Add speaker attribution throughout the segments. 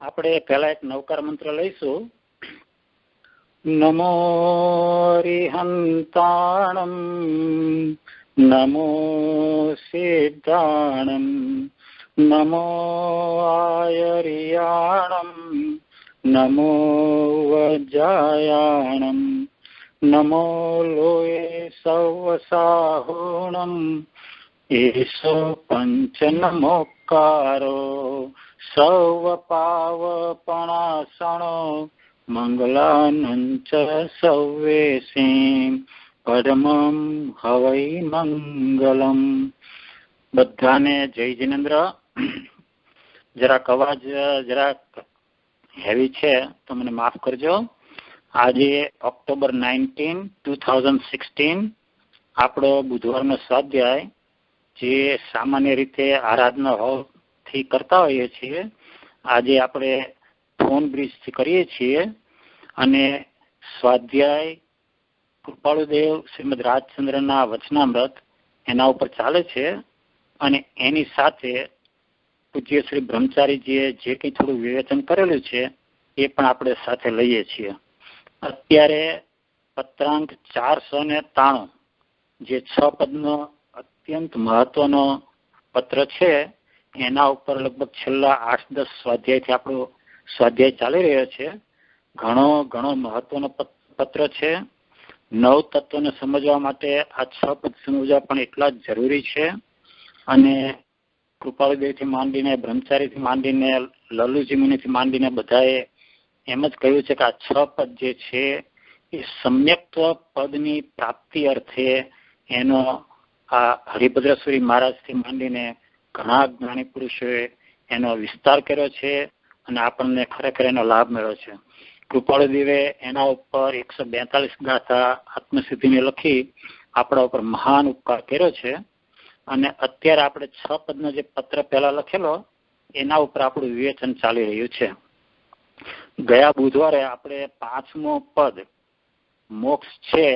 Speaker 1: આપણે પહેલા એક નવકાર મંત્ર લઈશું. નમો રિહંતાણમ નમો સિદ્ધાણમ નમો આયરિયાણમ નમો વજ્જાયાણમ નમો લોએ સૌવસાહોણમ એસો પંચનમોકારો સૌવ પાવપણાસણો મંગલાનંચ સૌવેસીમ પરમમ હવૈ મંગલમ. બધાને જય જિનેન્દ્ર. જરાક અવાજ જરાક હેવી છે તો મને માફ કરજો. આજે ઓક્ટોબર 19, 2016 આપણો બુધવારનો સ્વાધ્યાય જે સામાન્ય રીતે આરાધના હોલથી કરતા હોઈએ છીએ, આજે આપણે ફોન બ્રિજથી કરીએ છીએ. અને સ્વાધ્યાય કૃપાળુદેવ શ્રીમદ રાજચંદ્રના વચનામૃત એના ઉપર ચાલે છે. અને એની સાથે પૂજ્ય શ્રી બ્રહ્મચારીજીએ જે કંઈ થોડું વિવેચન કરેલું છે એ પણ આપણે સાથે લઈએ છીએ. અત્યારે પત્રાંક 493 જે 6 પદનો અત્યંત મહત્વનો પત્ર છે એના ઉપર લગભગ છેલ્લા 8-10 સ્વાધ્યાયથી આપણો સ્વાધ્યાય ચાલી રહ્યો છે. ઘણો મહત્વનો પત્ર છે. 9 તત્વોને સમજવા માટે આ 6 પદ સમજવા પણ એટલા જ જરૂરી છે. અને કૃપાળુદેવથી માંડીને, બ્રહ્મચારીથી માંડીને, લલ્લુજી મુનિથી માંડીને બધાએ એમ જ કહ્યું છે કે આ 6 પદ જે છે એ સમ્યક્ત્વ પદની પ્રાપ્તિ અર્થે એનો આ હરિભદ્રેશ્વરી મહારાજથી માંડીને ઘણા જ્ઞાની પુરુષોએ એનો વિસ્તાર કર્યો છે અને આપણને ખરેખર એનો લાભ મળ્યો છે. કૃપાળુદેવે એના ઉપર 142 ગાથા આત્મસિદ્ધિને લખી આપણા ઉપર મહાન ઉપકાર કર્યો છે. અને અત્યારે આપણે 6 પદનો જે પત્ર પહેલા લખેલો એના ઉપર આપણું વિવેચન ચાલી રહ્યું છે. ગયા બુધવારે આપણે 5મો પદ મોક્ષ છે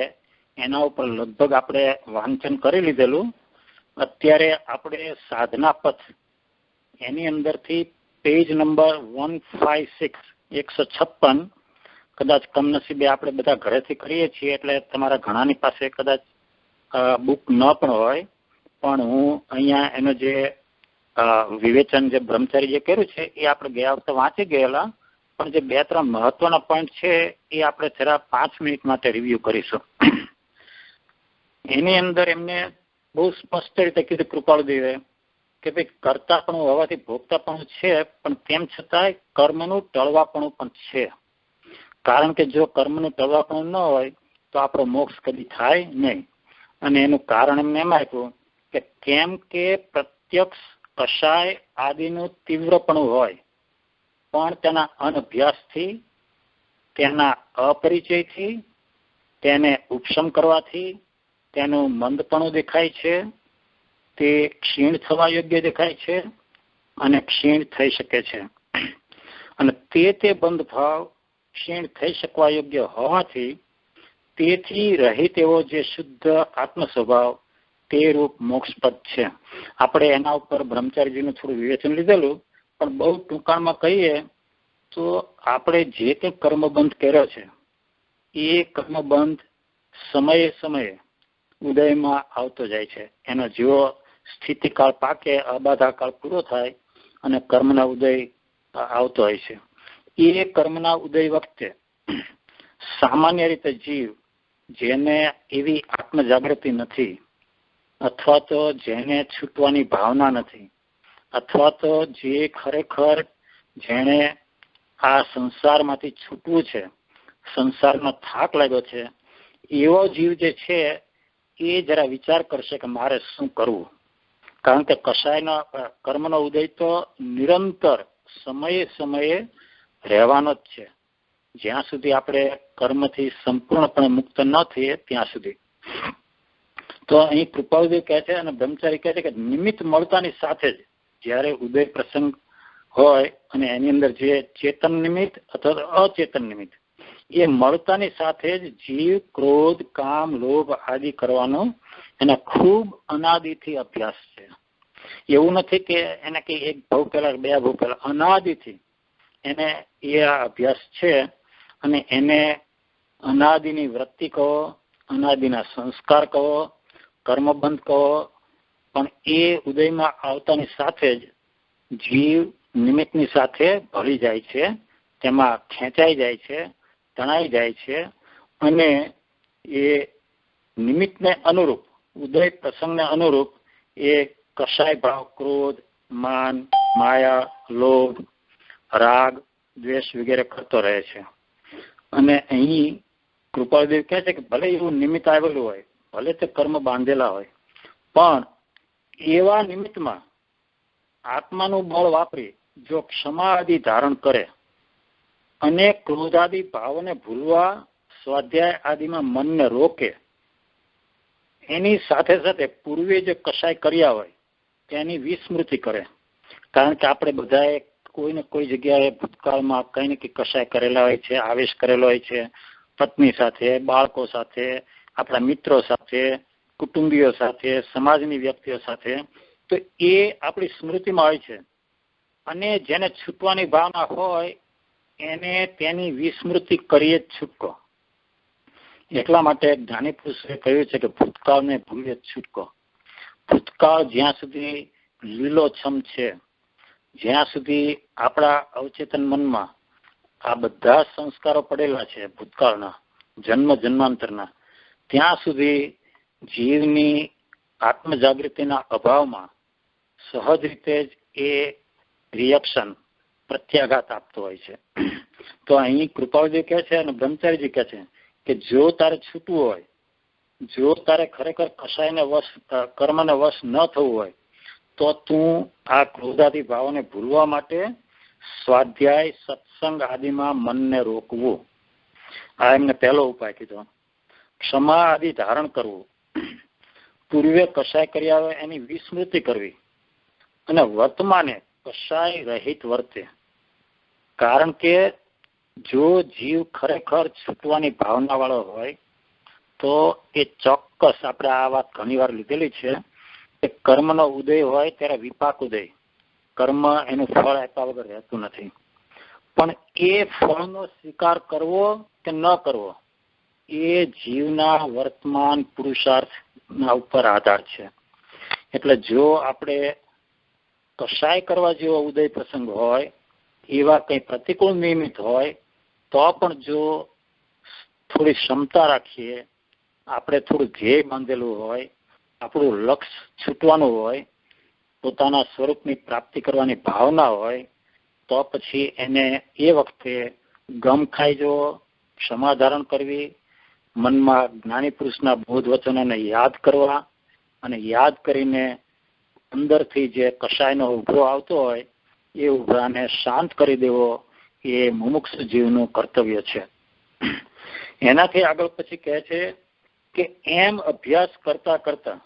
Speaker 1: એના ઉપર લગભગ આપણે વાંચન કરી લીધેલું. અત્યારે આપણે સાધના પથ એની અંદરથી પેજ નંબર 156 156 કદાચ કમનસીબે આપણે બધા ઘરેથી કરીએ છીએ એટલે તમારા ઘણાની પાસે કદાચ બુક ન પણ હોય, પણ હું અહીંયા એનો જે વિવેચન જે બ્રહ્મચારી જે કર્યું છે એ આપણે ગયા વખતે વાંચી ગયેલા, પણ જે 2-3 મહત્વના પોઈન્ટ છે એ આપણે જરા 5 મિનિટ માટે રિવ્યુ કરીશું. એની અંદર એમને બહુ સ્પષ્ટ રીતે કીધું કૃપાળુદેવે કે ભાઈ કર્તાપણું હોવાથી ભોગતાપણું છે, પણ તેમ છતાંય કર્મનું ટળવાપણું પણ છે. કારણ કે જો કર્મનું ટળવાપણું ન હોય તો આપણો મોક્ષ કદી થાય નહીં. અને એનું કારણ એમને એમ આપ્યું કે કેમ કે પ્રત્યક્ષ કષાય આદિનું તીવ્રપણું હોય, પણ તેના અનભ્યાસથી, તેના અપરિચયથી, તેને ઉપશમ કરવાથી તેનું મંદપણું દેખાય છે, તે ક્ષીણ થવા યોગ્ય દેખાય છે અને ક્ષીણ થઈ શકે છે. અને તે બંધ ભાવ ક્ષીણ થઈ શકવા યોગ્ય હોવાથી તેથી રહિત એવો જે શુદ્ધ આત્મ સ્વભાવ તે રૂપ મોક્ષપદ છે. આપણે એના ઉપર બ્રહ્મચારીજીનું થોડું વિવેચન લીધેલું, પણ બહુ ટૂંકાણમાં કહીએ તો આપણે જે કંઈ કર્મબંધ કર્યો છે એ કર્મબંધ સમયે સમયે ઉદયમાં આવતો જાય છે. એનો જેવો સ્થિતિકાળ પાકે, અબાધાકાળ પૂરો થાય અને કર્મના ઉદય આવતો હોય છે. એ કર્મના ઉદય વખતે સામાન્ય રીતે જીવ જેને એવી આત્મજાગૃતિ નથી, અથવા તો જેને છૂટવાની ભાવના નથી, અથવા તો જે ખરેખર જેણે આ સંસારમાંથી છૂટવું છે, સંસારનો થાક લાગ્યો છે, એવો જીવ જે છે એ જરા વિચાર કરશે કે મારે શું કરવું. કારણ કે કષાયનો કર્મનો ઉદય તો નિરંતર સમયે સમયે રહેવાનો જ છે, જ્યાં સુધી આપણે કર્મથી સંપૂર્ણપણે મુક્ત ન થઈએ ત્યાં સુધી. તો અહીં કૃપાળુદેવ કહે છે અને બ્રહ્મચારી કહે છે કે નિમિત્ત મળતાની સાથે જ જ્યારે ઉદય પ્રસંગ હોય અને એની અંદર જે ચેતન નિમિત્ત અથવા અચેતન નિમિત્ત એ મળતાની સાથે જ જીવ ક્રોધ, કામ, લોભ આદિ કરવાનો એના ખૂબ અનાદિથી અભ્યાસ છે. એવું નથી કે એને કઈ એક ભાવ પહેલા 2 ભાવ પહેલા, અનાદિથી એને એ આ અભ્યાસ છે અને એને અનાદિની વૃત્તિ કહો, અનાદિના સંસ્કાર કહો, કર્મબંધ કહો, પણ એ ઉદયમાં આવતાની સાથે જ જીવ નિમિત્તની સાથે ભળી જાય છે, તેમાં ખેંચાઈ જાય છે, તણાઈ જાય છે અને એ નિમિત્તને અનુરૂપ, ઉદય પ્રસંગને અનુરૂપ એ કશાય ભાવ, ક્રોધ, માન, માયા, લોભ, રાગ, દ્વેષ વગેરે કરતો રહે છે. અને અહીં કૃપાળદેવ કહે છે કે ભલે એવું નિમિત્ત આવેલું હોય, ભલે તે કર્મ બાંધેલા હોય, પણ એવા નિમિત્તમાં આત્માનું બળ વાપરી જો ક્ષમા આદિ ધારણ કરે અને ક્રોધાદિ ભાવને ભૂલવા, સ્વાધ્યાય આદિમાં મનને રોકે, એની સાથે સાથે પૂર્વે જે કશાય કર્યા હોય તેની વિસ્મૃતિ કરે. કારણ કે આપણે બધાએ કોઈ ને કોઈ જગ્યાએ ભૂતકાળમાં કંઈ ને કંઈ કશાય કરેલા હોય છે, આવેશ કરેલો હોય છે, પત્ની સાથે, બાળકો સાથે, આપણા મિત્રો સાથે, કુટુંબીઓ સાથે, સમાજની વ્યક્તિઓ સાથે. તો એ આપણી સ્મૃતિમાં હોય છે અને જેને છૂટવાની ભાવના હોય એને તેની વિસ્મૃતિ કરીએ જ છૂટકો. એટલા માટે જ્ઞાની પુરુષે કહ્યું છે કે ભૂતકાળને ભૂલીએ જ છૂટકો. ભૂતકાળ જ્યાં સુધી લીલોછમ છે, જ્યાં સુધી આપણા અવચેતન મનમાં આ બધા સંસ્કારો પડેલા છે ભૂતકાળના, જન્મ જન્માંતરના, ત્યાં સુધી જીવની આત્મજાગૃતિના અભાવમાં સહજ રીતે જ એ રિએક્શન, પ્રત્યાઘાત આપતો હોય છે. તો અહીં કૃપાળજી કહે છે અને બ્રહ્મચારીજી કહે છે કે જો તારે છૂટવું હોય, જો તારે ખરેખર કશાયને વશ, કર્મને વશ ન થવું હોય, તો તું આ ક્રોધાદી ભાવોને ભૂલવા માટે સ્વાધ્યાય, સત્સંગ આદિમાં મનને રોકવું. આ એમને પહેલો ઉપાય કીધો. ક્ષમા આદિ ધારણ કરવું, પૂર્વે કશાય કર્યા હોય એની વિસ્મૃતિ કરવી અને વર્તમાને કશાય રહિત વર્તે. કારણ કે જો જીવ ખરેખર છૂટવાની ભાવના વાળો હોય તો એ ચોક્કસ, આપણે આ વાત ઘણી વાર લીધેલી છે, કે કર્મનો ઉદય હોય ત્યારે વિપાક ઉદય, કર્મ એનું ફળ આપ્યા વગર રહેતું નથી. પણ એ ફળનો સ્વીકાર કરવો કે ન કરવો એ જીવના વર્તમાન પુરુષાર્થના ઉપર આધાર છે. એટલે જો આપણે કશાય કરવા જેવો ઉદય પ્રસંગ હોય, એવા કંઈ પ્રતિકૂળ નિમિત્ત હોય, તો પણ જો થોડી ક્ષમતા રાખીએ, આપણે થોડું ધ્યેય બાંધેલું હોય, આપણું લક્ષ્ય છૂટવાનું હોય, પોતાના સ્વરૂપની પ્રાપ્તિ કરવાની ભાવના હોય, તો પછી એને એ વખતે ગમ ખાઈ જવો, ક્ષમા ધારણ કરવી, મનમાં જ્ઞાની પુરુષના બોધ વચનોને યાદ કરવા અને યાદ કરીને અંદરથી જે કશાયનો ઉભરો આવતો હોય એ ઉભરાને શાંત કરી દેવો એ મુમુક્ષ જીવનું કર્તવ્ય છે. એનાથી આગળ પછી કહે છે કે એમ અભ્યાસ કરતા કરતા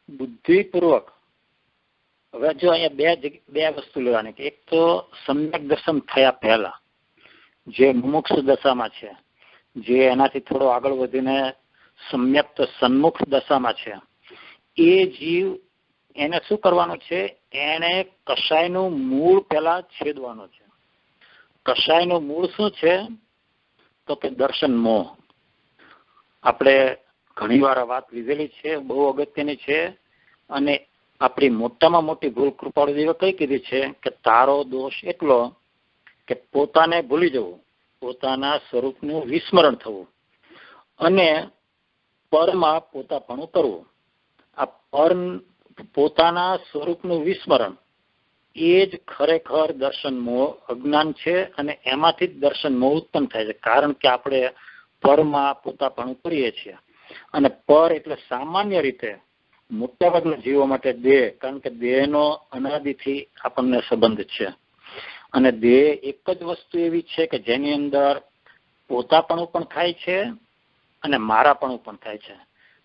Speaker 1: બુદ્ધિપૂર્વક, હવે જો અહીંયા બે વસ્તુ લેવાની, એક તો સમ્યક દર્શન થયા પહેલા જે મુમુક્ષ દશામાં છે, જે એનાથી થોડો આગળ વધીને સમ્યક સન્મુખ દશામાં છે, એ જીવ એને શું કરવાનું છે, એને કશાયનું મૂળ પહેલા છેદવાનું છે. કશાયનું મૂળ શું છે તો કે દર્શન મોહ. આપણે ઘણી વાર આ વાત લીધેલી છે, બહુ અગત્યની છે. અને આપણી મોટામાં મોટી ભૂલ કૃપાળુદેવે કઈ કીધી છે કે તારો દોષ એટલો કે પોતાને ભૂલી જવું, પોતાના સ્વરૂપનું વિસ્મરણ થવું અને પરમાં પોતાપણું કરવું. આ પર પોતાના સ્વરૂપનું વિસ્મરણ એ જ ખરેખર દર્શન મોહ, અજ્ઞાન છે. અને એમાંથી જ દર્શન મોહ ઉત્પન્ન થાય છે. કારણ કે આપણે પરમાં પોતાપણું કરીએ છીએ. અને પર એટલે સામાન્ય રીતે મોટાભાગના જીવો માટે દેહ, કારણ કે દેહનો અનાદિથી આપણને સંબંધ છે. અને દેહ એક જ વસ્તુ એવી છે કે જેની અંદર પોતાપણું પણ થાય છે અને મારાપણું પણ થાય છે.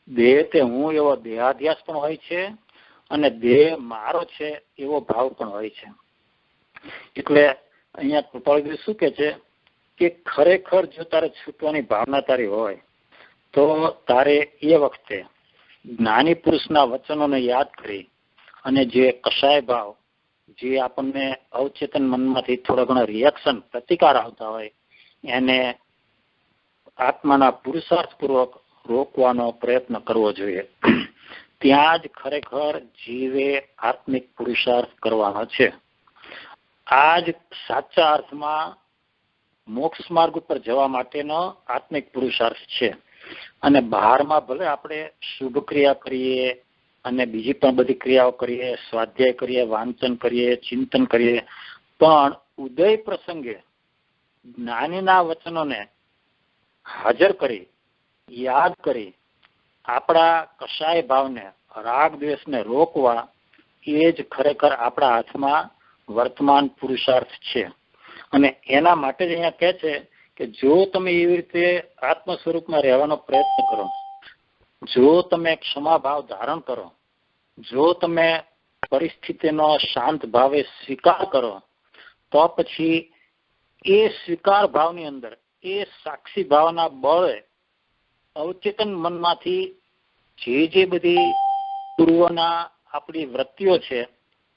Speaker 1: દેહ તે હું એવો દેહાધ્યાસ પણ હોય છે અને દેહ મારો છે એવો ભાવ પણ હોય છે. એટલે અહીંયા કૃપાળુદેવ શું કે છે કે ખરેખર જો તારે છૂટવાની ભાવના તારી હોય તો તારે એ વખતે જ્ઞાની પુરુષના વચનોને યાદ કરી અને જે કશાય ભાવ જે આપણને અવચેતન મનમાંથી થોડો ઘણો રિએક્શન પ્રતિકાર આવતા હોય એને આત્માના પુરુષાર્થપૂર્વક રોકવાનો પ્રયત્ન કરવો જોઈએ. ત્યાં જ ખરેખર જીવે આત્મિક પુરુષાર્થ કરવાનો છે. આ જ સાચા અર્થમાં મોક્ષ માર્ગ ઉપર જવા માટેનો આત્મિક પુરુષાર્થ છે. અને બહારમાં ભલે આપણે શુભ ક્રિયા કરીએ અને બીજી પણ બધી ક્રિયાઓ કરીએ, સ્વાધ્યાય કરીએ, વાંચન કરીએ, ચિંતન કરીએ, પણ ઉદય પ્રસંગે જ્ઞાનીના વચનોને હાજર કરી, યાદ કરી, આપણા કશાય ભાવને, રાગ દ્વેષને રોકવા, એ જ ખરેખર આપણા હાથમાં વર્તમાન પુરુષાર્થ છે. અને એના માટે જ અહીંયા કહે છે કે જો તમે એવી રીતે આત્મ સ્વરૂપમાં રહેવાનો પ્રયત્ન કરો, જો તમે ક્ષમાભાવ ધારણ કરો, જો તમે પરિસ્થિતિનો શાંત ભાવે સ્વીકાર કરો, તો પછી એ સ્વીકાર ભાવની અંદર, એ સાક્ષી ભાવના બળે અવચેતન મનમાંથી જે બધી પૂર્વના આપણી વૃત્તિઓ છે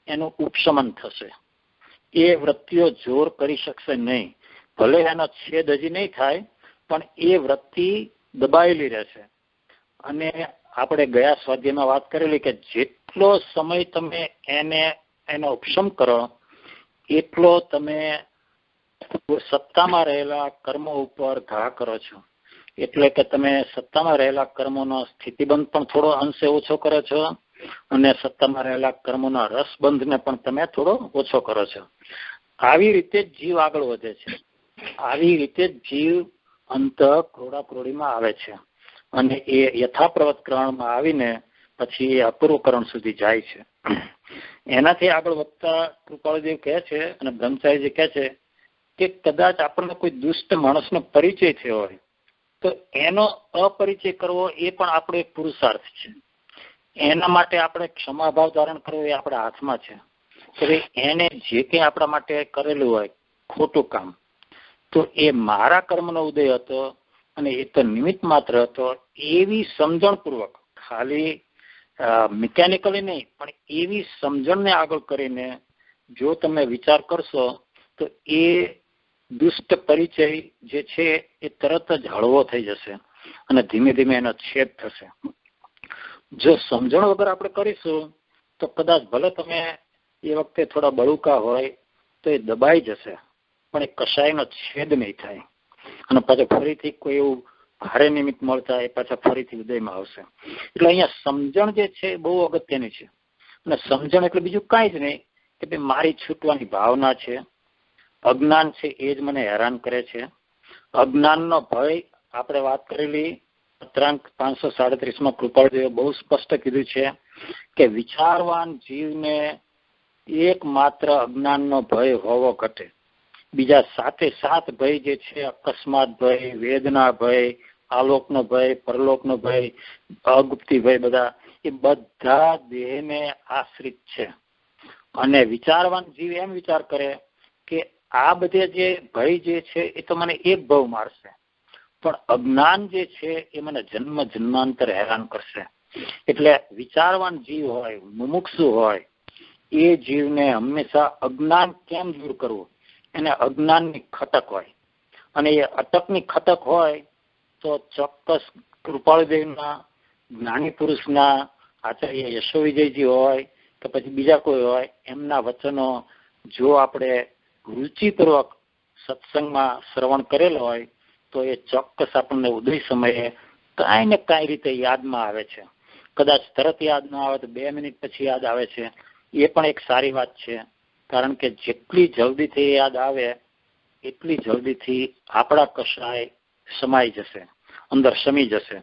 Speaker 1: એનું ઉપશમન થશે. એ વૃત્તિઓ જોર કરી શકશે નહીં. ભલે એનો છેદ હજી નહીં થાય, પણ એ વૃત્તિ દબાયેલી રહેશે. અને આપણે ગયા સ્વાધ્યાયમાં વાત કરેલી કે જેટલો સમય તમે એનો ઉપશમ કરો, એટલો તમે સત્તામાં રહેલા કર્મો ઉપર ઘા કરો છો. એટલે કે તમે સત્તામાં રહેલા કર્મોનો સ્થિતિબંધ પણ થોડો અંશે ઓછો કરો છો અને સત્તામાં રહેલા કર્મોના રસબંધને પણ તમે થોડો ઓછો કરો છો. આવી રીતે જ જીવ આગળ વધે છે. આવી રીતે જ જીવ અંત ક્રોડાક્રોડીમાં આવે છે અને એ યથાપ્રવત્કરણમાં આવીને પછી એ અપૂર્વકરણ સુધી જાય છે. એનાથી આગળ વધતા કૃપાળુદેવ કહે છે અને બ્રહ્મચારીજી કહે છે કે કદાચ આપણને કોઈ દુષ્ટ માણસનો પરિચય થયો હોય તો એનો અપરિચય કરવો એ પણ આપણો એક પુરુષાર્થ છે. એના માટે આપણે ક્ષમાભાવ ધારણ કરવો એ આપણા હાથમાં છે. કે એને જે કંઈ આપણા માટે કરેલું હોય ખોટું કામ, તો એ મારા કર્મનો ઉદય હતો અને એ તો નિમિત્ત માત્ર હતો, એવી સમજણપૂર્વક, ખાલી મિકેનિકલી નહીં પણ એવી સમજણને આગળ કરીને જો તમે વિચાર કરશો તો એ દુષ્ટ પરિચય જે છે એ તરત જ હળવો થઈ જશે અને ધીમે ધીમે એનો છેદ થશે. જો સમજણ વગર આપણે કરીશું તો કદાચ ભલે તમે એ વખતે થોડા બળુકા હોય તો એ દબાઈ જશે, પણ એ કશાયનો છેદ નહીં થાય અને પાછા ફરીથી કોઈ એવું ભારે નિમિત્ત મળતા એ પાછા ફરીથી ઉદયમાં આવશે. એટલે અહીંયા સમજણ જે છે એ બહુ અગત્યની છે. અને સમજણ એટલે બીજું કાંઈ જ નહીં કે ભાઈ મારી છૂટવાની ભાવના છે, અજ્ઞાન છે એ જ મને હેરાન કરે છે. અજ્ઞાનનો ભય આપણે વાત કરેલી 537માં કૃપાળુદેવે બહુ સ્પષ્ટ કીધું છે કે વિચારવાન જીવને એકમાત્ર અજ્ઞાનનો ભય હોવો ઘટે. બીજા સાથે સાત ભય જે છે, અકસ્માત ભય, વેદના ભય, આલોકનો ભય, પરલોકનો ભય, અગુપ્તિ ભય, એ બધા દેહને આશ્રિત છે. અને વિચારવાન જીવ એમ વિચાર કરે કે આ બધે જે ભય જે છે એ તો મને એક ભવ મારશે, પણ અજ્ઞાન જે છે એ મને જન્મ જન્માંતર હેરાન કરશે. એટલે વિચારવાન જીવ હોય, મુમુક્ષુ હોય, એ જીવને હંમેશા અજ્ઞાન કેમ દૂર કરવું, એને અજ્ઞાનની ખટક હોય. અને એ અટકની ખટક હોય તો ચોક્કસ કૃપાળુદેવના, જ્ઞાની પુરુષના, આચાર્ય યશોવિજયજી હોય કે પછી બીજા કોઈ હોય, એમના વચનો જો આપણે રુચિપૂર્વક સત્સંગમાં શ્રવણ કરેલો હોય તો એ ચોક્કસ આપણને ઉદય સમયે કાંઈ ને કાંઈ રીતે યાદમાં આવે છે. કદાચ તરત યાદ ના આવે તો 2 મિનિટ પછી યાદ આવે છે. એ પણ એક સારી વાત છે, કારણ કે જેટલી જલ્દીથી યાદ આવે એટલી જલ્દીથી આપણા કશાય સમાઈ જશે, અંદર શમી જશે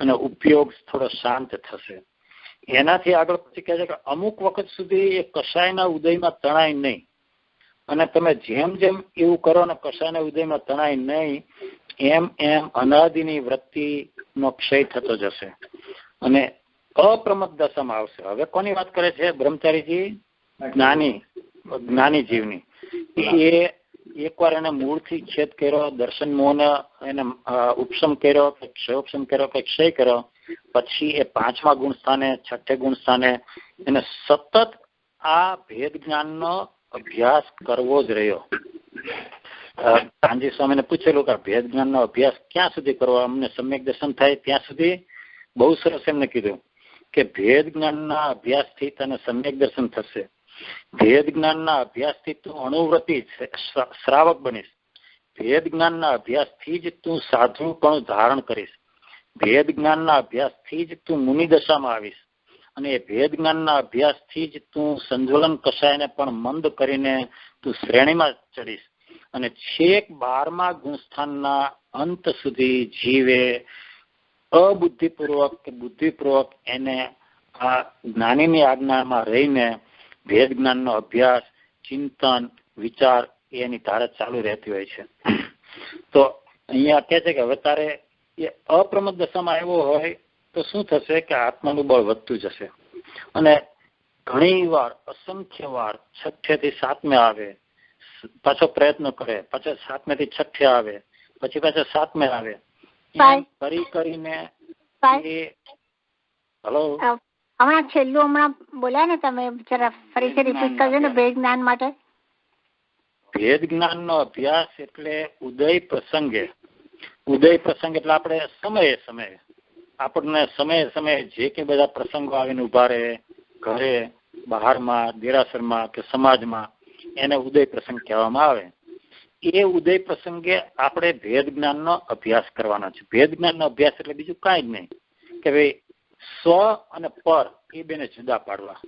Speaker 1: અને ઉપયોગ થોડો શાંત થશે. એનાથી આગળ પછી કહે છે કે અમુક વખત સુધી એ કશાયના ઉદયમાં તણાય નહીં. અને તમે જેમ જેમ એવું કરો ને કશાયના ઉદયમાં તણાય નહીં, એમ એમ અનાદિની વૃત્તિનો ક્ષય થતો જશે અને અપ્રમદ દશામાં આવશે. હવે કોની વાત કરે છે બ્રહ્મચારીજી? જ્ઞાની જીવની. એ એકવાર એને મૂળથી છેદ કર્યો, દર્શન મોહને એને ઉપશમ કર્યો કે ક્ષયોપશમ કર્યો કે ક્ષય કર્યો, પછી એ 5મા ગુણ સ્થાને, 6ઠે ગુણ સ્થાને એને સતત આ ભેદ જ્ઞાનનો અભ્યાસ કરવો જ રહ્યો. કાનજી સ્વામીને પૂછેલું કે ભેદ જ્ઞાનનો અભ્યાસ ક્યાં સુધી કરવો, અમને સમ્યક દર્શન થાય ત્યાં સુધી. બહુ સરસ એમને કીધું કે ભેદ જ્ઞાનના અભ્યાસથી તને સમ્યક દર્શન થશે. ભેદ જ્ઞાનના અભ્યાસથી તું અણુવ્રતિ શ્રાવક બનીશ. ભેદ જ્ઞાનના અભ્યાસથી જ તું સાધુપણું ધારણ કરીશ. ભેદ જ્ઞાનના અભ્યાસથી જ તું મુનિ દશામાં આવીશ. અને એ ભેદ જ્ઞાનના અભ્યાસથી જ તું સંજ્વલન કષાયને પણ મંદ કરીને તું શ્રેણીમાં ચડીશ. અને છેક 12મા ગુણસ્થાનના અંત સુધી જીવે અબુદ્ધિપૂર્વક કે બુદ્ધિપૂર્વક એને આ જ્ઞાનીની આજ્ઞામાં રહીને ભેદ જ્ઞાનનો અભ્યાસ, ચિંતન, વિચાર એની ધારા ચાલુ રહેતી હોય છે. તો અહીંયા કહે છે કે હવે તારે એ અપ્રમદ દશામાં આવ્યો હોય તો શું થશે કે આત્માનું બળ વધતું જશે. અને ઘણી વાર, અસંખ્ય વાર 6 થી 7 આવે, પાછો પ્રયત્ન કરે, પાછો 7 થી 6 આવે, પછી પાછો 7 આવે, કરી કરીને હલો
Speaker 2: હમણાં છેલ્લું હમણાં બોલ્યા ને તમે, જરા ફરીથી રિપીટ કરજો ને. ભેદ જ્ઞાન માટે
Speaker 1: ભેદ જ્ઞાનનો અભ્યાસ એટલે ઉદય પ્રસંગે. ઉદય પ્રસંગ એટલે આપણે સમયે સમયે, આપણને સમયે સમયે જે કે બધા પ્રસંગો આવીને ઉભા રહે, ઘરે, બહારમાં, દેરાસરમાં કે સમાજમાં, એને ઉદય પ્રસંગ કહેવામાં આવે. એ ઉદય પ્રસંગે આપણે ભેદ જ્ઞાનનો અભ્યાસ કરવાનો છે. ભેદ જ્ઞાનનો અભ્યાસ એટલે બીજું કાંઈ જ નહીં કે ભાઈ સ્વ અને પર એ બેને જુદા પાડવા.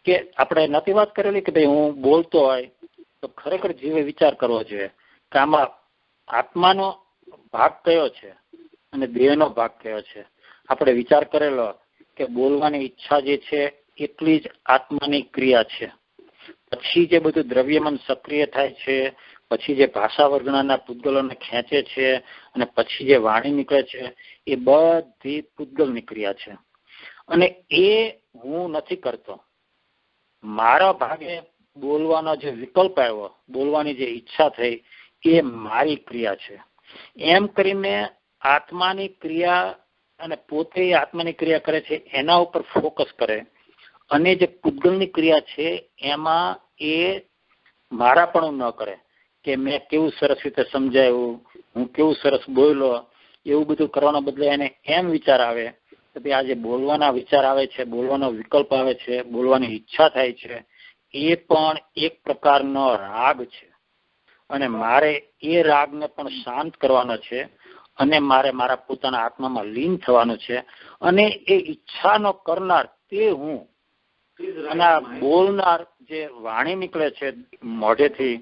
Speaker 1: કે આપણે નથી વાત કરેલી કે ભાઈ હું બોલતો હોય તો ખરેખર જીવે વિચાર કરવો જોઈએ કે આમાં આત્માનો ભાગ કયો છે અને દેહનો ભાગ કયો છે. આપણે વિચાર કરેલો કે બોલવાની ઈચ્છા જે છે એટલી જ આત્માની ક્રિયા છે. પછી જે બધું દ્રવ્યમન સક્રિય થાય છે, પછી જે ભાષા વર્ગના પૂતગલોને ખેંચે છે અને પછી જે વાણી નીકળે છે એ બધી પૂતગલની ક્રિયા છે. અને એ હું નથી કરતો. મારા ભાગે બોલવાનો જે વિકલ્પ આવ્યો, બોલવાની જે ઈચ્છા થઈ, એ મારી ક્રિયા છે. એમ કરીને આત્માની ક્રિયા અને પોતે આત્માની ક્રિયા કરે છે એના ઉપર ફોકસ કરે. અને જે પૂતગલની ક્રિયા છે એમાં એ મારાપણું ન કરે કે મેં કેવું સરસ રીતે સમજાયું, હું કેવું સરસ બોલ્યો, એવું બધું કરવાના બદલે એને એમ વિચાર આવે કે ભાઈ આ જે બોલવાના વિચાર આવે છે, બોલવાનો વિકલ્પ આવે છે, બોલવાની ઈચ્છા થાય છે, એ પણ એક પ્રકારનો રાગ છે. અને મારે એ રાગને પણ શાંત કરવાનો છે અને મારે મારા પોતાના આત્મામાં લીન થવાનું છે. અને એ ઈચ્છાનો કરનાર તે હું, અને આ બોલનાર જે વાણી નીકળે છે મોઢેથી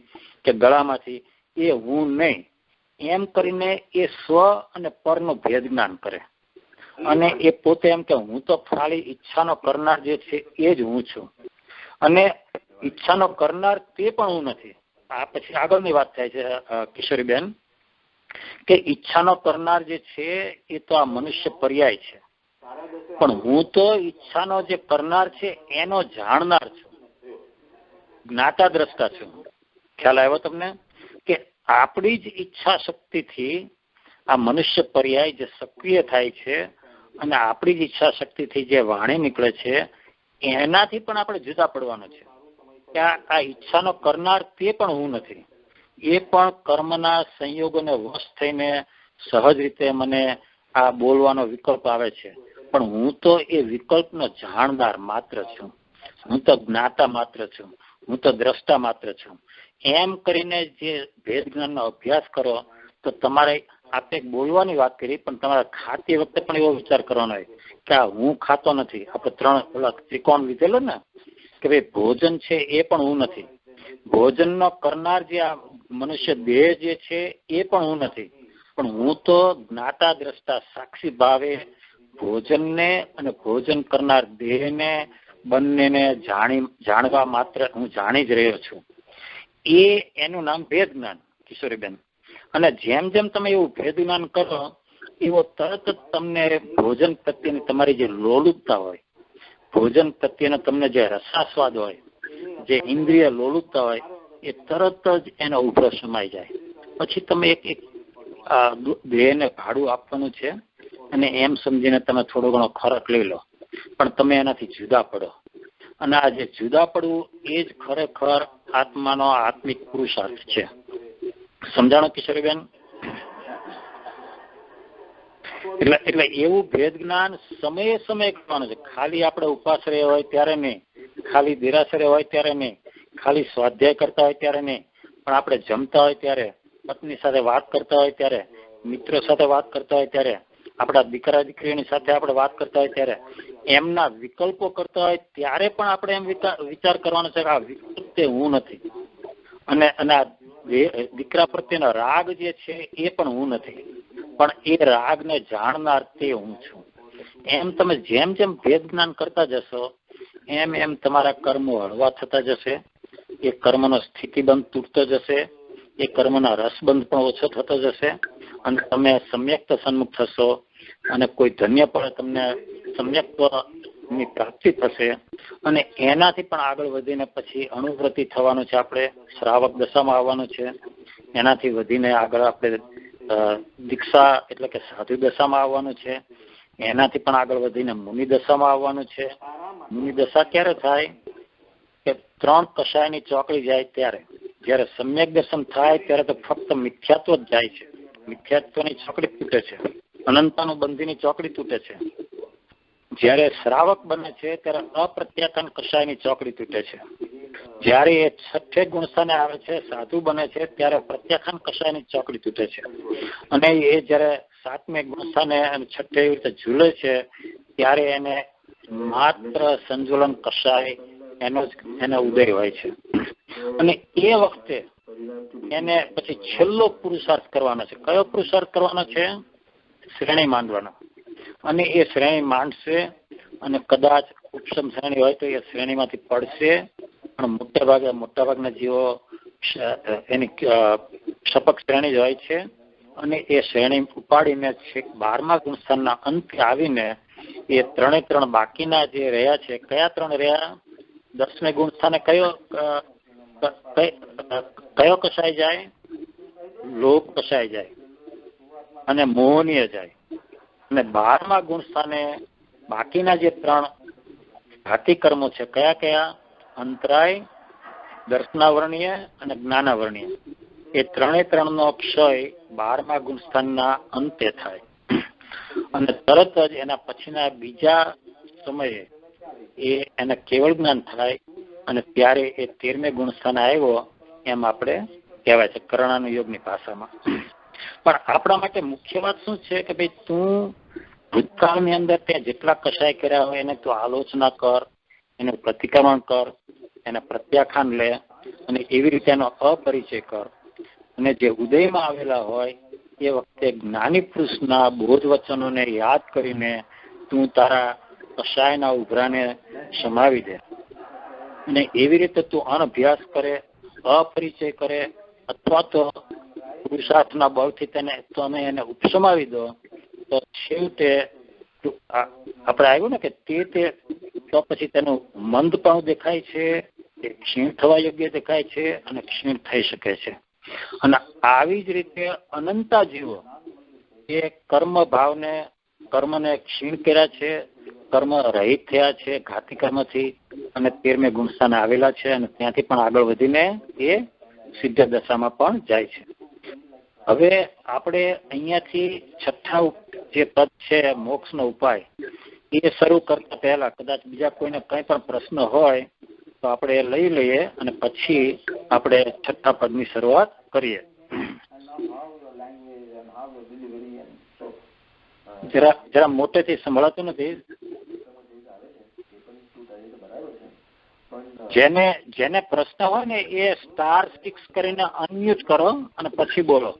Speaker 1: કે ગળામાંથી એ હું નહીં. એમ કરીને એ સ્વ અને પરનો ભેદ જ્ઞાન કરે. અને એ પોતે એમ કે હું તો ખાલી ઈચ્છાનો કરનાર જે છે એ જ હું છું. અને ઈચ્છાનો કરનાર તે પણ હું નથી. આ પછી આગળની વાત થાય છે કિશોરીબેન કે ઈચ્છાનો કરનાર જે છે એ તો આ મનુષ્ય પર્યાય છે, પણ હું તો ઈચ્છાનો જે કરનાર છે એનો જાણનાર છું, જ્ઞાતા દ્રષ્ટા છું. ખ્યાલ આવ્યો તમને કે આપણી જ ઈચ્છા શક્તિથી આ મનુષ્ય પર્યાય જે સક્રિય થાય છે અને આપણી જ ઈચ્છા શક્તિથી જે વાણી નીકળે છે એનાથી પણ આપણે જુદા પડવાનું છે. કે આ ઈચ્છાનો કરનાર તે પણ હું નથી. એ પણ કર્મના સંયોગોને વશ થઈને સહજ રીતે મને આ બોલવાનો વિકલ્પ આવે છે, પણ હું તો એ વિકલ્પનો જાણનાર માત્ર છું. હું તો જ્ઞાતા માત્ર છું, હું તો દ્રષ્ટા માત્ર છું. એમ કરીને જે ભેદ જ્ઞાનનો અભ્યાસ કરો તો તમારે આપણે બોલવાની વાત કરી, પણ તમારે ખાતી વખતે પણ એવો વિચાર કરવાનો હોય કે આ હું ખાતો નથી. આપણે 3 ત્રિકોણ લીધેલો ને કે ભાઈ ભોજન છે એ પણ હું નથી. ભોજનનો કરનાર જે આ મનુષ્ય દેહ જે છે એ પણ હું નથી, પણ હું તો જ્ઞાતા દ્રષ્ટા સાક્ષી ભાવે ભોજનને અને ભોજન કરનાર દેહને બંનેને જાણવા માત્ર હું જાણી જ રહ્યો છું. એનું નામ ભેદ જ્ઞાન કિશોરીબેન. અને જેમ જેમ તમે એવું ભેદ જ્ઞાન કરો એવો તરત જ તમને ભોજન પ્રત્યેની તમારી જે લોલુપતા હોય, ભોજન પ્રત્યેનો તમને જે રસાસ્વાદ હોય, જે ઇન્દ્રિય લોલુપતા હોય, એ તરત જ એનો ઉભરો સમાઈ જાય. પછી તમે એક દેહને ભાડું આપવાનું છે અને એમ સમજીને તમે થોડો ઘણો ખોરાક લઈ લો, પણ તમે એનાથી જુદા પડો અને આ જે જુદા પડવું એ જ ખરેખર આત્માનો આત્મિક પુરુષાર્થ છે. સમજાણો કિશોરીબેન? એટલે એવું ભેદ જ્ઞાન સમયે સમયે કરવાનું છે. ખાલી આપણે ઉપાશ્રય હોય ત્યારે નહીં, ખાલી દેરાશ્રય હોય ત્યારે નહીં, ખાલી સ્વાધ્યાય કરતા હોય ત્યારે નહીં, પણ આપણે જમતા હોય ત્યારે, પત્ની સાથે વાત કરતા હોય ત્યારે, મિત્રો સાથે વાત કરતા હોય ત્યારે, આપણા દીકરા દીકરીની સાથે આપણે વાત કરતા હોય ત્યારે, એમના વિકલ્પો કરતા હોય ત્યારે પણ આપણે એમ વિચાર કરવાનો છે કે આ વિકલ્પ તે હું નથી, અને આ દીકરા પ્રત્યેનો રાગ જે છે એ પણ હું નથી, પણ એ રાગને જાણનાર તે હું છું. એમ તમે જેમ જેમ ભેદ જ્ઞાન કરતા જશો એમ એમ તમારા કર્મો હળવા થતા જશે, એ કર્મનો સ્થિતિબંધ તૂટતો જશે, એ કર્મના રસબંધ પણ ઓછો થતો જશે, અને તમે સમ્યક્ત સન્મુખ થશો અને કોઈ ધન્ય પણ તમને સમ્યક્ત્વની પ્રાપ્તિ થશે. અને એનાથી પણ આગળ વધીને પછી અનુવૃત્તિ થવાનું છે, આપણે શ્રાવક દશામાં આવવાનું છે, એનાથી વધીને આગળ આપણે દીક્ષા એટલે કે સાધુ દશામાં આવવાનું છે, એનાથી પણ આગળ વધીને મુનિ દશામાં આવવાનું છે. મુનિ દશા ક્યારે થાય કે 3 કષાયની ચોકડી જાય ત્યારે. જયારે સમ્યક દર્શન થાય ત્યારે તો ફક્ત મિથ્યાત્વ જ જાય છે, મિથ્યાત્વની ચોકડી તૂટે છે, અનંતાનુબંધીની ચોકડી તૂટે છે. જયારે શ્રાવક બને છે ત્યારે અપ્રત્યાખ્યાન કષાયની ચોકડી તૂટે છે. જયારે એ 6ઠે ગુણસ્થાને આવે છે, સાધુ બને છે, ત્યારે પ્રત્યાખ્યાન કષાયની ચોકડી તૂટે છે. અને એ જયારે 7મે ગુણસ્થાને અને 6ઠે એવી રીતે ઝૂલે છે ત્યારે એને માત્ર સંજોલન કષાય એને ઉદય હોય છે. અને એ વખતે એને પછી છેલ્લો પુરુષાર્થ કરવાનો છે. કયો પુરુષાર્થ કરવાનો છે? શ્રેણી માંડવાનો. અને એ શ્રેણી માંડશે અને કદાચ ઉપસમ શ્રેણી હોય તો એ શ્રેણીમાંથી પડશે, પણ મોટાભાગના જીવો એની સપક શ્રેણી જ હોય છે. અને એ શ્રેણી ઉપાડીને છેક 12મા ગુણસ્થાનના અંતે આવીને એ 3 બાકીના જે રહ્યા છે, કયા 3 રહ્યા? 10મે ગુણસ્થાને કયો કષાય જાય? લોભ કષાય જાય અને મોહનીય જાય. અને 12મા ગુણસ્થાને બાકીના જે 3 ઘાતી કર્મો છે, કયા? અંતરાય, દર્શનાવર્ણીય અને જ્ઞાનાવર્ણીય. એ 3 નો ક્ષય 12મા ગુણસ્થાનના અંતે થાય. અને તરત જ એના પછીના બીજા સમયે એને કેવળ જ્ઞાન થાય, અને ત્યારે એ 13મે ગુણસ્થાને આવ્યો એમ આપણે કહેવાય છે કરણાનું યોગની ભાષામાં. પણ આપણા માટે મુખ્ય વાત શું છે કે ભાઈ તું ભૂતકાળની અંદર ત્યાં જેટલા કષાય કર્યા હોય એને તું આલોચના કર, એનું પ્રતિક્રમણ કર, એના પ્રત્યાખ્યાન લે, અને એવી રીતે એનો અપરિચય કર. અને જે ઉદયમાં આવેલા હોય એ વખતે જ્ઞાની પુરુષના બોધ વચનોને યાદ કરીને તું તારા કષાયના ઉભરાને સમાવી દે. અને એવી રીતે તું અનભ્યાસ કરે, અપરિચય કરે, અથવા તો પુરુષાર્થના બળથી તમે એને ઉપસમાવી દો, તો છેવટે આપણે આવ્યું ને કે તે તો પછી તેનું મંદ પણ દેખાય છે, એ ક્ષીણ થવા યોગ્ય દેખાય છે, અને ક્ષીણ થઈ શકે છે. અને આવી જ રીતે અનંતા જીવો એ કર્મને ક્ષીણ કર્યા છે, કર્મ રહિત થયા છે ઘાતી કર્મથી, અને 13મે ગુણસ્થાને આવેલા છે, અને ત્યાંથી પણ આગળ વધીને એ સિદ્ધ દશામાં પણ જાય છે. હવે આપણે અહીંયાથી 6ઠા જે પદ છે મોક્ષનો ઉપાય એ શરૂ કરતા પહેલા કદાચ બીજા કોઈને કંઈ પણ પ્રશ્ન હોય તો આપણે એ લઈ લઈએ અને પછી આપણે 6ઠા પદની શરૂઆત કરીએ. જરા મોટેથી સંભળાતું નથી. જેને પ્રશ્ન હોય ને એ *6 કરીને અનમ્યુટ કરો અને પછી બોલો.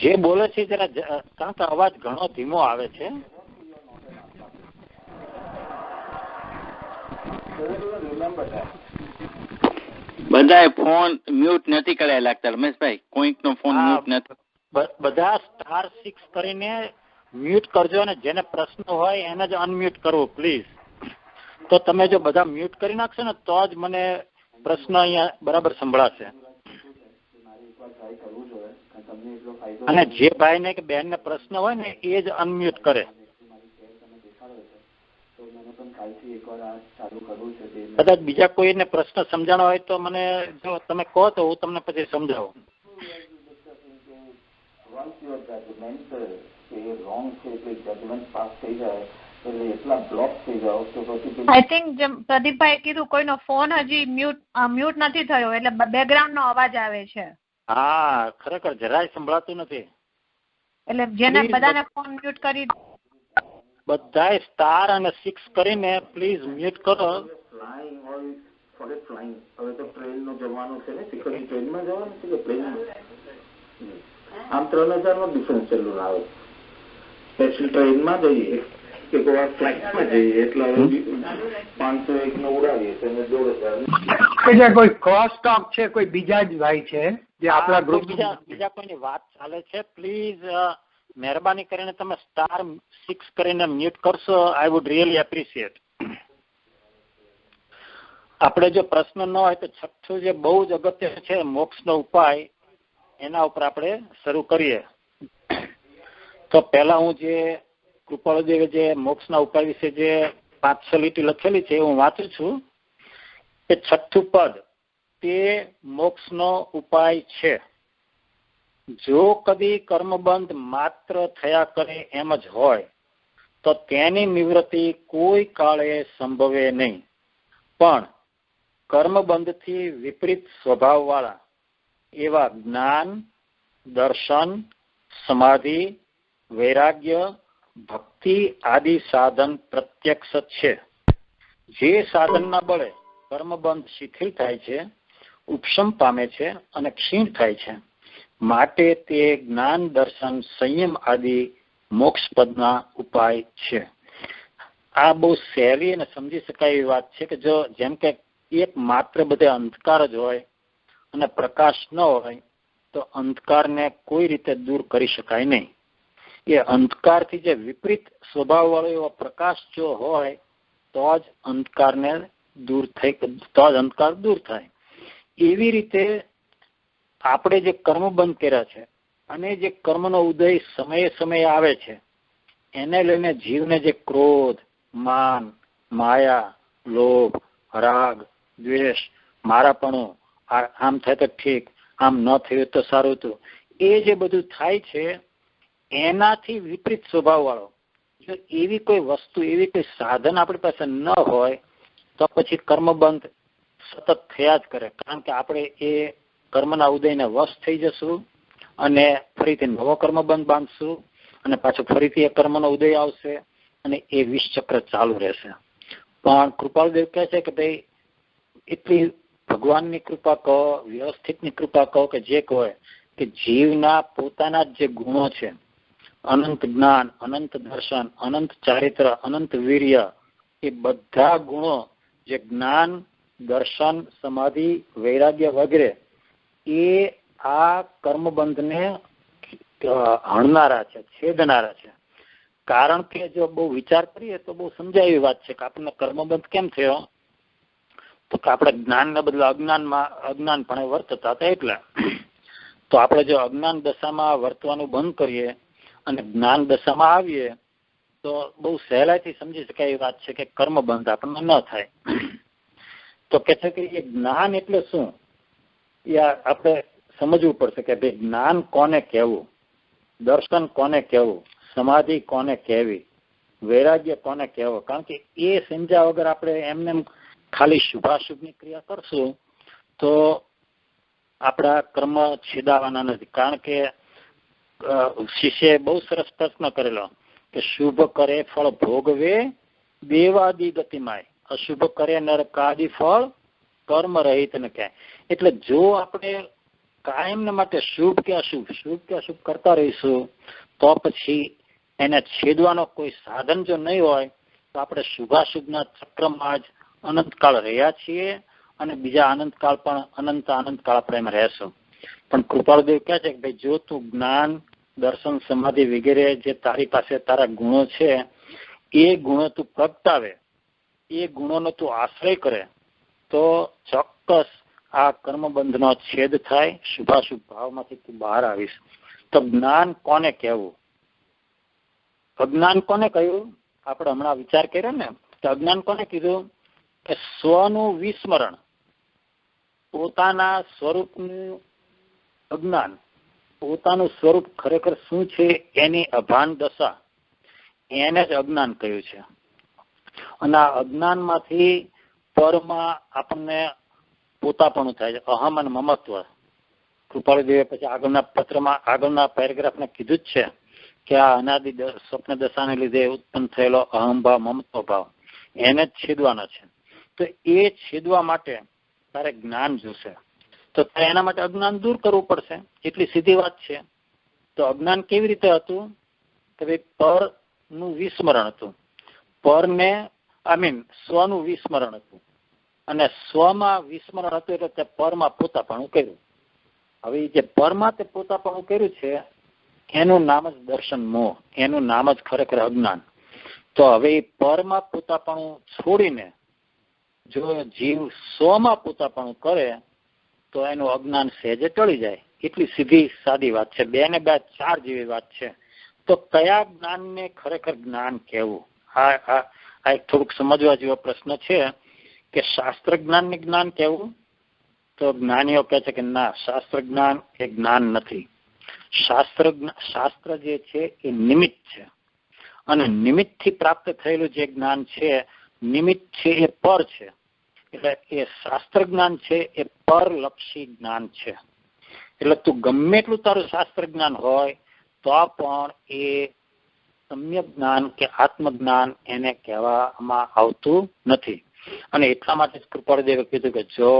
Speaker 1: જે બોલે છે જરા, કારણ કે અવાજ ઘણો ધીમો આવે છે.
Speaker 3: બધા ફોન મ્યુટ નથી કરાયા લાગતા રમેશભાઈ, કોઈક નો ફોન મ્યુટ નથી.
Speaker 1: બધા *6 કરીને મ્યુટ કરજો, અને જેને પ્રશ્ન હોય એને જ અનમ્યુટ કરવો પ્લીઝ. તો તમે જો બધા મ્યુટ કરી નાખશો ને તો જ મને પ્રશ્ન અહીંયા બરાબર સંભળાશે. અને જે ભાઈને કે બેનને પ્રશ્ન હોય ને એ જ અનમ્યુટ કરે. કદાચ બીજા કોઈને પ્રશ્ન સમજાણો હોય તો મને જો તમે કહો તો હું તમને પછી સમજાવું.
Speaker 4: આઈ થિંક જેમ પ્રદીપભાઈ કીધું કોઈનો ફોન હજી મ્યુટ નથી થયો એટલે બેકગ્રાઉન્ડ નો અવાજ આવે છે.
Speaker 1: હા, ખરેખર જરાય સંભળાતું નથી.
Speaker 4: એટલે જેને બધાને ફોન મ્યુટ કરી
Speaker 1: બધાય સ્ટાર અને 6 કરીને પ્લીઝ મ્યુટ કરો.
Speaker 5: હવે તો ટ્રેન નો જવાનું છે ને, ટ્રેનમાં જવાનું છે કે પ્લેનમાં? આમ 3000 નો ડિફરન્સ ચાલુ આવે. સ્પેશિયલ ટ્રેનમાં જઈએ કે કોઈ ફ્લાઇટમાં જઈએ એટલે 501 નો ઉડાવીએ તો 1,500.
Speaker 6: કોઈ ક્રોસ ટોક છે, કોઈ બીજા જ ભાઈ છે જે આપણા ગ્રુપ
Speaker 1: બીજા કોઈની વાત ચાલે છે, પ્લીઝ મહેરબાની કરીને તમે સ્ટાર 6 કરીને મ્યુટ કરશો. I would really appreciate. આપણે જો પ્રશ્ન ન હોય તો છઠ્ઠું જે બહુ જ અગત્ય છે મોક્ષનો ઉપાય, એના ઉપર આપણે શરૂ કરીએ. તો પહેલા હું જે કૃપાળુદેવે જે મોક્ષના ઉપાય વિશે જે 500 લીટી લખેલી છે હું વાંચું છું કે છઠ્ઠું પદ તે મોક્ષનો ઉપાય છે. જો કદી કર્મબંધ માત્ર થયા કરે એમ જ હોય તો તેની નિવૃત્તિ કોઈ કાળે સંભવે નહીં. પણ કર્મબંધથી વિપરીત સ્વભાવવાળા એવા જ્ઞાન, દર્શન, સમાધિ, વૈરાગ્ય, ભક્તિ આદિ સાધન પ્રત્યક્ષ છે. જે સાધનના બળે કર્મબંધ શિથિલ થાય છે, ઉપશમ પામે છે અને ક્ષીણ થાય છે, માટે તે જ્ઞાન, દર્શન, સંયમ આદિ મોક્ષપદના ઉપાય છે. આ બહુ સહેલી અને સમજી શકાય એવી વાત છે કે જો જેમ કે એક માત્ર બધે અંધકાર જ હોય અને પ્રકાશ ન હોય તો અંધકારને કોઈ રીતે દૂર કરી શકાય નહીં. એ અંધકારથી જે વિપરીત સ્વભાવ વાળો એવો પ્રકાશ જો હોય તો જ અંધકારને દૂર થઈ, તો જ અંધકાર દૂર થાય. એવી રીતે આપણે જે કર્મ બંધ કર્યા છે અને જે કર્મનો ઉદય સમયે સમયે આવે છે એને લઈને જીવને જે ક્રોધ, માન, માયા, લોભ, રાગ, દ્વેષ, મારાપણું, આમ થાય તો ઠીક, આમ ન થયું તો સારું હતું, એ જે બધું થાય છે એનાથી વિપરીત સ્વભાવ વાળો જો એવી કોઈ વસ્તુ, એવી કોઈ સાધન આપણી પાસે ન હોય તો પછી કર્મબંધ સતત થયા જ કરે. કારણ કે આપણે એ કર્મના ઉદયને વશ થઈ જશું અને ફરીથી નવો કર્મબંધ બાંધશું અને પાછું ફરીથી એ કર્મનો ઉદય આવશે અને એ વિષચક્ર ચાલુ રહેશે. પણ કૃપાળુદેવ કહે છે કે ભાઈ એટલી ભગવાનની કૃપા કહો, વ્યવસ્થિતની કૃપા કહો કે જે કહો કે જીવના પોતાના જે ગુણો છે, અનંત જ્ઞાન, અનંત દર્શન, અનંત ચારિત્ર, અનંત વીર્ય, એ બધા ગુણો જે જ્ઞાન, દર્શન, સમાધિ, વૈરાગ્ય વગેરે એ આ કર્મબંધને હણનારા છે, છેદનારા છે. કારણ કે જો બહુ વિચાર કરીએ તો બહુ સમજાય એવી વાત છે કે આપણને કર્મબંધ કેમ થયો, તો કે આપણે જ્ઞાનને બદલે અજ્ઞાનપણે વર્તતા હતા. એટલે તો આપણે જો અજ્ઞાન દશામાં વર્તવાનું બંધ કરીએ અને જ્ઞાન દશામાં આવીએ તો બહુ સહેલાઈથી સમજી શકાય એવી વાત છે કે કર્મબંધ આપણને ન થાય. તો કે છે કે એ જ્ઞાન એટલે શું એ આપણે સમજવું પડશે કે ભાઈ જ્ઞાન કોને કહેવું, દર્શન કોને કહેવું, સમાધિ કોને કહેવી, વૈરાગ્ય કોને કહેવો. કારણ કે એ સમજ્યા વગર આપણે એમને ખાલી શુભાશુભની ક્રિયા કરશું તો આપણા કર્મ છેદાવાના નથી. કારણ કે શિષ્યએ બહુ સરસ પ્રશ્ન કરેલો કે શુભ કરે ફળ ભોગવે દેવાદી ગતિમાય, અશુભ કરે નરકાદી ફળ કર્મ રહિત ને કહે. એટલે જો આપણે કાયમને માટે શુભ કે અશુભ કરતા રહીશું તો પછી એને છેદવાનો કોઈ સાધન જો નહીં હોય તો આપણે શુભાશુભના ચક્રમાં જ અનંતકાળ રહ્યા છીએ અને બીજા અનંતકાળ પણ અનંતકાળ આપણે એમાં રહેશું. પણ કૃપાળુદેવ કહે છે કે ભાઈ જો તું જ્ઞાન, દર્શન, સમાધિ વગેરે જે તારી પાસે તારા ગુણો છે એ ગુણો તું પ્રગટાવે, એ ગુણોનો તું આશ્રય કરે તો ચોક્કસ આ કર્મબંધનો છેદ થાય, શુભાશુભ ભાવમાંથી તું બહાર આવીશ. તો જ્ઞાન કોને કહેવું? અજ્ઞાન કોને કહ્યું? આપણે હમણાં વિચાર કર્યો ને, તો અજ્ઞાન કોને કીધું? કે સ્વનું વિસ્મરણ, પોતાના સ્વરૂપનું અજ્ઞાન, પોતાનું સ્વરૂપ ખરેખર શું છે એની અભાન દશા, એને જ અજ્ઞાન કહ્યું છે. અને આ અજ્ઞાનમાંથી પરમાં આપણને પોતાપણું થાય છે, અહમ અને મમત્વ. કૃપાળુદેવે પછી આગળના પત્રમાં આગળના પેરેગ્રાફને કીધું જ છે કે આ અનાદિ સ્વપ્ન દશાને લીધે ઉત્પન્ન થયેલો અહમભાવ, મમત્વ ભાવ, એને જ છેદવાના છે. તો એ છેદવા માટે તારે જ્ઞાન જોશે. તો એના માટે અજ્ઞાન દૂર કરવું પડશે. એટલી સીધી વાત છે. તો અજ્ઞાન કેવી રીતે હતું? કે ભાઈ પરનું વિસ્મરણ હતું. પરને સ્વનું વિસ્મરણ હતું. અને સ્વમાં વિસ્મરણ હતું એટલે તે પરમાં પોતાપણું કર્યું. હવે જે પરમાં તે પોતાપણું કર્યું છે એનું નામ જ દર્શન મોહ, એનું નામ જ ખરેખર અજ્ઞાન. તો હવે એ પરમાં પોતાપણું છોડીને જો જીવ સ્વમાં પોતાપણું કરે તો એનું અજ્ઞાન સહેજે ટળી જાય. એટલી સીધી સાદી વાત છે. 2 ને 2 4 જેવી વાત છે. તો કયા જ્ઞાનને ખરેખર જ્ઞાન કહેવું? આ એક થોડુંક સમજવા જેવો પ્રશ્ન છે કે શાસ્ત્ર જ્ઞાનને જ્ઞાન કહેવું? તો જ્ઞાનીઓ કહે છે કે ના, શાસ્ત્ર જ્ઞાન એ જ્ઞાન નથી. શાસ્ત્ર જે છે એ નિમિત્ત છે, અને નિમિત્તથી પ્રાપ્ત થયેલું જે જ્ઞાન છે, નિમિત્ત છે એ પર છે. એટલે એ શાસ્ત્ર જ્ઞાન છે એ પરલક્ષી જ્ઞાન છે. એટલે તું ગમે એટલું તારું શાસ્ત્ર જ્ઞાન હોય તો પણ એ સમ્યક જ્ઞાન કે આત્મજ્ઞાન એને કહેવામાં આવતું નથી. અને એટલા માટે જ કૃપાળુદેવે કીધું કે જો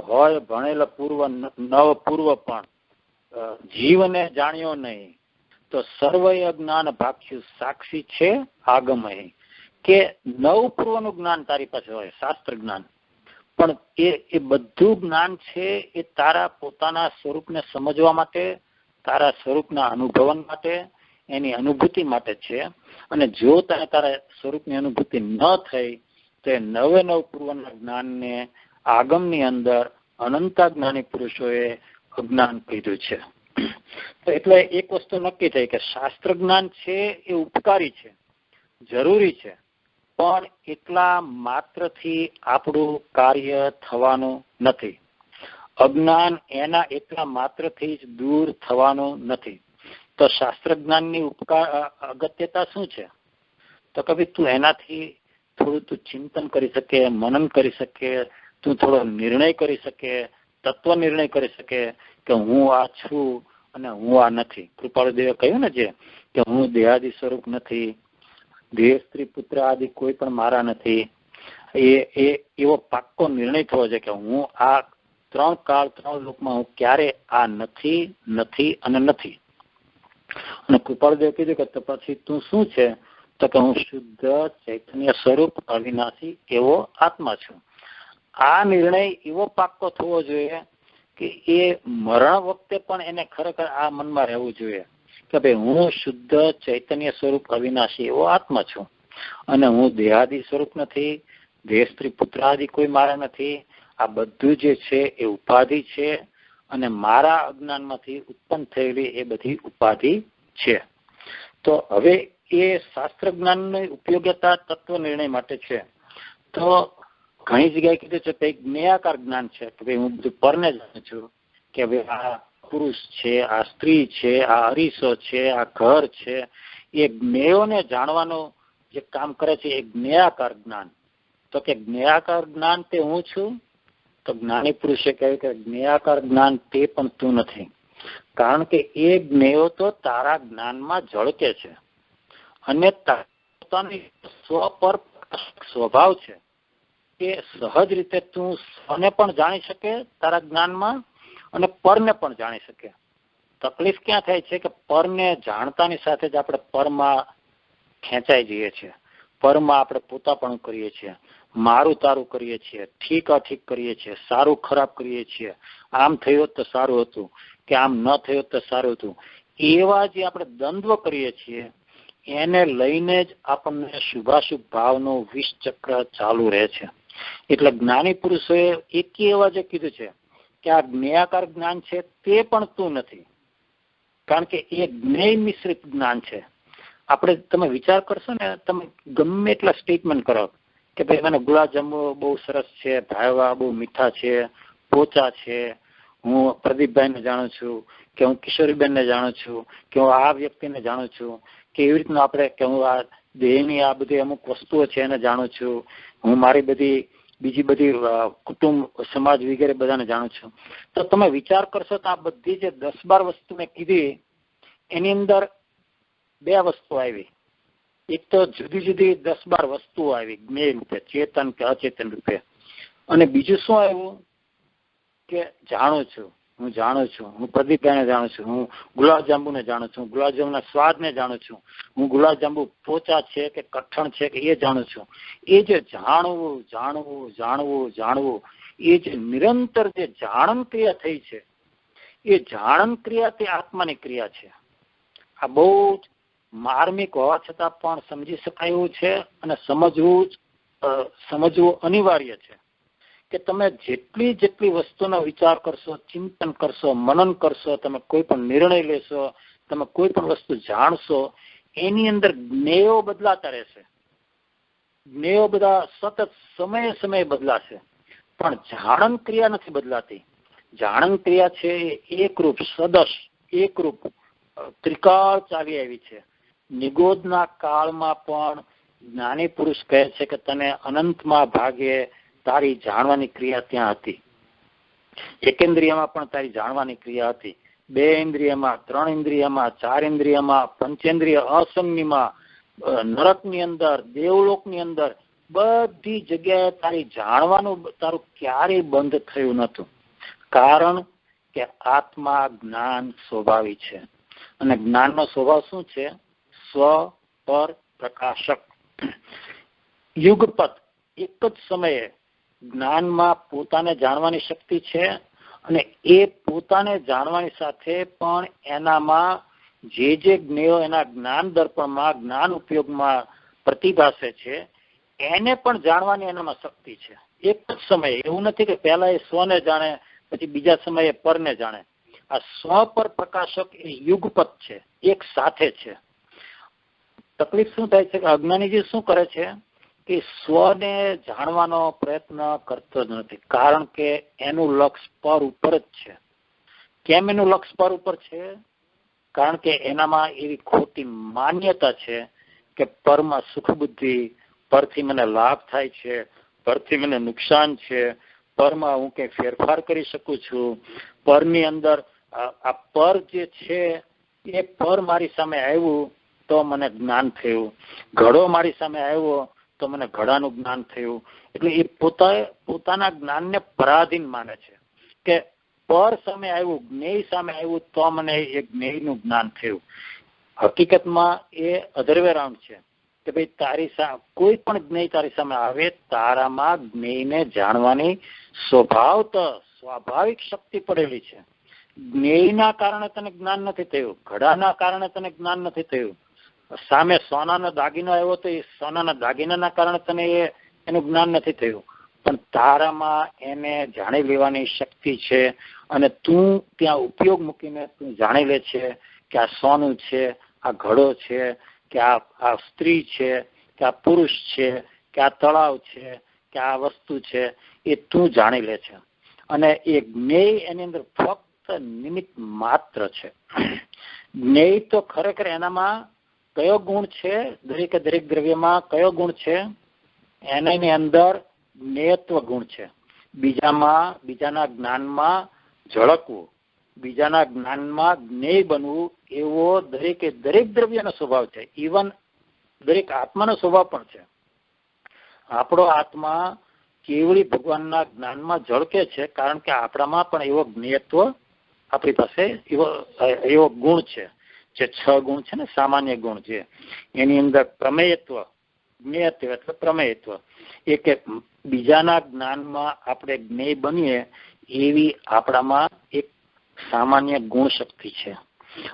Speaker 1: હોય ભણેલ પૂર્વ નવ પૂર્વ પણ જીવને જાણ્યો નહીં, તો સર્વય જ્ઞાન ભાખ્યું સાક્ષી છે આગમય. કે નવ પૂર્વનું જ્ઞાન તારી પાસે હોય, શાસ્ત્ર જ્ઞાન, પણ એ બધું જ્ઞાન છે એ તારા પોતાના સ્વરૂપને સમજવા માટે, તારા સ્વરૂપના અનુભવન માટે, એની અનુભૂતિ માટે છે. અને જો તને તારા સ્વરૂપની અનુભૂતિ ન થઈ તો એ નવે નવ પૂર્વના જ્ઞાનને આગમની અંદર અનંતા જ્ઞાની પુરુષોએ અજ્ઞાન કીધું છે. તો એટલે એક વસ્તુ નક્કી થઈ કે શાસ્ત્ર જ્ઞાન છે એ ઉપકારી છે, જરૂરી છે, પણ એટલા માત્રથી આપણું કાર્ય થવાનું નથી. અજ્ઞાન એના એટલા માત્રથી જ દૂર થવાનું નથી. તો શાસ્ત્ર જ્ઞાનની અગત્યતા શું છે? તો કે ભાઈ તું એનાથી થોડું તું ચિંતન કરી શકે, મનન કરી શકે, તું થોડો નિર્ણય કરી શકે, તત્વ નિર્ણય કરી શકે કે હું આ છું અને હું આ નથી. કૃપાળુદેવે કહ્યું ને જે કે હું દેહાદિ સ્વરૂપ નથી, દેહ, સ્ત્રી, પુત્ર આદિ કોઈ પણ મારા નથી. એ એવો પાક્કો નિર્ણય થવો છે કે હું આ 3 કાળ 3 લોકમાં હું ક્યારે આ નથી અને નથી. અને કૃપાળુદેવ કીધું કે તો પછી તું શું છે? તો કે હું શુદ્ધ ચૈતન્ય સ્વરૂપ અવિનાશી એવો આત્મા છું. આ નિર્ણય એવો પાક્કો થવો જોઈએ કે એ મરણ વખતે પણ એને ખરેખર આ મનમાં રહેવું જોઈએ કે ભાઈ હું શુદ્ધ ચૈતન્ય સ્વરૂપ અવિનાશી એવો આત્મા છું, અને હું દેહાદિ સ્વરૂપ નથી, દેહ, સ્ત્રી, પુત્ર આદિ કોઈ મારા નથી. આ બધું જે છે એ ઉપાધિ છે, અને મારા અજ્ઞાનમાંથી ઉત્પન્ન થયેલી એ બધી ઉપાધિ છે. તો હવે એ શાસ્ત્ર જ્ઞાનની ઉપયોગિતા તત્વ નિર્ણય માટે છે. તો ઘણી જગ્યાએ કીધું છે કે જ્ઞેયાકાર જ્ઞાન છે કે ભાઈ હું બધું પરને જાણું છું કે ભાઈ આ પુરુષ છે, આ સ્ત્રી છે, આ અરીસો છે, આ ઘર છે. એ જ્ઞેયોને જાણવાનું જે કામ કરે છે એ જ્ઞેયાકાર જ્ઞાન. તો કે જ્ઞેયાકાર જ્ઞાન તે હું છું? તો જ્ઞાની પુરુષે કહ્યું કે જ્ઞેયાકાર જ્ઞાન તે પણ તું નથી. કારણ કે એ જ્ઞેયો તો તારા જ્ઞાનમાં ઝળકે છે, અને પોતાની સ્વ પર સ્વભાવ છે એ સહજ રીતે તું સ્વને પણ જાણી શકે તારા જ્ઞાનમાં, અને પરને પણ જાણી શકે. તકલીફ ક્યાં થાય છે કે પરને જાણતાની સાથે જ આપણે પરમાં ખેંચાઈ જઈએ છીએ, પરમાં આપણે પોતાપણું કરીએ છીએ, મારું તારું કરીએ છીએ, ઠીક અઠીક કરીએ છીએ, સારું ખરાબ કરીએ છીએ, આમ થયું તો સારું હતું કે આમ ન થયું તો સારું હતું. એવા જે આપણે દ્વંદ્વ કરીએ છીએ એને લઈને જ આપણને શુભાશુભ ભાવનો વિષચક્ર ચાલુ રહે છે. એટલે જ્ઞાની પુરુષોએ એક એવા જે કીધું છે કે આ જ્ઞેયાકાર જ્ઞાન છે તે પણ તું નથી, કારણ કે એ જ્ઞેય મિશ્રિત જ્ઞાન છે. આપણે તમે વિચાર કરશો ને, તમે ગમે એટલા સ્ટેટમેન્ટ કરો કે ભાઈ મને ગુલાબજાંબુ બહુ સરસ છે, ભાવવા બહુ મીઠા છે, પોચા છે, હું પ્રદીપભાઈને જાણું છું, કે હું કિશોરીબેનને જાણું છું, કે હું આ વ્યક્તિને જાણું છું, કે એવી રીતના આપણે કે હું આ દેહની આ બધી અમુક વસ્તુઓ છે એને જાણું છું, હું મારી બીજી બધી કુટુંબ સમાજ વગેરે બધાને જાણું છું. તો તમે વિચાર કરશો તો આ બધી જે 10-12 વસ્તુ મેં કીધી એની અંદર 2 વસ્તુ આવી. એક તો જુદી જુદી 10-12 વસ્તુઓ આવી જ્ઞેય રૂપે, ચેતન કે અચેતન રૂપે. અને બીજું શું આવ્યું કે જાણું છું, હું જાણું છું, હું પ્રદીપભાઈને જાણું છું, હું ગુલાબજાંબુને જાણું છું, ગુલાબજાંબુના સ્વાદને જાણું છું, હું ગુલાબજાંબુ પોચા છે કે કઠણ છે કે એ જાણું છું. એ જે જાણવું જાણવું જાણવું જાણવું, એ જે નિરંતર જે જાણન ક્રિયા થઈ છે, એ જાણન ક્રિયા તે આત્માની ક્રિયા છે. આ બહુ જ માર્મિક હોવા છતાં પણ સમજી શકાય એવું છે, અને સમજવું અનિવાર્ય છે કે તમે જેટલી વસ્તુનો વિચાર કરશો, ચિંતન કરશો, મનન કરશો, તમે કોઈ પણ નિર્ણય લેશો, તમે કોઈ પણ વસ્તુ જાણશો, એની અંદર જ્ઞેયો બદલાતા રહેશે. જ્ઞેયો બધા સતત સમયે બદલાશે, પણ જાણન ક્રિયા નથી બદલાતી. જાણન ક્રિયા છે એ એકરૂપ, સદશ એકરૂપ ત્રિકાળ ચાલી આવી છે. નિગોદના કાળમાં પણ જ્ઞાની પુરુષ કહે છે કે તને અનંતમાં ભાગે તારી જાણવાની ક્રિયા ત્યાં હતી. એકેન્દ્રિયમાં પણ તારી જાણવાની ક્રિયા હતી. 2 ઇન્દ્રિયમાં, 3 ઇન્દ્રિયમાં, 4 ઇન્દ્રિયમાં, પંચેન્દ્રિય અસંગનીમાં, નરકની અંદર, દેવલોકની અંદર, બધી જગ્યાએ તારી જાણવાનું તારું ક્યારેય બંધ થયું નહોતું. કારણ કે આત્મા જ્ઞાન સ્વભાવી છે, અને જ્ઞાનનો સ્વભાવ શું છે? સ્વ પર પ્રકાશક. યુગપત એક જ સમયે જ્ઞાનમાં પોતાને જાણવાની શક્તિ છે, અને એ પોતાને જાણવાની સાથે પણ એનામાં જે જ્ઞેયો એના જ્ઞાન દર્પણમાં, જ્ઞાન ઉપયોગમાં પ્રતિભાસે છે, એને પણ જાણવાની એનામાં શક્તિ છે એક જ સમયે. એવું નથી કે પહેલા એ સ્વને જાણે પછી બીજા સમયે પરને જાણે. આ સ્વ પર પ્રકાશક એ યુગપત છે, એક સાથે છે. તકલીફ શું થાય છે કે અજ્ઞાનીજી શું કરે છે કે સ્વને જાણવાનો પ્રયત્ન કરતો જ નથી, કારણ કે એનું લક્ષ પર ઉપર જ છે. કેમ એનું લક્ષ પર ઉપર છે? કારણ કે એનામાં એવી ખોટી માન્યતા છે કે પરમાં સુખ બુદ્ધિ, પરથી મને લાભ થાય છે, પરથી મને નુકસાન છે, પરમાં હું કઈ ફેરફાર કરી શકું છું, પરની અંદર આ પર જે છે એ પર મારી સામે આવ્યું તો મને જ્ઞાન થયું, ઘડો મારી સામે આવ્યો તો મને ઘડાનું જ્ઞાન થયું. એટલે એ પોતાના જ્ઞાનને પરાધીન માને છે કે પર સામે આવ્યું, જ્ઞેય સામે આવ્યું તો મને એ જ્ઞેયનું જ્ઞાન થયું. હકીકતમાં એ અધર વે રાઉન્ડ છે કે ભાઈ તારી સામે કોઈ પણ જ્ઞેય તારી સામે આવે, તારામાં જ્ઞેયને જાણવાની સ્વાભાવિક શક્તિ પડેલી છે. જ્ઞેયના કારણે તને જ્ઞાન નથી થયું, ઘડાના કારણે તને જ્ઞાન નથી થયું. સામે સોનાનો દાગીનો આવ્યો તો એ સોનાના દાગીનાના કારણે તને એનું જ્ઞાન નથી થયું, પણ તારામાં એને જાણી લેવાની શક્તિ છે, અને તું ત્યાં ઉપયોગ મૂકીને તું જાણી લે છે કે આ સોનું છે, આ ઘડો છે, કે આ સ્ત્રી છે, કે આ પુરુષ છે, કે આ તળાવ છે, કે આ વસ્તુ છે, એ તું જાણી લે છે. અને એ જ્ઞેય એની અંદર ફક્ત નિમિત્ત માત્ર છે. જ્ઞેય તો ખરેખર એનામાં કયો ગુણ છે, દરેક દ્રવ્યમાં કયો ગુણ છે? એની અંદર જ્ઞેયત્વ ગુણ છે. બીજાના જ્ઞાનમાં ઝળકવું, બીજાના જ્ઞાનમાં જ્ઞેય બનવું, એવો દરેક દ્રવ્યનો સ્વભાવ છે. ઇવન દરેક આત્માનો સ્વભાવ પણ છે. આપણો આત્મા કેવળી ભગવાનના જ્ઞાનમાં ઝળકે છે, કારણ કે આપણામાં પણ એવો જ્ઞેયત્વ આપણી પાસે એવો ગુણ છે. જે 6 ગુણ છે ને, સામાન્ય ગુણ છે, એની અંદર પ્રમેયત્વ, જ્ઞેયત્વ એટલે પ્રમેયત્વ, એ કે બીજાના જ્ઞાનમાં આપણે જ્ઞેય બનીએ એવી આપણામાં એક સામાન્ય ગુણ શક્તિ છે.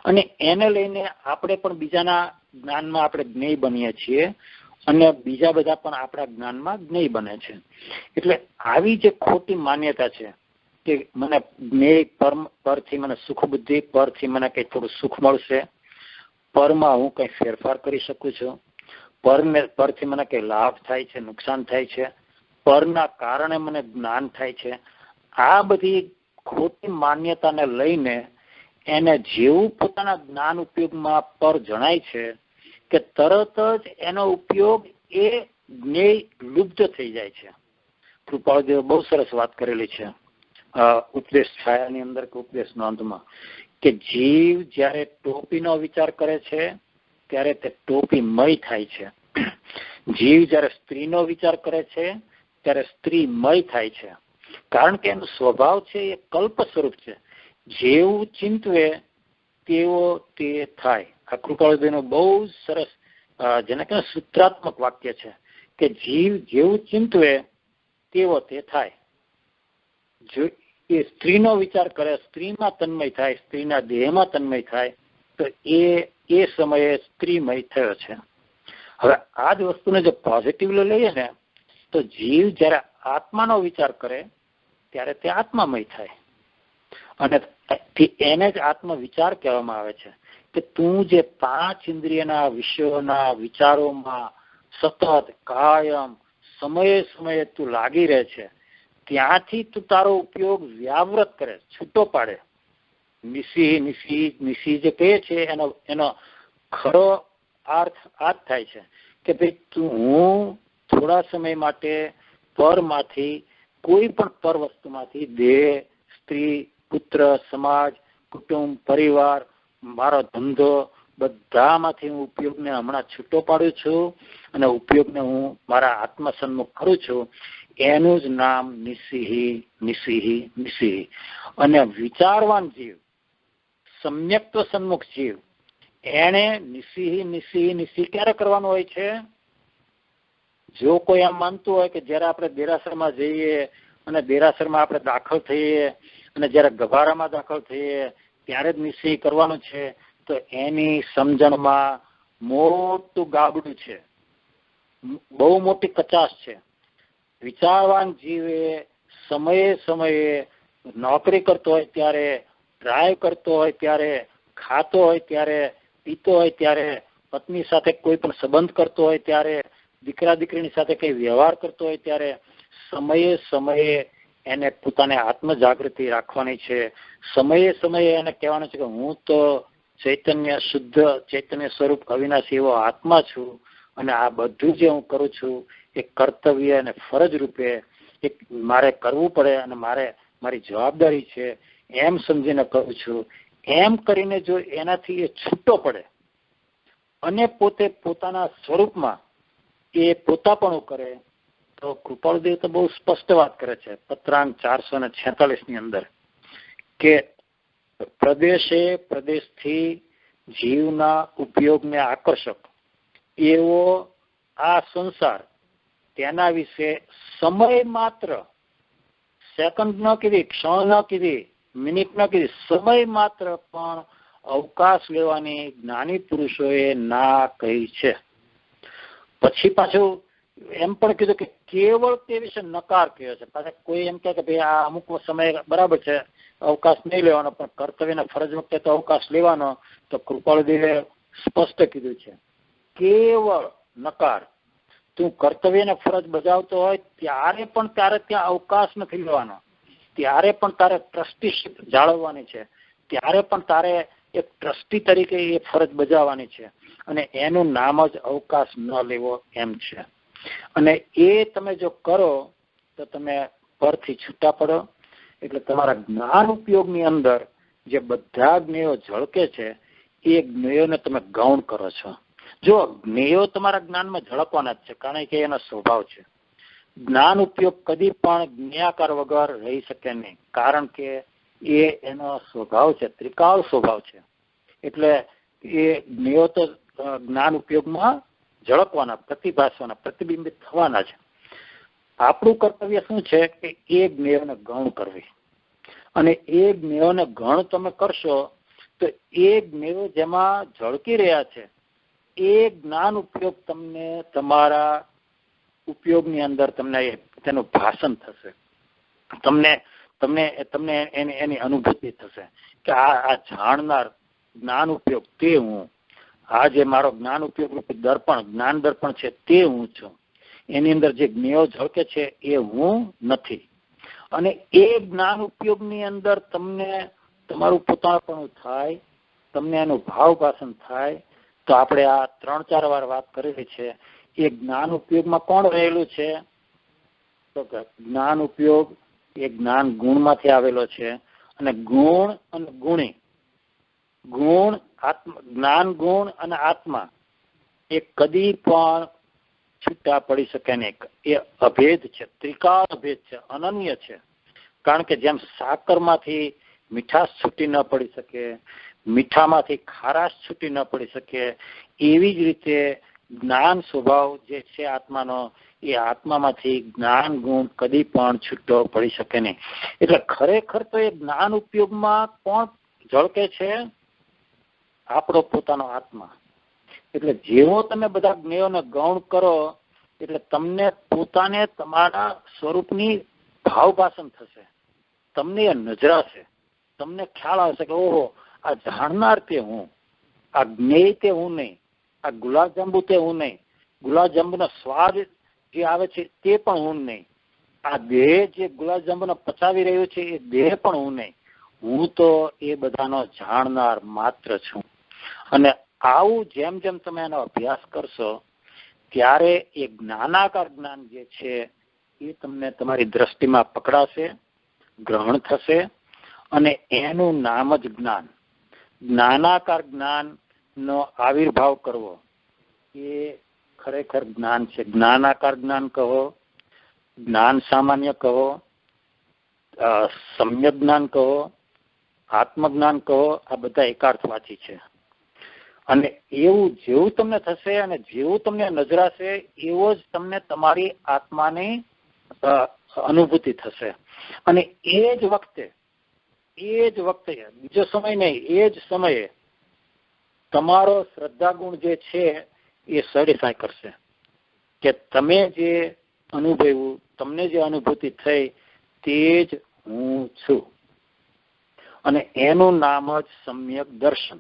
Speaker 1: અને એને લઈને આપણે પણ બીજાના જ્ઞાનમાં આપણે જ્ઞેય બનીએ છીએ, અને બીજા બધા પણ આપણા જ્ઞાનમાં જ્ઞેય બને છે. એટલે આવી જે ખોટી માન્યતા છે કે મને જ્ઞેય પરથી મને સુખ બુદ્ધિ પરથી મને કંઈ થોડું સુખ મળશે, પરમાં હું કંઈ ફેરફાર કરી શકું છું, પરથી મને કંઈ લાભ થાય છે, નુકસાન થાય છે, પરના કારણે મને જ્ઞાન થાય છે. આ બધી ખોટી માન્યતાને લઈને એને જેવું પોતાના જ્ઞાન ઉપયોગમાં પર જણાય છે કે તરત જ એનો ઉપયોગ એ જ્ઞેય લુપ્ત થઈ જાય છે. કૃપાળદેવ બહુ સરસ વાત કરેલી છે ઉપદેશ છાયાની અંદર કે ઉપદેશ નોંધમાં, કે જીવ જ્યારે ટોપીનો વિચાર કરે છે ત્યારે તે ટોપીમય થાય છે. જીવ જ્યારે સ્ત્રીનો વિચાર કરે છે ત્યારે સ્ત્રીમય થાય છે. કારણ કે એનો સ્વભાવ છે એ કલ્પ સ્વરૂપ છે. જેવું ચિંતવે તેવો તે થાય. આ કૃપાળુદેવનું બહુ સરસ જેને કહેવાય સૂત્રાત્મક વાક્ય છે કે જીવ જેવું ચિંતવે તેવો તે થાય. જો એ સ્ત્રીનો વિચાર કરે, સ્ત્રીમાં તન્મય થાય, સ્ત્રીના દેહમાં તન્મય થાય, તો એ સમયે સ્ત્રીમય થયો છે. હવે આ જ વસ્તુને જો પોઝિટિવલી લઈએ ને તો જીવ જ્યારે આત્માનો વિચાર કરે ત્યારે તે આત્મામય થાય. અને એને જ આત્મવિચાર કહેવામાં આવે છે કે તું જે 5 ઇન્દ્રિયના વિષયોના વિચારોમાં સતત કાયમ સમયે તું લાગી રહે છે, ત્યાંથી તું તારો ઉપયોગ વ્યાવૃત કરે, છૂટો પાડે. નિશી જે કહે છે એનો ખરો અર્થ આ જ થાય છે કે ભાઈ હું થોડા સમય માટે પરમાંથી કોઈ પણ પર વસ્તુમાંથી દેહ, સ્ત્રી, પુત્ર, સમાજ, કુટુંબ, પરિવાર, મારો ધંધો બધામાંથી હું ઉપયોગને હમણાં છૂટો પાડું છું અને ઉપયોગને હું મારા આત્મસન્મુખ કરું છું. એનું જ નામ નિસિહી. અને વિચારવાન જીવ, સમ્યક્ત્વ સન્મુખ જીવ, એને નિસિહી ક્યારે કરવાનું હોય છે? જો કોઈ એમ માનતું હોય કે જયારે આપણે દેરાસરમાં જઈએ અને દેરાસરમાં આપણે દાખલ થઈએ અને જયારે ગભારામાં દાખલ થઈએ ત્યારે જ નિશ્ચય કરવાનું છે, તો એની સમજણમાં મોટું ગાબડું છે, બહુ મોટી કચાશ છે. વિચારવાન જીવે સમયે નોકરી કરતો હોય ત્યારે, ડ્રાઈવ કરતો હોય ત્યારે, ખાતો હોય ત્યારે, પીતો હોય ત્યારે, પત્ની સાથે કોઈ પણ સંબંધ કરતો હોય ત્યારે, દીકરા દીકરીની સાથે કઈ વ્યવહાર કરતો હોય ત્યારે સમયે એને પોતાને આત્મજાગૃતિ રાખવાની છે. સમયે એને કહેવાનું છે કે હું તો ચૈતન્ય, શુદ્ધ ચૈતન્ય સ્વરૂપ અવિનાશી એવો આત્મા છું અને આ બધું જે હું કરું છું એ કર્તવ્ય અને ફરજ રૂપે મારે કરવું પડે અને મારી જવાબદારી છે એમ સમજીને કરું છું. એમ કરીને જો એનાથી એ છૂટો પડે અને પોતે પોતાના સ્વરૂપમાં એ પોતાપણું કરે તો કૃપાળુદેવ તો બહુ સ્પષ્ટ વાત કરે છે પત્રાંગ 446 ની અંદર કે પ્રદેશથી જીવના ઉપયોગને આકર્ષક એવો આ સંસાર, તેના વિશે સમય માત્ર, સેકન્ડ ન કીધી, ક્ષણ ન કીધી, મિનિટ ન કીધી, સમય માત્ર પણ અવકાશ લેવાની જ્ઞાની પુરુષોએ ના કહી છે. પછી પાછું એમ પણ કીધું કે કેવળ તે વિશે નકાર કહ્યો છે. પાછા કોઈ એમ કહે કે ભાઈ આ અમુક સમય બરાબર છે, અવકાશ નહીં લેવાનો, પણ કર્તવ્યના ફરજ વખતે તો અવકાશ લેવાનો. તો કૃપાળુદેવે સ્પષ્ટ કીધું છે કેવળ નકાર. તું કર્તવ્યને ફરજ બજાવતો હોય ત્યારે પણ તારે ત્યાં અવકાશ નથી લેવાનો, ત્યારે પણ તારે ટ્રસ્ટીશીપ જાળવવાની છે, ત્યારે પણ તારે એક ટ્રસ્ટી તરીકે એ ફરજ બજાવવાની છે અને એનું નામ જ અવકાશ ન લેવો એમ છે. અને એ તમે જો કરો તો તમે પરથી છૂટા પડો. એટલે તમારા જ્ઞાન ઉપયોગની અંદર જે બધા જ્ઞેયો ઝળકે છે એ જ્ઞેયોને તમે ગૌણ કરો છો. જો જ્ઞેયો તમારા જ્ઞાનમાં ઝળકવાના જ છે, કારણ કે એનો સ્વભાવ છે. જ્ઞાન ઉપયોગ કદી પણ જ્ઞેયાકાર વગર રહી શકે નહીં, કારણ કે એ એનો સ્વભાવ છે, ત્રિકાળ સ્વભાવ છે. એટલે એ જ્ઞેયો તો જ્ઞાન ઉપયોગમાં ઝળકવાના, પ્રતિભાસવાના, પ્રતિબિંબિત થવાના છે. આપણું કર્તવ્ય શું છે કે એ જ્ઞેયોને ગૌણ કરવી. અને એ જ્ઞેયોને ગૌણ તમે કરશો તો એ જ્ઞેયો જેમાં ઝળકી રહ્યા છે એ જ્ઞાન ઉપયોગ તમને તમારા ઉપયોગની અંદર તમને તેનું ભાષણ થશે. તમને એની અનુભૂતિ થશે કે આ જાણનાર જ્ઞાન ઉપયોગ તે હું, આ જે મારો જ્ઞાન ઉપયોગ રૂપી દર્પણ જ્ઞાન દર્પણ છે તે હું છું, એની અંદર જે જ્ઞેયો ઝળકે છે એ હું નથી. અને એ જ્ઞાન ઉપયોગની અંદર તમને તમારું પોતાપણું થાય, તમને એનું ભાવભાષણ થાય. તો આપણે આ 3-4 વાર વાત કરેલી છે. એ જ્ઞાન ઉપયોગમાં કોણ રહેલું છે? તો જ્ઞાન ઉપયોગ એ જ્ઞાન ગુણમાંથી આવેલો છે. અને ગુણ અને ગુણી, ગુણ આત્મા, જ્ઞાન ગુણ અને આત્મા એ કદી પણ છૂટા પડી શકે નહીં. એ અભેદ છે, ત્રિકાળ અભેદ છે, અનન્ય છે. કારણ કે જેમ સાકરમાંથી મીઠાશ છૂટી ન પડી શકે, મીઠામાંથી ખારાશ છૂટી ન પડી શકે, એવી જ રીતે જ્ઞાન સ્વભાવ જે છે આત્માનો, એ આત્મામાંથી જ્ઞાન ગુણ કદી પણ છૂટો પડી શકે નહીં. એટલે ખરેખર તો એ જ્ઞાન ઉપયોગમાં કોણ ઝળકે છે? આપણો પોતાનો આત્મા. એટલે જેવો તમે બધા જ્ઞેયોને ગૌણ કરો એટલે તમને પોતાને તમારા સ્વરૂપની ભાવભાષણ થશે, તમને એ નજરાશે, તમને ખ્યાલ આવશે કે ઓહો, આ જાણનાર તે હું, આ જ્ઞેય તે હું નહીં, આ ગુલાબજાંબુ તે હું નહીં, ગુલાબજાંબુનો સ્વાદ જે આવે છે તે પણ હું નહીં, આ દેહ જે ગુલાબજાંબુને પચાવી રહ્યું છે એ દેહ પણ હું નહીં, હું તો એ બધાનો જાણનાર માત્ર છું. અને આવું જેમ જેમ તમે એનો અભ્યાસ કરશો ત્યારે એ જ્ઞાનાકાર જ્ઞાન જે છે એ તમને તમારી દ્રષ્ટિમાં પકડાશે, ગ્રહણ થશે. અને એનું નામ જ જ્ઞાન. જ્ઞાનાકાર જ્ઞાનનો આવિર્ભાવ કરવો એ ખરેખર જ્ઞાન છે. જ્ઞાનાકાર જ્ઞાન કહો, જ્ઞાન સામાન્ય કહો, સમ્યક જ્ઞાન કહો, આત્મજ્ઞાન કહો, આ બધા એકાર્થવાચી છે. અને એવું જેવું તમને થશે અને જેવું તમને નજરાશે એવો જ તમને તમારી આત્માની અનુભૂતિ થશે. અને એ જ વખતે બીજો સમય નહીં, એ જ સમયે તમારો શ્રદ્ધા ગુણ જે છે એ સર્ટિફાય કરશે કે તમે જે અનુભવ્યું, તમને જે અનુભૂતિ થઈ તે જ હું છું. અને એનું નામ જ સમ્યક દર્શન.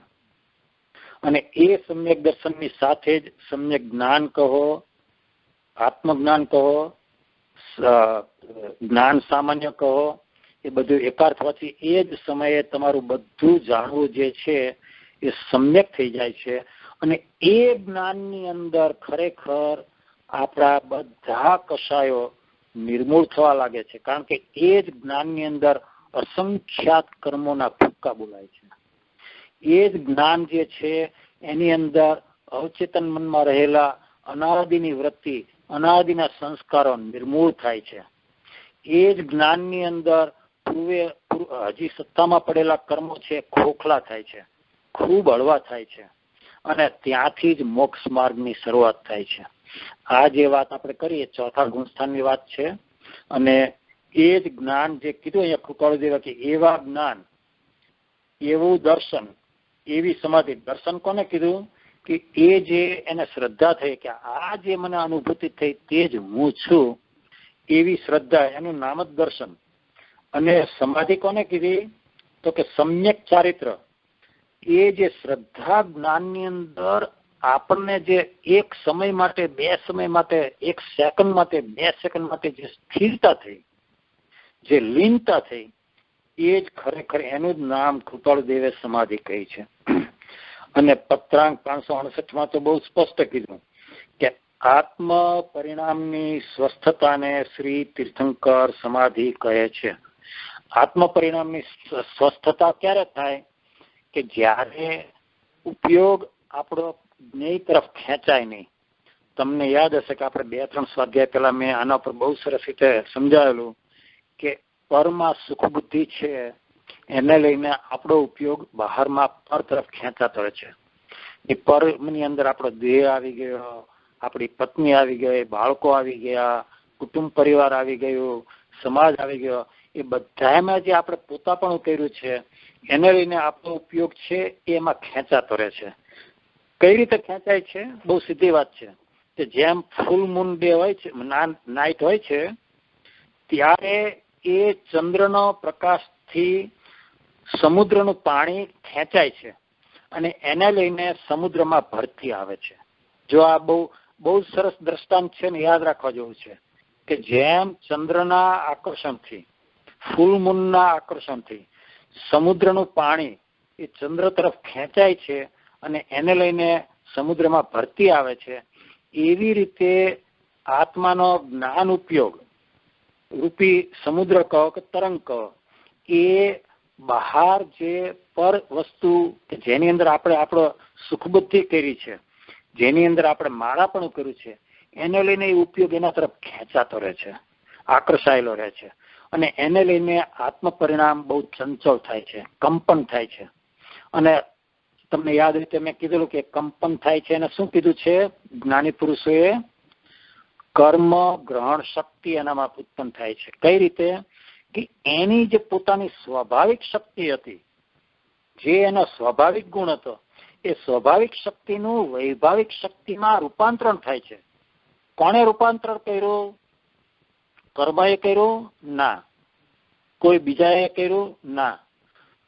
Speaker 1: અને એ સમ્યક દર્શનની સાથે જ સમ્યક જ્ઞાન કહો, આત્મજ્ઞાન કહો, જ્ઞાન સામાન્ય કહો, એ બધું એકાર્થવાથી એ જ સમયે તમારું બધું જાણવું જે છે એ સમ્યક થઈ જાય છે. અને એ જ્ઞાનની અંદર ખરેખર આપણા બધા કષાયો નિર્મૂળ થવા લાગે છે. કારણ કે એ જ જ્ઞાનની અંદર અસંખ્યાત કર્મોના ભૂક્કા બોલાય છે. એ જ જ્ઞાન જે છે એની અંદર અવચેતન મનમાં રહેલા અનાદિની વૃત્તિ, અનાદિના સંસ્કારો નિર્મૂળ થાય છે. એ જ જ્ઞાનની અંદર હજી સત્તામાં પડેલા કર્મો છે ખોખલા થાય છે, ખૂબ હળવા થાય છે. અને ત્યાંથી જ મોક્ષ માર્ગની શરૂઆત થાય છે. આ જે વાત આપણે કરીએ ચોથા ગુણસ્થાનની વાત છે. અને એ જ જ્ઞાન જે કીધું અહીંયા કૃપાળુદેવે કે એવા જ્ઞાન, એવું દર્શન, એવી સમાધિ. દર્શન કોને કીધું? કે એ જે એને શ્રદ્ધા થઈ કે આ જે મને અનુભૂતિ થઈ તે જ હું છું, એવી શ્રદ્ધા, એનું નામ જ દર્શન. અને સમાધિ કોને કીધી? તો કે સમ્યક ચારિત્ર. એ જે શ્રદ્ધા જ્ઞાનની અંદર આપણને જે એક સમય માટે, 2 સમય માટે, 1 સેકન્ડ માટે, 2 સેકન્ડ માટે જે સ્થિરતા થઈ, જે લીનતા થઈ, એ જ ખરેખર એનું જ નામ કૃપાળુદેવે સમાધિ કહી છે. અને પત્રાંક 568 તો બહુ સ્પષ્ટ કીધું કે આત્મ પરિણામની સ્વસ્થતાને શ્રી તીર્થંકર સમાધિ કહે છે. આત્મ પરિણામની સ્વસ્થતા ક્યારે થાય? કે જ્યારે ઉપયોગ આપણો જ્ઞેય તરફ ખેંચાય નહીં. તમને યાદ હશે કે આપણે 2-3 સ્વાધ્યાય પહેલા મેં આના પર બહુ સરસ રીતે સમજાવેલું કે પરમાં સુખ બુદ્ધિ છે એને લઈને આપણો ઉપયોગ બહારમાં પર તરફ ખેંચાતો રહે છે. એ પરની અંદર આપણો દેહ આવી ગયો, આપણી પત્ની આવી ગઈ, બાળકો આવી ગયા, કુટુંબ પરિવાર આવી ગયું, સમાજ આવી ગયો. એ બધામાં જે આપણે પોતાપણું કર્યું છે એને લઈને આપણો ઉપયોગ છે એ એમાં ખેંચાતો રહે છે. કઈ રીતે ખેંચાય છે? બહુ સીધી વાત છે કે જેમ ફૂલ મૂન ડે હોય છે, નાઇટ હોય છે, ત્યારે એ ચંદ્રનો પ્રકાશથી સમુદ્રનું પાણી ખેંચાય છે અને એને લઈને સમુદ્રમાં ભરતી આવે છે. જો આ બહુ સરસ દ્રષ્ટાંત છે ને, યાદ રાખવા જેવું છે કે જેમ ચંદ્રના આકર્ષણથી, ફૂલ મૂનના આકર્ષણથી સમુદ્રનું પાણી એ ચંદ્ર તરફ ખેંચાય છે અને એને લઈને સમુદ્રમાં ભરતી આવે છે, એવી રીતે આત્માનો જ્ઞાન ઉપયોગ રૂપી સમુદ્ર કહો કે તરંગ કહો, એ બહાર જે પર વસ્તુ કે જેની અંદર આપણે આપણો સુખબુદ્ધિ કરી છે, જેની અંદર આપણે માળાપણું કર્યું છે, એને લઈને એ ઉપયોગ એના તરફ ખેંચાતો રહે છે, આકર્ષાયેલો રહે છે અને એને લઈને આત્મ પરિણામ બહુ ચંચળ થાય છે, કંપન થાય છે. અને તમને યાદ રીતે મેં કીધેલું કે કંપન થાય છે અને શું કીધું છે જ્ઞાની પુરુષોએ? કર્મ ગ્રહણ શક્તિ એનામાં ઉત્પન્ન થાય છે. કઈ રીતે? કે એની જે પોતાની સ્વાભાવિક શક્તિ હતી, જે એનો સ્વાભાવિક ગુણ હતો, એ સ્વાભાવિક શક્તિનું વૈભાવિક શક્તિમાં રૂપાંતરણ થાય છે. કોણે રૂપાંતરણ કર્યું? કર્મએ કર્યું? ના. કોઈ બીજાએ કર્યું? ના.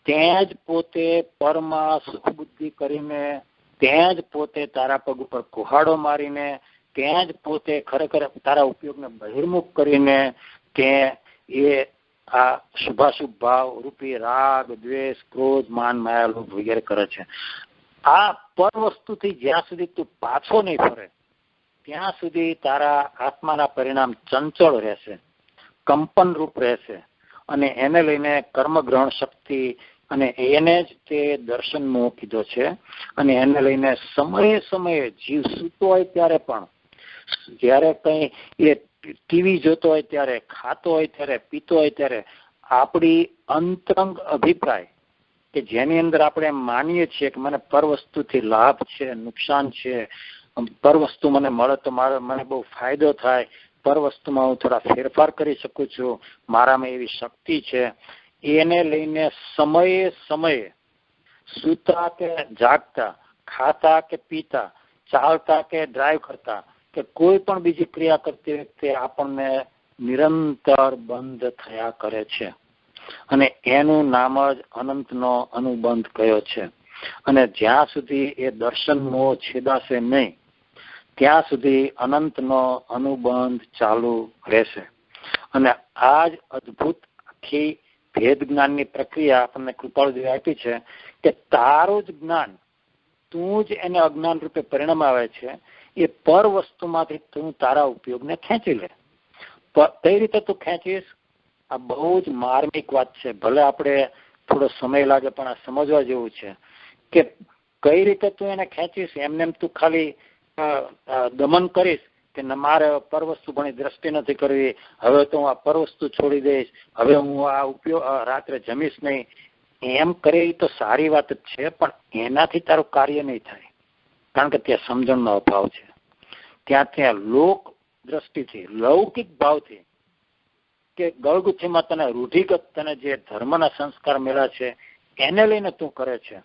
Speaker 1: ત્યાં જ પોતે પરમાં સુખ બુદ્ધિ કરીને, ત્યાં જ પોતે તારા પગ ઉપર કુહાડો મારીને, ત્યાં જ પોતે ખરેખર તારા ઉપયોગને બહિર્મુખ કરીને તે એ આ શુભાશુભ ભાવ રૂપી રાગ, દ્વેષ, ક્રોધ, માન, માયા, લોભ વગેરે કરે છે. આ પર વસ્તુથી જ્યાં સુધી તું પાછો નહીં ફરે ત્યાં સુધી તારા આત્માના પરિણામ ચંચળ રહેશે, કંપન રૂપ રહેશે અને એને લઈને કર્મ ગ્રહણ શક્તિ અને એને જ તે દર્શન મોહ કીધો છે. અને એને લઈને સમયે સમયે જીવ સૂતો હોય ત્યારે પણ, જ્યારે કઈ એ ટીવી જોતો હોય ત્યારે, ખાતો હોય ત્યારે, પીતો હોય ત્યારે આપણી અંતરંગ અભિપ્રાય કે જેની અંદર આપણે માનીએ છીએ કે મને પર વસ્તુથી લાભ છે, નુકસાન છે, પર વસ્તુ મને મળે તો મને બહુ ફાયદો થાય, પર વસ્તુમાં હું થોડા ફેરફાર કરી શકું છું, મારામાં એવી શક્તિ છે, એને લઈને સમયે સમયે સૂતા કે જાગતા, ખાતા કે પીતા, ચાલતા કે ડ્રાઈવ કરતા કે કોઈ પણ બીજી ક્રિયા કરતી વખતે આપણને નિરંતર બંધ થયા કરે છે. અને એનું નામ જ અનંતનો અનુબંધ કયો છે. અને જ્યાં સુધી એ દર્શન મોહ છેદાશે નહીં ત્યાં સુધી અનંતનો અનુબંધ ચાલુ રહેશે. અને આ જ અદભુત આખી ભેદ જ્ઞાનની પ્રક્રિયા આપણને કૃપાળુદેવે આપી છે કે તારું જ જ્ઞાન, તું જ એને અજ્ઞાન રૂપે પરિણામ આવે છે, એ પર વસ્તુમાંથી તું તારા ઉપયોગને ખેંચી લે. કઈ રીતે તું ખેંચીશ? આ બહુ જ માર્મિક વાત છે. ભલે આપણે થોડો સમય લાગે પણ આ સમજવા જેવું છે કે કઈ રીતે તું એને ખેંચીશ. એમને તું ખાલી દમન કરીશ કે મારે પરવસ્તુ ભણી દ્રષ્ટિ નથી કરવી, હવે તો હું આ પરવસ્તુ છોડી દઈશ, હવે હું આ ઉપયોગ રાત્રે જમીશ નહીં, એમ કરે એ તો સારી વાત જ છે, પણ એનાથી તારું કાર્ય નહીં થાય. કારણ કે ત્યાં સમજણનો અભાવ છે. ત્યાં લોક દ્રષ્ટિથી, લૌકિક ભાવથી કે ગળગુથીમાં તને રૂઢિગત તને જે ધર્મના સંસ્કાર મળ્યા છે એને લઈને તું કરે છે.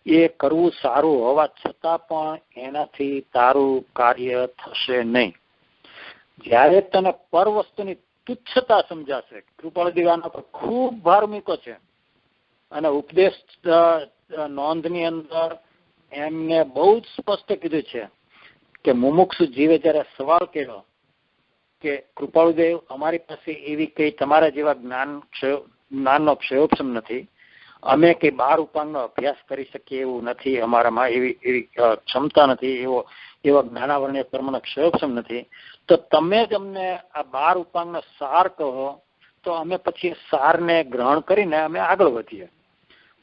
Speaker 1: એ કરવું સારું હોવા છતાં પણ એનાથી તારું કાર્ય થશે નહીં. જ્યારે તને પર વસ્તુની તુચ્છતા સમજાશે, કૃપાળુદેવ આના પર ખૂબ ભાર મૂક્યો છે અને ઉપદેશ નોંધની અંદર એમને બહુ જ સ્પષ્ટ કીધું છે કે મુમુક્ષુ જીવે જયારે સવાલ કર્યો કે કૃપાળુદેવ અમારી પાસે એવી કઈ તમારા જેવા જ્ઞાનનો ક્ષયોપશમ નથી, અમે કઈ 12 ઉપાંગનો અભ્યાસ કરી શકીએ એવું નથી, અમારામાં એવી ક્ષમતા નથી, એવા જ્ઞાનાવરણીય કર્મનો ક્ષયોપશમ નથી, તો તમે જ અમને આ 12 ઉપાંગનો સાર કહો તો અમે પછી સારને ગ્રહણ કરીને અમે આગળ વધીએ.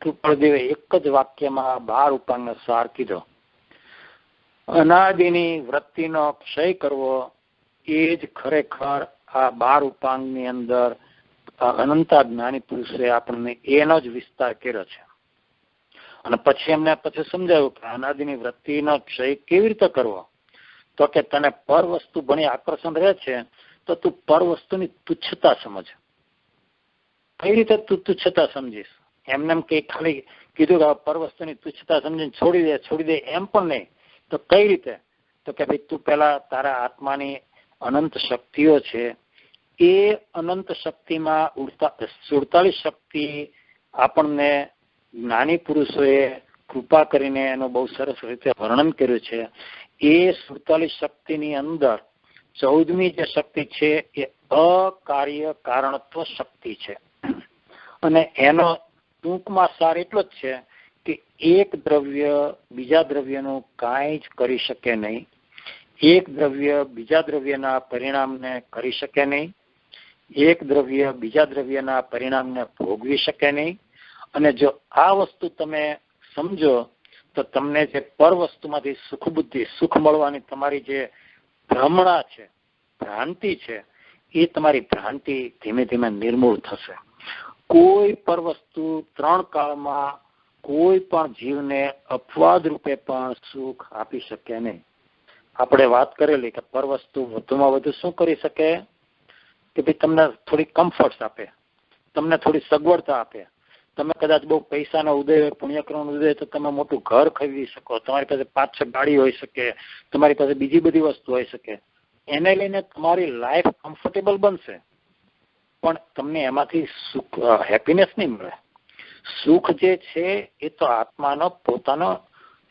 Speaker 1: કૃપાળુદેવે એક જ વાક્યમાં 12 ઉપાંગનો સાર કીધો. અનાદિની વૃત્તિનો ક્ષય કરવો એ જ ખરેખર આ 12 ઉપાંગની અંદર અનંતા જ્ઞાની પુરુષે આપણને એનો જ વિસ્તાર કર્યો છે. અને પછી એમને સમજાવ્યું કે અનાદિની વૃત્તિનો ક્ષય કેવી રીતે કરવો? તો કે તને પર વસ્તુ ભણી આકર્ષણ રહે છે તો તું પર વસ્તુની તુચ્છતા સમજ. કઈ રીતે તું તુચ્છતા સમજીશ? એમને કઈ ખાલી કીધું કે પર વસ્તુની તુચ્છતા સમજીને છોડી દે એમ પણ નહીં. તો કઈ રીતે? તો કે ભાઈ તું પેલા તારા આત્માની અનંત શક્તિઓ છે એ અનંત શક્તિમાં 47 શક્તિ આપણને જ્ઞાની પુરુષોએ કૃપા કરીને એનું બહુ સરસ રીતે વર્ણન કર્યું છે. એ 47 શક્તિની અંદર 14મી જે શક્તિ છે એ અકાર્ય કારણત્વ શક્તિ છે. અને એનો ટૂંકમાં સાર એટલો જ છે કે એક દ્રવ્ય બીજા દ્રવ્યનું કાંઈ જ કરી શકે નહીં. એક દ્રવ્ય બીજા દ્રવ્યના પરિણામને કરી શકે નહીં. એક દ્રવ્ય બીજા દ્રવ્યના પરિણામને ભોગવી શકે નહીં. અને જો આ વસ્તુ તમે સમજો તો તમને જે પર વસ્તુમાંથી સુખ બુદ્ધિ, સુખ મળવાની તમારી જે ભ્રમણા છે, ભ્રાંતિ છે, એ તમારી ભ્રાંતિ ધીમે ધીમે નિર્મૂળ થશે. કોઈ પર વસ્તુ 3 કાળમાં કોઈ પણ જીવને અપવાદ રૂપે પણ સુખ આપી શકે નહીં. આપણે વાત કરેલી કે પર વસ્તુ વધુમાં વધુ શું કરી શકે કે ભાઈ તમને થોડી કમ્ફર્ટ આપે, તમને થોડી સગવડતા આપે. તમે કદાચ બહુ પૈસાનો ઉદય હોય, પુણ્યક્રમનો ઉદય, તો તમે મોટું ઘર ખરીદી શકો, તમારી પાસે 5-6 ગાડી હોઈ શકે, તમારી પાસે બીજી બધી વસ્તુ હોઈ શકે. એને લઈને તમારી લાઈફ કમ્ફર્ટેબલ બનશે, પણ તમને એમાંથી સુખ, હેપીનેસ નહીં મળે. સુખ જે છે એ તો આત્માનો પોતાનો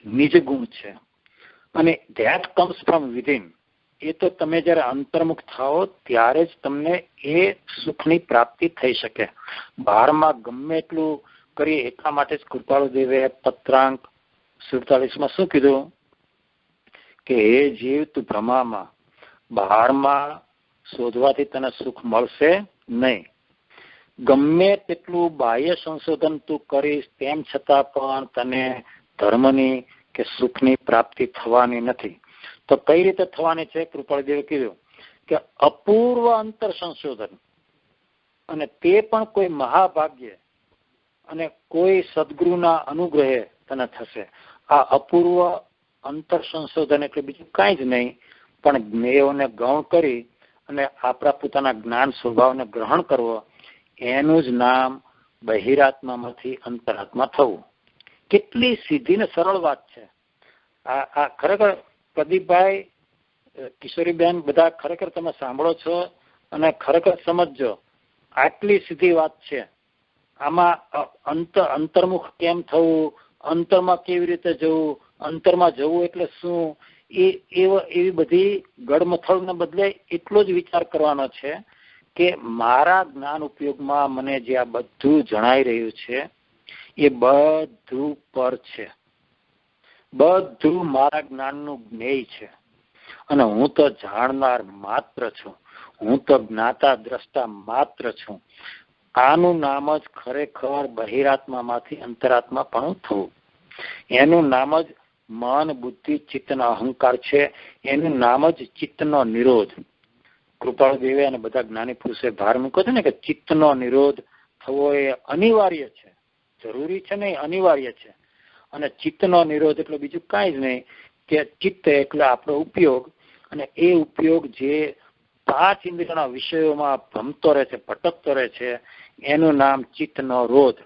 Speaker 1: નિજ ગુણ છે, અને ધેટ કમ્સ ફ્રોમ વિધિન. એ તો તમે જયારે અંતર્મુખ થાઓ ત્યારે જ તમને એ સુખની પ્રાપ્તિ થઈ શકે. બહારમાં ગમે એટલું કરીએ એટલા માટે જ કૃપાળુ દેવે પત્રાંક 47માં શું કીધું કે હે જીવ, તું ભ્રમામાં, બહારમાં શોધવાથી તને સુખ મળશે નહીં. ગમે તેટલું બાહ્ય સંશોધન તું કરીશ તેમ છતાં પણ તને ધર્મની કે સુખની પ્રાપ્તિ થવાની નથી. તો કઈ રીતે થવાની છે? કૃપાળુદેવે કીધું કે અપૂર્વ અંતર સંશોધન, અને તે પણ કોઈ મહાભાગ્ય અને કોઈ સદગુરુના અનુગ્રહે તને થશે. આ અપૂર્વ અંતર સંશોધન એટલે બીજું કાંઈ જ નહીં, પણ જ્ઞેયોને ગૌણ કરી અને આપણા પોતાના જ્ઞાન સ્વભાવને ગ્રહણ કરવો, એનું જ નામ બહિરાત્મામાંથી અંતરાત્મા થવું. કેટલી સીધી ને સરળ વાત છે. આ ખરેખર પ્રદીપભાઈ, કિશોરીબેન, બધા ખરેખર તમે સાંભળો છો અને ખરેખર સમજજો. આટલી સીધી વાત છે. આમાં અંતર્મુખ કેમ થવું, અંતરમાં કેવી રીતે જવું, અંતરમાં જવું એટલે શું, એવી બધી ગડમથળને બદલે એટલો જ વિચાર કરવાનો છે કે મારા જ્ઞાન ઉપયોગમાં મને જે આ બધું જણાઈ રહ્યું છે એ બધું પર છે, બધું મારા જ્ઞાનનું જ્ઞેય છે, અને હું તો જાણનાર માત્ર છું, હું તો જ્ઞાતા દ્રષ્ટા માત્ર છું. આનું નામ જ ખરેખર બહિરાત્મામાંથી અંતરાત્મા પણ થવું. એનું નામ જ મન, બુદ્ધિ, ચિત્તનો અહંકાર છે. એનું નામ જ ચિત્તનો નિરોધ. કૃપાળુ દેવે અને બધા જ્ઞાની પુરુષે ભાર મૂક્યો છે ને કે ચિત્તનો નિરોધ થવો એ અનિવાર્ય છે, જરૂરી છે નહીં, અનિવાર્ય છે. અને ચિત્તનો નિરોધ એટલે બીજું કાંઈ જ નહીં કે ચિત્ત એટલે આપણો ઉપયોગ, અને એ ઉપયોગ જે 5 ઇન્દ્રિયોના વિષયોમાં ભમતો રહે છે, ભટકતો રહે છે, એનું નામ ચિત્તનો રોધ.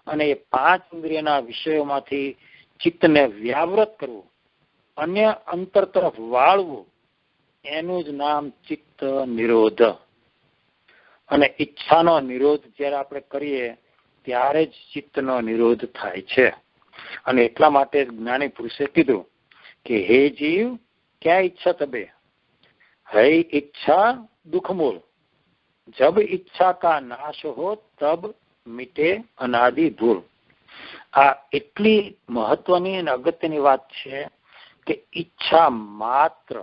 Speaker 1: અને એ 5 ઇન્દ્રિયના વિષયોમાંથી ચિત્તને વ્યાવૃત કરવું, અન્ય અંતર તરફ વાળવું, એનું જ નામ ચિત્ત નિરોધ. અને ઈચ્છાનો નિરોધ જ્યારે આપણે કરીએ ત્યારે જ ચિત્તનો નિરોધ થાય છે. અને એટલા માટે જ્ઞાની પુરુષે કીધું કે હે જીવ, ક્યાં ઈચ્છા તબે, હૈ ઈચ્છા દુઃખ મૂળ, જબ ઈચ્છા કા નાશ હો તબ મિટે અનાદિ ભૂલ. આ એટલી મહત્વની અને અગત્યની વાત છે કે ઈચ્છા માત્ર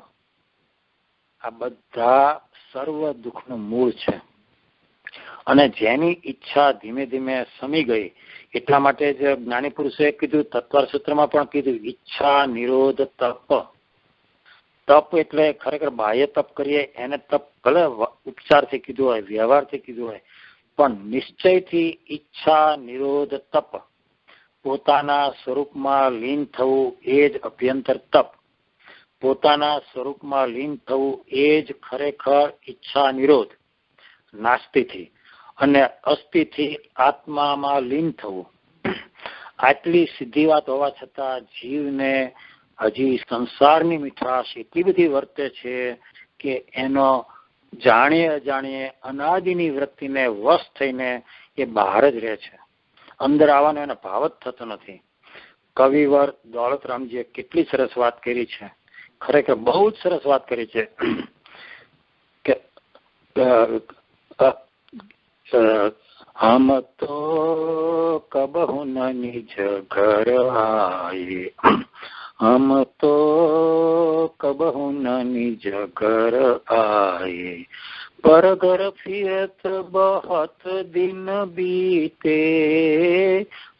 Speaker 1: આ બધા સર્વ દુઃખનું મૂળ છે. અને જેની ઈચ્છા ધીમે ધીમે સમી ગઈ, એટલા માટે જ જ્ઞાની પુરુષે કીધું, તત્વાર સૂત્રમાં પણ કીધું, ઈચ્છા નિરોધ તપ. તપ એટલે ખરેખર બાહ્ય તપ કરીએ એને તપ ભલે ઉપચારથી કીધું હોય, વ્યવહારથી કીધું હોય, પણ નિશ્ચયથી ઈચ્છા નિરોધ તપ, પોતાના સ્વરૂપમાં લીન થવું એ જ અભ્યંતર તપ. પોતાના સ્વરૂપમાં લીન થવું એ જ ખરેખર ઈચ્છા નિરોધ, નાસ્તિથી અને અસ્થિથી આત્મામાં લીન થવું. આટલી સીધી વાત હોવા છતાં જીવને હજી સંસારની મીઠાશ એટલી બધી વર્તે છે કે એનો જાણીએ અજાણીએ અનાદિની વૃત્તિને વશ થઈને એ બહાર જ રહે છે, અંદર આવવાનો એને ભાવ જ થતો નથી. કવિવર દોલતરામજીએ કેટલી સરસ વાત કરી છે, ખરેખર બહુ જ સરસ વાત કરી છે કે હમ તો કબહુ ન નિજ ઘર આયે, હમ તો કબહુ ન નિજ ઘર આયે, પર ઘર ફિરત બહત દિન બીતે,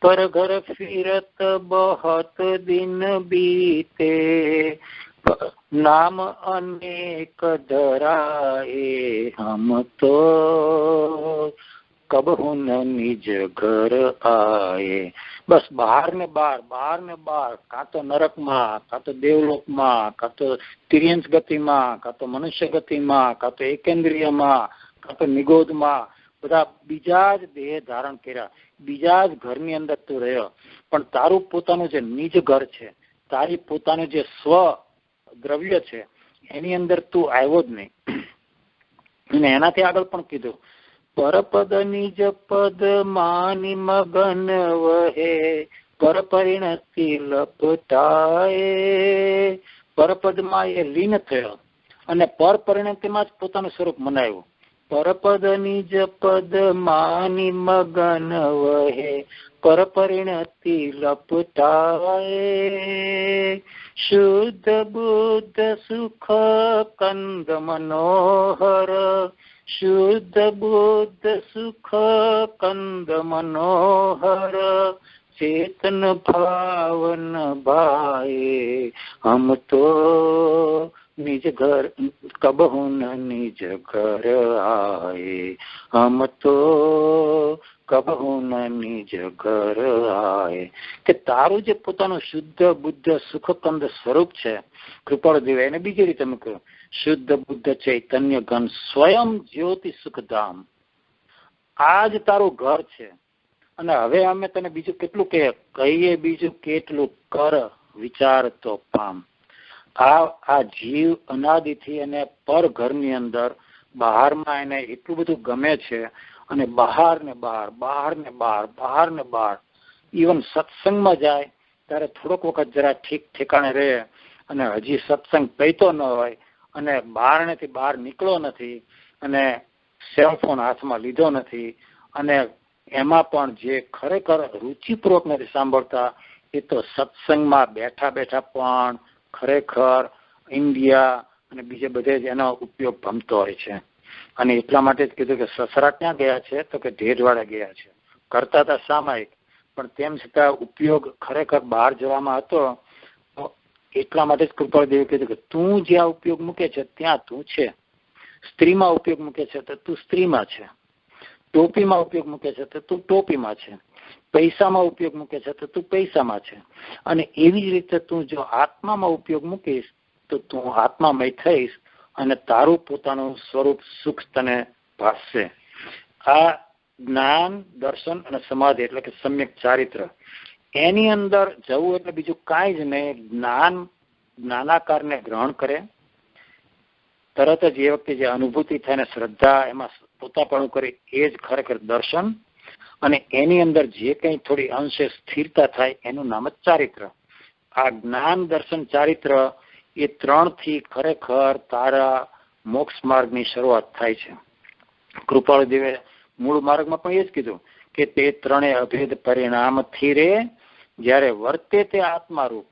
Speaker 1: પર ઘર ફિરત બહત દિન બીતે, નામ અનેક ધરાએ, હમ તો કબહુ ન નિજ ઘર આયે. બસ બહાર ને બહાર, બહાર ને બહાર, કાં તો નરકમાં, કાં તો દેવલોકમાં, કાં તો તિર્યંશ ગતિમાં, કાં તો મનુષ્ય ગતિમાં, કાં તો એકેન્દ્રિયમાં, કાં તો નિગોદમાં, બધા બીજા જ દેહ ધારણ કર્યા, બીજા જ ઘરની અંદર તું રહ્યો, પણ તારું પોતાનું જે નિજ ઘર છે, તારી પોતાનું જે સ્વ દ્રવ્ય છે, એની અંદર તું આવ્યો જ નહીં. અને એનાથી આગળ પણ કીધું, પરપદ નિજ પદ માની મગન વહે, પર પરિણતિ લપટાએ. પરપદમાં એ લીન થયો અને પર પરિણતિમાં જ પોતાનું સ્વરૂપ મનાવ્યું. પરપદ નિજ પદ માની મગન વહે, પર પરિણતિ લપટાએ. શુદ્ધ બુદ્ધ સુખ કંદ મનોહર, શુદ્ધ બુદ્ધ સુખ કંદ મનોહર, ચેતન ભાવન ભાએ, હમ તો નિજ ઘર કબહુ ન નિજ ઘર આયે, હમ તો કબહુ ન નિજ ઘર આયે. કે તારું જે પોતાનું શુદ્ધ બુદ્ધ સુખ કંદ સ્વરૂપ છે, કૃપાળુ દેવ એને બીજી રીતે મૂક્યું, શુદ્ધ બુદ્ધ ચૈતન્ય ઘન સ્વયં જ્યોતિ સુખધામ. આ જ તારું ઘર છે. અને હવે અમે તને બીજું કેટલું કહીએ, બીજું કેટલું કર વિચાર તો પામ. આ જીવ અનાદિથી અને પર ઘરની અંદર બહારમાં એને એટલું બધું ગમે છે, અને બહાર ને બહાર, બહાર ને બહાર, બહાર ને બહાર. ઇવન સત્સંગમાં જાય ત્યારે થોડોક વખત જરા ઠીક ઠેકાણે રહે, અને હજી સત્સંગ પૈતો ન હોય, અને બહારનેથી બહાર નીકળો નથી, અને સેલફોન હાથમાં લીધો નથી, અને એમાં પણ જે ખરેખર રુચિપૂર્વક નથી સાંભળતા, એ તો સત્સંગમાં બેઠા બેઠા પણ ખરેખર ઇન્ડિયા અને બીજે બધે જ એનો ઉપયોગ ભમતો હોય છે. અને એટલા માટે જ કીધું કે સસરા ક્યાં ગયા છે, તો કે ઢેરવાડા ગયા છે. કરતા હતા સામાયિક, પણ તેમ છતાં ઉપયોગ ખરેખર બહાર જવામાં હતો. તો એટલા માટે જ કૃપાળદેવે કીધું કે તું જ્યાં ઉપયોગ મૂકે છે ત્યાં તું છે. સ્ત્રીમાં ઉપયોગ મૂકે છે તો તું સ્ત્રીમાં છે, ટોપીમાં ઉપયોગ મૂકે છે તો તું ટોપીમાં છે, પૈસામાં ઉપયોગ મૂકે છે તો તું પૈસામાં છે. અને એવી જ રીતે તું જો આત્મામાં ઉપયોગ મૂકીશ તો તું આત્મામય થઈશ, અને તારું પોતાનું સ્વરૂપ સુખ તને ભાસશે. આ જ્ઞાન, દર્શન અને સમાધિ એટલે કે સમ્યક ચારિત્ર, એની અંદર જવું એટલે બીજું કાંઈ જ નહીં. જ્ઞાનાકારને ગ્રહણ કરે, તરત જ એ વખતે જે અનુભૂતિ થાય ને શ્રદ્ધા, એમાં પોતાપણું કરે, એ જ ખરેખર દર્શન. અને એની અંદર જે કંઈ થોડી અંશે સ્થિરતા થાય એનું નામ જ ચારિત્ર. આ જ્ઞાન, દર્શન, ચારિત્ર એ ત્રણથી ખરેખર તારા મોક્ષ માર્ગની શરૂઆત થાય છે. કૃપાળુદેવે મૂળ માર્ગમાં પણ એ જ કીધું કે તે ત્રણેય અભેદ પરિણામથી રે, જ્યારે વર્તે તે આત્મારૂપ.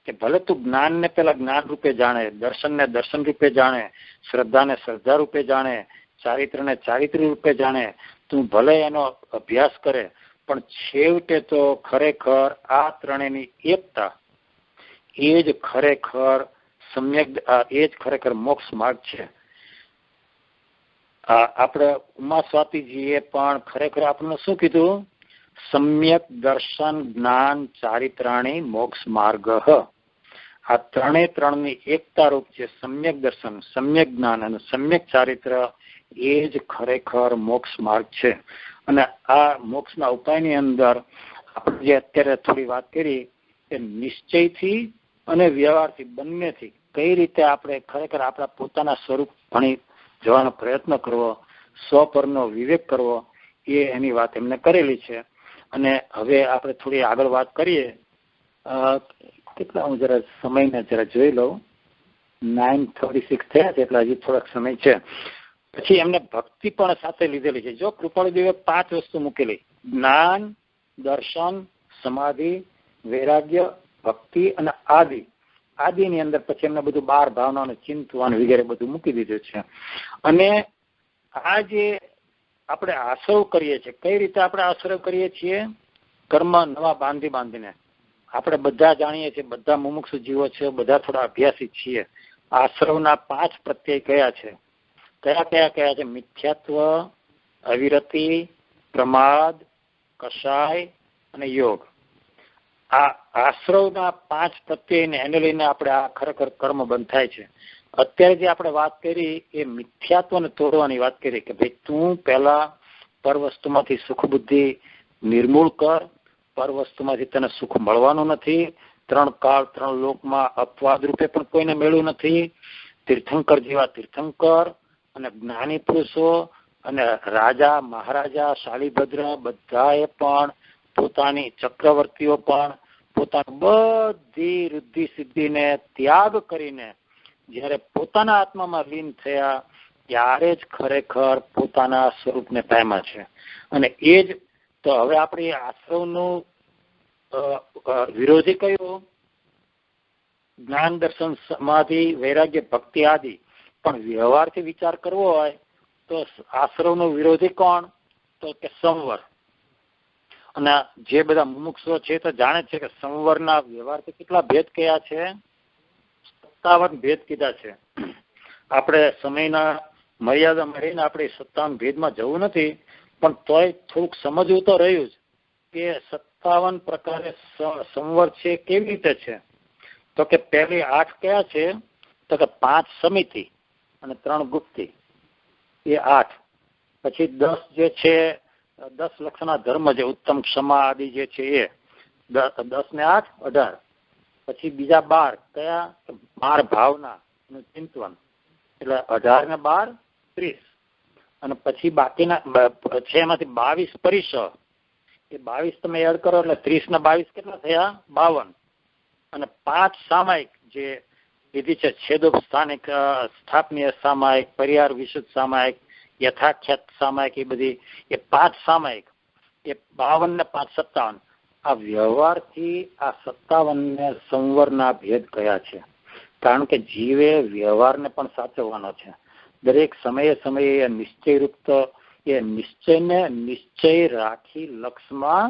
Speaker 1: કે ભલે તું જ્ઞાનને પેલા જ્ઞાન રૂપે જાણે, દર્શનને દર્શન રૂપે જાણે, શ્રદ્ધાને શ્રદ્ધા રૂપે જાણે, ચારિત્રને ચારિત્ર રૂપે જાણે, તું ભલે એનો અભ્યાસ કરે, પણ છેવટે તો ખરેખર આ ત્રણેયની એકતા એ જ ખરેખર સમ્યક, એ જ ખરેખર મોક્ષ માર્ગ છે. આપણે ઉમા સ્વાતિજીએ પણ ખરેખર આપણને શું કીધું? સમ્યક દર્શન જ્ઞાન ચારિત્રાણી મોક્ષ માર્ગ. આ ત્રણની એકતા રૂપ છે. સમ્યક દર્શન, સમ્યક જ્ઞાન અને સમ્યક ચારિત્ર એ જ ખરેખર મોક્ષ માર્ગ છે. અને આ મોક્ષના ઉપાયની અંદર આપણે જે અત્યારે થોડી વાત કરી કે નિશ્ચયથી અને વ્યવહારથી બંનેથી કઈ રીતે આપણે ખરેખર આપણા પોતાના સ્વરૂપ ભણી જવાનો પ્રયત્ન કરવો, સ્વપરનો વિવેક કરવો, એ એની વાત એમને કરેલી છે. અને હવે આપણે થોડી આગળ વાત કરીએ. કેટલા હું જરા સમયને જરા જોઈ લઉં. 9:36 થયા છે, એટલે હજી થોડોક સમય છે. પછી એમને ભક્તિ પણ સાથે લીધેલી છે. જો કૃપાળુદેવે 5 વસ્તુ મૂકેલી: જ્ઞાન, દર્શન, સમાધિ, વૈરાગ્ય, ભક્તિ અને આદિની અંદર પછી એમને બધું 12 ભાવનાઓને ચિંતવાનું વગેરે બધું મૂકી દીધું છે. અને આ જે આપણે આશ્રવ કરીએ છીએ, કઈ રીતે આપણે આશ્રવ કરીએ છીએ? કર્મ નવા બાંધીને. આપણે બધા જાણીએ છીએ, બધા મુમુક્ષુ જીવો છે, બધા થોડા અભ્યાસી છીએ. આશ્રવના 5 પ્રત્યય કયા છે? કયા છે? મિથ્યાત્વ, અવિરતિ, પ્રમાદ, કષાય અને યોગ. આ આશ્રવના 5 પ્રત્યયને એને લઈને આપણે આ ખરેખર કર્મ બંધ થાય છે. અત્યારે જે આપણે વાત કરી એ મિથ્યાત્વને તોડવાની વાત કરી કે ભાઈ તું પહેલા પર વસ્તુમાંથી સુખ બુદ્ધિ નિર્મૂળ કર. પર વસ્તુમાંથી તને સુખ મળવાનું નથી. 3 કાળ 3 લોકમાં અપવાદ રૂપે પણ કોઈને મેળવું નથી. તીર્થંકર જેવા તીર્થંકર અને જ્ઞાની પુરુષો અને રાજા મહારાજા શાલિભદ્ર બધાએ પણ પોતાની ચક્રવર્તીઓ પણ પોતાની બધી રુદ્ધિ સિદ્ધિને ત્યાગ કરીને જ્યારે પોતાના આત્મામાં લીન થયા ત્યારે જ ખરેખર પોતાના સ્વરૂપને પામ્યા છે. અને એ જ તો હવે આપણે આશ્રવનું વિરોધી કયો? જ્ઞાન, દર્શન, સમાધિ, વૈરાગ્ય, ભક્તિ આદિ. પણ વ્યવહારથી વિચાર કરવો હોય તો આશ્રવનો વિરોધી કોણ? તો કે સંવર. અને જે બધા મુમુક્ષો છે તો જાણે છે કે સંવરના વ્યવહારથી કેટલા ભેદ કયા છે? 57 ભેદ કીધા છે. આપણે સમયના મર્યાદામાં રહીને આપણે 57 ભેદમાં જવું નથી, પણ તોય થોડુંક સમજવું તો રહ્યું જ કે 57 પ્રકારે સંવર છે કેવી રીતે છે. તો કે પહેલી 8 કયા છે? તો કે 5 સમિતિ અને 3 ગુપ્તિ, એ 8. પછી 10 જે છે 10 લક્ષણા ધર્મ જે ઉત્તમ ક્ષમા આદિ જે છે એ 10 ને 8 18. પછી બીજા 12 કયા? 12 ભાવના નું ચિંતન, એટલે 18 ને 12 30. અને પછી બાકીના છે એમાંથી 22 પરિસર, એ 22 તમે એડ કરો એટલે 30 ને 22 કેટલા થયા? 52. અને 5 સામાયિક જે વિધિ છે, છેદોપસ્થાનિક, સ્થાપનીય સામાયિક, પરિહાર વિશુદ્ધ સામાયિક, યથાખ્યાત સામાયિક, એ બધી એ 5 સામાયિક, એ 52 ને 5 57. આ વ્યવહારથી આ 57 ને સંવરના ભેદ કયા છે? કારણ કે જીવે વ્યવહારને પણ સાચવવાનો છે. દરેક સમયે એ નિશ્ચયયુક્ત એ નિશ્ચયને નિશ્ચય રાખી લક્ષમાં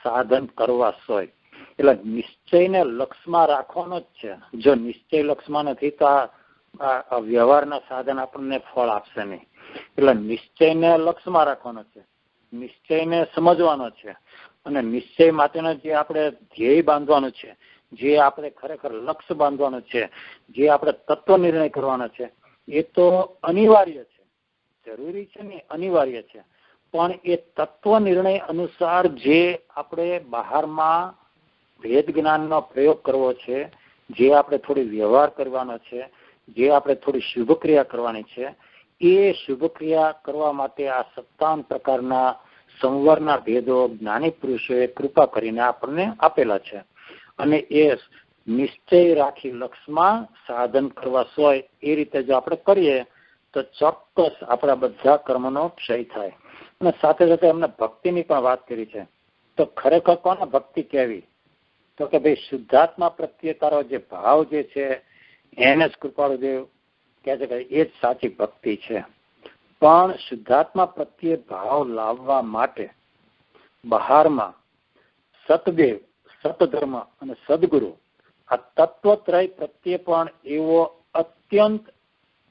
Speaker 1: સાધન કરવા સોય. એટલે નિશ્ચયને લક્ષમાં રાખવાનો જ છે. જો નિશ્ચય લક્ષમાં નથી તો આ વ્યવહારના સાધન આપણને ફળ આપશે નહીં. એટલે નિશ્ચયને લક્ષમાં રાખવાનો છે, નિશ્ચયને સમજવાનો છે. અને નિશ્ચય માટેનો જે આપણે ધ્યેય બાંધવાનું છે, જે આપણે ખરેખર લક્ષ્ય બાંધવાનું છે, જે આપણે તત્વ નિર્ણય કરવાનો છે, એ તો અનિવાર્ય છે. જરૂરી છે ને, અનિવાર્ય છે. પણ એ તત્વ નિર્ણય અનુસાર જે આપણે બહારમાં ભેદ જ્ઞાનનો પ્રયોગ કરવો છે, જે આપણે થોડી વ્યવહાર કરવાનો છે, જે આપણે થોડી શુભ ક્રિયા કરવાની છે, એ શુભ ક્રિયા કરવા માટે આ 57 પ્રકારના સંવરના ભેદો જ્ઞાની પુરુષોએ કૃપા કરીને આપણને આપેલા છે. અને એ નિશ્ચય રાખી લક્ષમાં સાધન કરવા સોય એ રીતે જો આપણે કરીએ તો ચોક્કસ આપણા બધા કર્મનો ક્ષય થાય. અને સાથે સાથે એમને ભક્તિની પણ વાત કરી છે. તો ખરેખર કોને ભક્તિ કહેવી? તો કે ભાઈ શુદ્ધાત્મા પ્રત્યે તારો જે ભાવ જે છે એને જ કૃપાળુદેવ કહે છે કે એ જ સાચી ભક્તિ છે. પણ શુદ્ધાત્મા પ્રત્યે ભાવ લાવવા માટે બહારમાં સતદેવ, સતધર્મ અને સદગુરુ આ તત્વત્રય પ્રત્યે પણ એવો અત્યંત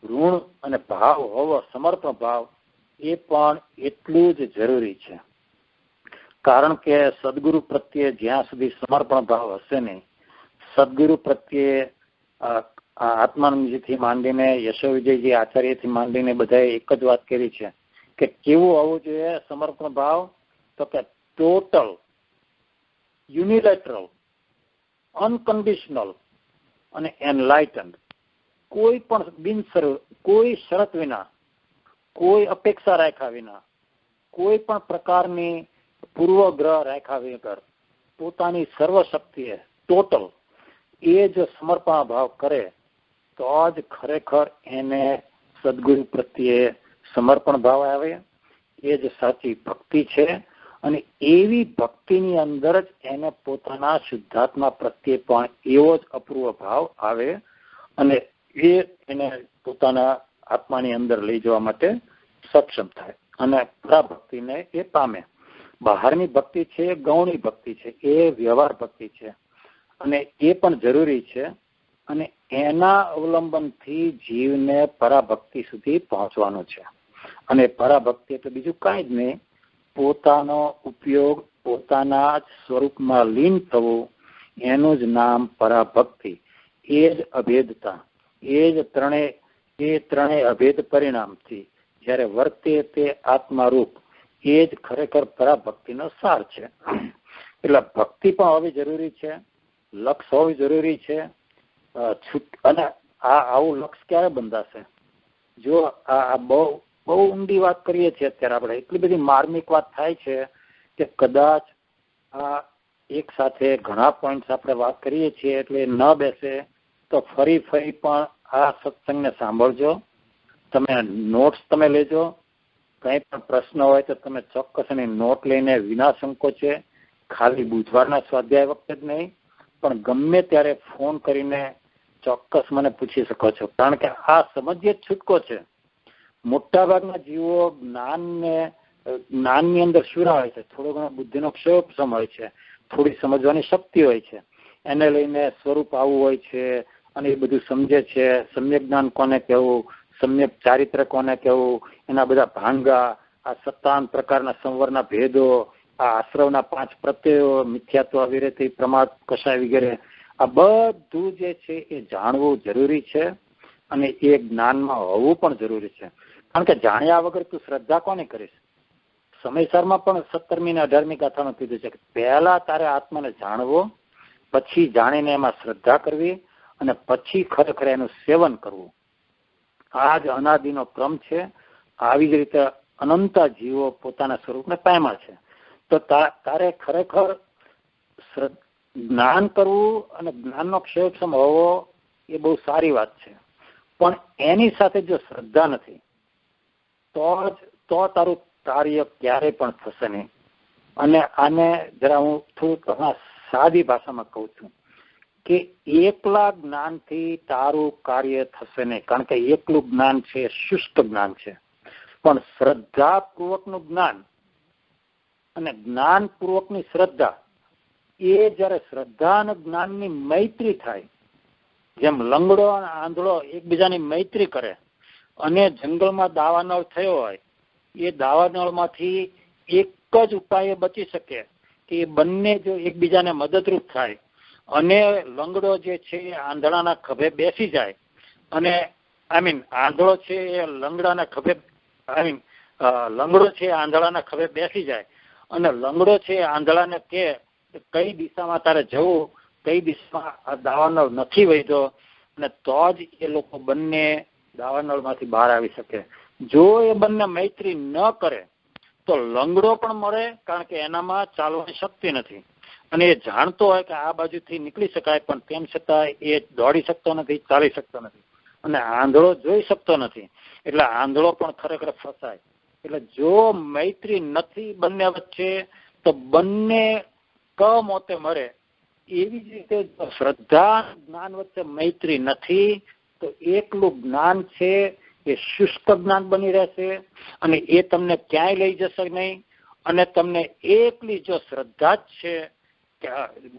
Speaker 1: ઋણ અને ભાવ હોવો, સમર્પણ ભાવ, એ પણ એટલું જ જરૂરી છે. કારણ કે સદગુરુ પ્રત્યે જ્યાં સુધી સમર્પણ ભાવ હશે નહીં, સદગુરુ પ્રત્યે આત્માનંદજીથી માંડીને યશો વિજયજી આચાર્યથી માંડીને બધાએ એક જ વાત કરી છે કે કેવું હોવું જોઈએ સમર્પણ ભાવ? તો કે ટોટલ, યુનિલેટરલ, અનકન્ડિશનલ અને એનલાઇટન્ડ. કોઈ પણ કોઈ શરત વિના કોઈ અપેક્ષા રાખ્યા વિના, કોઈ પણ પ્રકારની પૂર્વગ્રહ રાખ્યા વગર પોતાની સર્વશક્તિએ ટોટલ એ જો સમર્પણ ભાવ કરે તો જ ખરેખર એને સદગુરુ પ્રત્યે સમર્પણ ભાવ આવે. એ જ સાચી ભક્તિ છે. અને એવી ભક્તિની અંદર જ એને પોતાના શુદ્ધાત્મા પ્રત્યે પણ એવો જ અપૂર્વ ભાવ આવે અને એ એને પોતાના આત્માની અંદર લઈ જવા માટે સક્ષમ થાય અને પરાભક્તિને એ પામે. બહારની ભક્તિ છે એ ગૌણી ભક્તિ છે, એ વ્યવહાર ભક્તિ છે અને એ પણ જરૂરી છે. અને એના અવલંબનથી જીવને પરાભક્તિ સુધી પહોંચવાનું છે. અને પરાભક્તિ એટલે બીજું કાંઈ જ નહીં, પોતાનો ઉપયોગ પોતાના સ્વરૂપમાં લીન થવું, એનું જ નામ પરાભક્તિ. એ જ અભેદતા, એ જ ત્રણેય અભેદ પરિણામથી જ્યારે વર્તે તે આત્મારૂપ, એ જ ખરેખર પરાભક્તિનો સાર છે. એટલે ભક્તિ પણ હોવી જરૂરી છે, લક્ષ હોવી જરૂરી છે. અને આવું લક્ષ ક્યારે બંધાશે? જો આ બહુ ઊંડી વાત કરીએ છીએ અત્યારે આપણે, એટલી બધી માર્મિક વાત થાય છે કે કદાચ આ એક સાથે ઘણા પોઈન્ટ્સ આપણે વાત કરીએ છીએ એટલે ન બેસે તો ફરી પણ આ સત્સંગને સાંભળજો. તમે નોટ્સ તમે લેજો. કંઈ પણ પ્રશ્ન હોય તો તમે ચોક્કસ એની નોટ લઈને વિના સંકોચે, ખાલી બુધવારના સ્વાધ્યાય વખતે જ નહીં પણ ગમે ત્યારે ફોન કરીને ચોક્કસ મને પૂછી શકો છો. કારણ કે આ સમજીએ જ છૂટકો છે. મોટાભાગના જીવો જ્ઞાનની અંદર શુરા હોય છે, થોડો ઘણો બુદ્ધિનો ક્ષયોક્ષમ હોય છે, થોડી સમજવાની શક્તિ હોય છે, એને લઈને સ્વરૂપ આવું હોય છે અને એ બધું સમજે છે. સમ્યક જ્ઞાન કોને કહેવું, સમ્યક ચારિત્ર કોને કહેવું, એના બધા ભાંગા, આ 57 પ્રકારના સંવરના ભેદો, આ આશ્રવના 5 પ્રત્યયો, મિથ્યાત્વ, વિરતિ, પ્રમાદ, કષાય વગેરે, આ બધું જે છે એ જાણવું જરૂરી છે અને એ જ્ઞાનમાં હોવું પણ જરૂરી છે. કારણ કે જાણ્યા વગર તું શ્રદ્ધા કોને કરીશ? સમયસરમાં પણ 17મી અને 18મી ગાથામાં કીધું છે કે પહેલા તારે આત્માને જાણવો, પછી જાણીને એમાં શ્રદ્ધા કરવી અને પછી ખરેખર એનું સેવન કરવું. આ જ અનાદિનો ક્રમ છે. આવી જ રીતે અનંત જીવો પોતાના સ્વરૂપને પામ્યા છે. તો તારે ખરેખર જ્ઞાન કરવું અને જ્ઞાનનો ક્ષયોક્ષમ હોવો એ બહુ સારી વાત છે. પણ એની સાથે જો શ્રદ્ધા નથી તો તારું કાર્ય ક્યારેય પણ થશે નહીં. અને આને જરા હું થોડું સાદી ભાષામાં કહું છું કે એકલા જ્ઞાનથી તારું કાર્ય થશે નહીં. કારણ કે એકલું જ્ઞાન છે શુષ્ક જ્ઞાન છે. પણ શ્રદ્ધાપૂર્વકનું જ્ઞાન અને જ્ઞાનપૂર્વકની શ્રદ્ધા, એ જયારે શ્રદ્ધા અને જ્ઞાનની મૈત્રી થાય, જેમ લંગડો અને આંધળો એકબીજાની મૈત્રી કરે અને જંગલમાં દાવાનળ થયો હોય, એ દાવાનળમાંથી એક જ ઉપાય બચી શકે કે એ બંને જો એકબીજાને મદદરૂપ થાય અને લંગડો જે છે એ આંધળાના ખભે બેસી જાય અને આંધળો છે એ લંગડાના ખભે લંગડો છે એ આંધળાના ખભે બેસી જાય અને લંગડો છે એ આંધળાને કે કઈ દિશામાં તારે જવું, કઈ દિશામાં આ દાવાનળ નથી વહેતો, અને તો જ એ લોકો બંને દાવાનળમાંથી બહાર આવી શકે. જો એ બંને મૈત્રી ન કરે તો લંગડો પણ મરે, કારણ કે એનામાં ચાલવાની શક્તિ નથી અને એ જાણતો હોય કે આ બાજુથી નીકળી શકાય, પણ તેમ છતાં એ દોડી શકતો નથી, ચાલી શકતો નથી. અને આંધળો જોઈ શકતો નથી એટલે આંધળો પણ ખરેખર ફસાય. એટલે જો મૈત્રી નથી બંને વચ્ચે તો બંને કમોતે મરે. એવી જ રીતે શ્રદ્ધા જ્ઞાન વચ્ચે મૈત્રી નથી તો એકલું જ્ઞાન છે એ શુષ્ક જ્ઞાન બની રહેશે અને એ તમને ક્યાંય લઈ જશે નહીં. અને તમને એકલી જો શ્રદ્ધા જ છે કે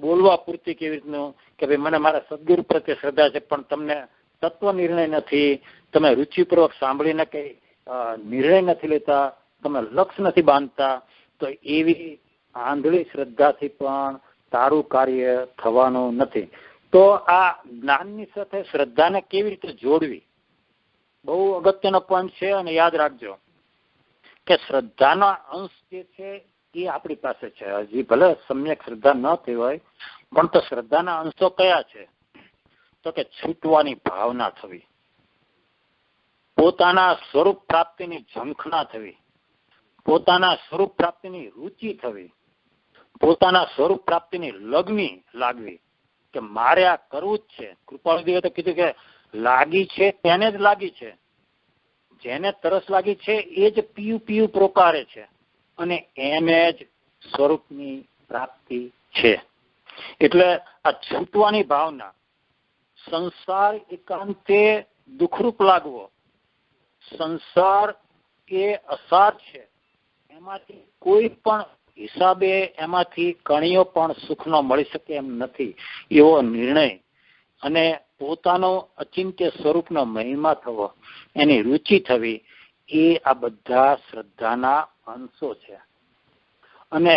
Speaker 1: બોલવા પૂરતી કેવી રીતનું કે ભાઈ મને મારા સદગુરુ પ્રત્યે શ્રદ્ધા છે, પણ તમને તત્વ નિર્ણય નથી, તમે રુચિપૂર્વક સાંભળીને કઈ નિર્ણય નથી લેતા, તમે લક્ષ્ય નથી બાંધતા, તો એવી આંધળી શ્રદ્ધાથી પણ તારું કાર્ય થવાનું નથી. તો આ જ્ઞાનની સાથે શ્રદ્ધાને કેવી રીતે જોડવી, બહુ અગત્યનો પોઈન્ટ છે. અને યાદ રાખજો કે શ્રદ્ધાનો અંશ જે છે એ આપણી પાસે છે. હજી ભલે સમ્યક શ્રદ્ધા ન થઈ હોય પણ તો શ્રદ્ધાના અંશો કયા છે? તો કે છૂટવાની ભાવના થવી, પોતાના સ્વરૂપ પ્રાપ્તિની ઝંખના થવી, પોતાના સ્વરૂપ પ્રાપ્તિની રુચિ થવી, પોતાના સ્વરૂપ પ્રાપ્તિની લગ્ની લાગવી કે મારે આ કરવું જ છે. કૃપાળુદેવે તો કીધું કે લાગી છે તેને જ લાગી છે, જેને તરસ લાગી છે એ જ પીયું પીયું પ્રોકારે છે અને એને જ સ્વરૂપની પ્રાપ્તિ છે. એટલે આ છૂટવાની ભાવના, સંસાર એકાંતે દુઃખરૂપ લાગવો, સંસાર એ અસાર છે, એમાંથી કોઈ પણ હિસાબે એમાંથી કણીઓ પણ સુખનો મળી શકે એમ નથી, એવો નિર્ણય અને પોતાનો અચિંત્ય સ્વરૂપનો મહિમા થવો, એની રુચિ થવી, એ આ બધા શ્રદ્ધાના અંશો છે. અને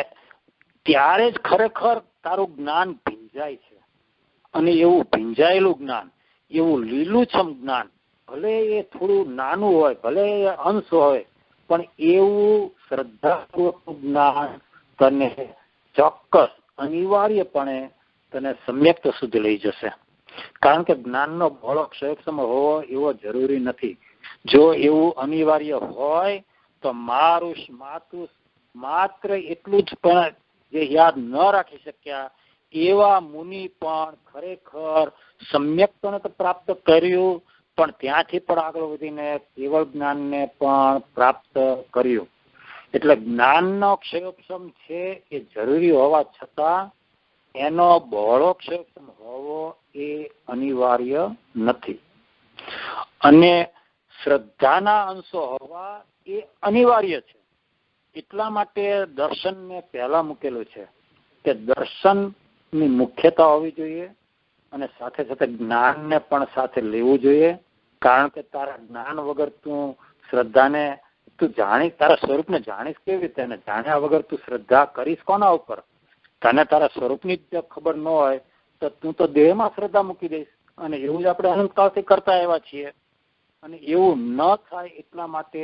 Speaker 1: ત્યારે જ ખરેખર તારું જ્ઞાન ભીંજાય છે. અને એવું ભીંજાયેલું જ્ઞાન, એવું લીલુંછમ જ્ઞાન, ભલે એ થોડું નાનું હોય, ભલે એ અંશ હોય, પણ એવું શ્રદ્ધાપૂર્વકનું જ્ઞાન તને ચોક્કસ અનિવાર્યપણે તને સમ્યક્ત સુધી લઈ જશે. કારણ કે જ્ઞાનનો બહોળો ક્ષયક્ષમ હોવો એવો જરૂરી નથી. જો એવું અનિવાર્ય હોય તો માત્ર એટલું જ પણ જે યાદ ન રાખી શક્યા એવા મુનિ પણ ખરેખર સમ્યક્તને તો પ્રાપ્ત કર્યું, પણ ત્યાંથી પણ આગળ વધીને કેવળ જ્ઞાનને પણ પ્રાપ્ત કર્યું. એટલે જ્ઞાનનો ક્ષયોક્ષમ છે એ જરૂરી હોવા છતાં એનો બહોળો ક્ષયોક્ષમ હોવો એ અનિવાર્ય નથી. અને શ્રદ્ધાના અંશો હોવા એ અનિવાર્ય છે. એટલા માટે દર્શનને પહેલા મૂકેલું છે કે દર્શનની મુખ્યતા હોવી જોઈએ અને સાથે સાથે જ્ઞાનને પણ સાથે લેવું જોઈએ. કારણ કે તારા જ્ઞાન વગર તું શ્રદ્ધાને તું તારા સ્વરૂપને જાણીશ કેવી રીતે? અને જાણ્યા વગર તું શ્રદ્ધા કરીશ કોના ઉપર? તને તારા સ્વરૂપની જ ખબર ન હોય તો તું તો દેહમાં શ્રદ્ધા મૂકી દઈશ. અને એવું જ આપણે અનંતકાળથી કરતા આવ્યા છીએ. અને એવું ન થાય એટલા માટે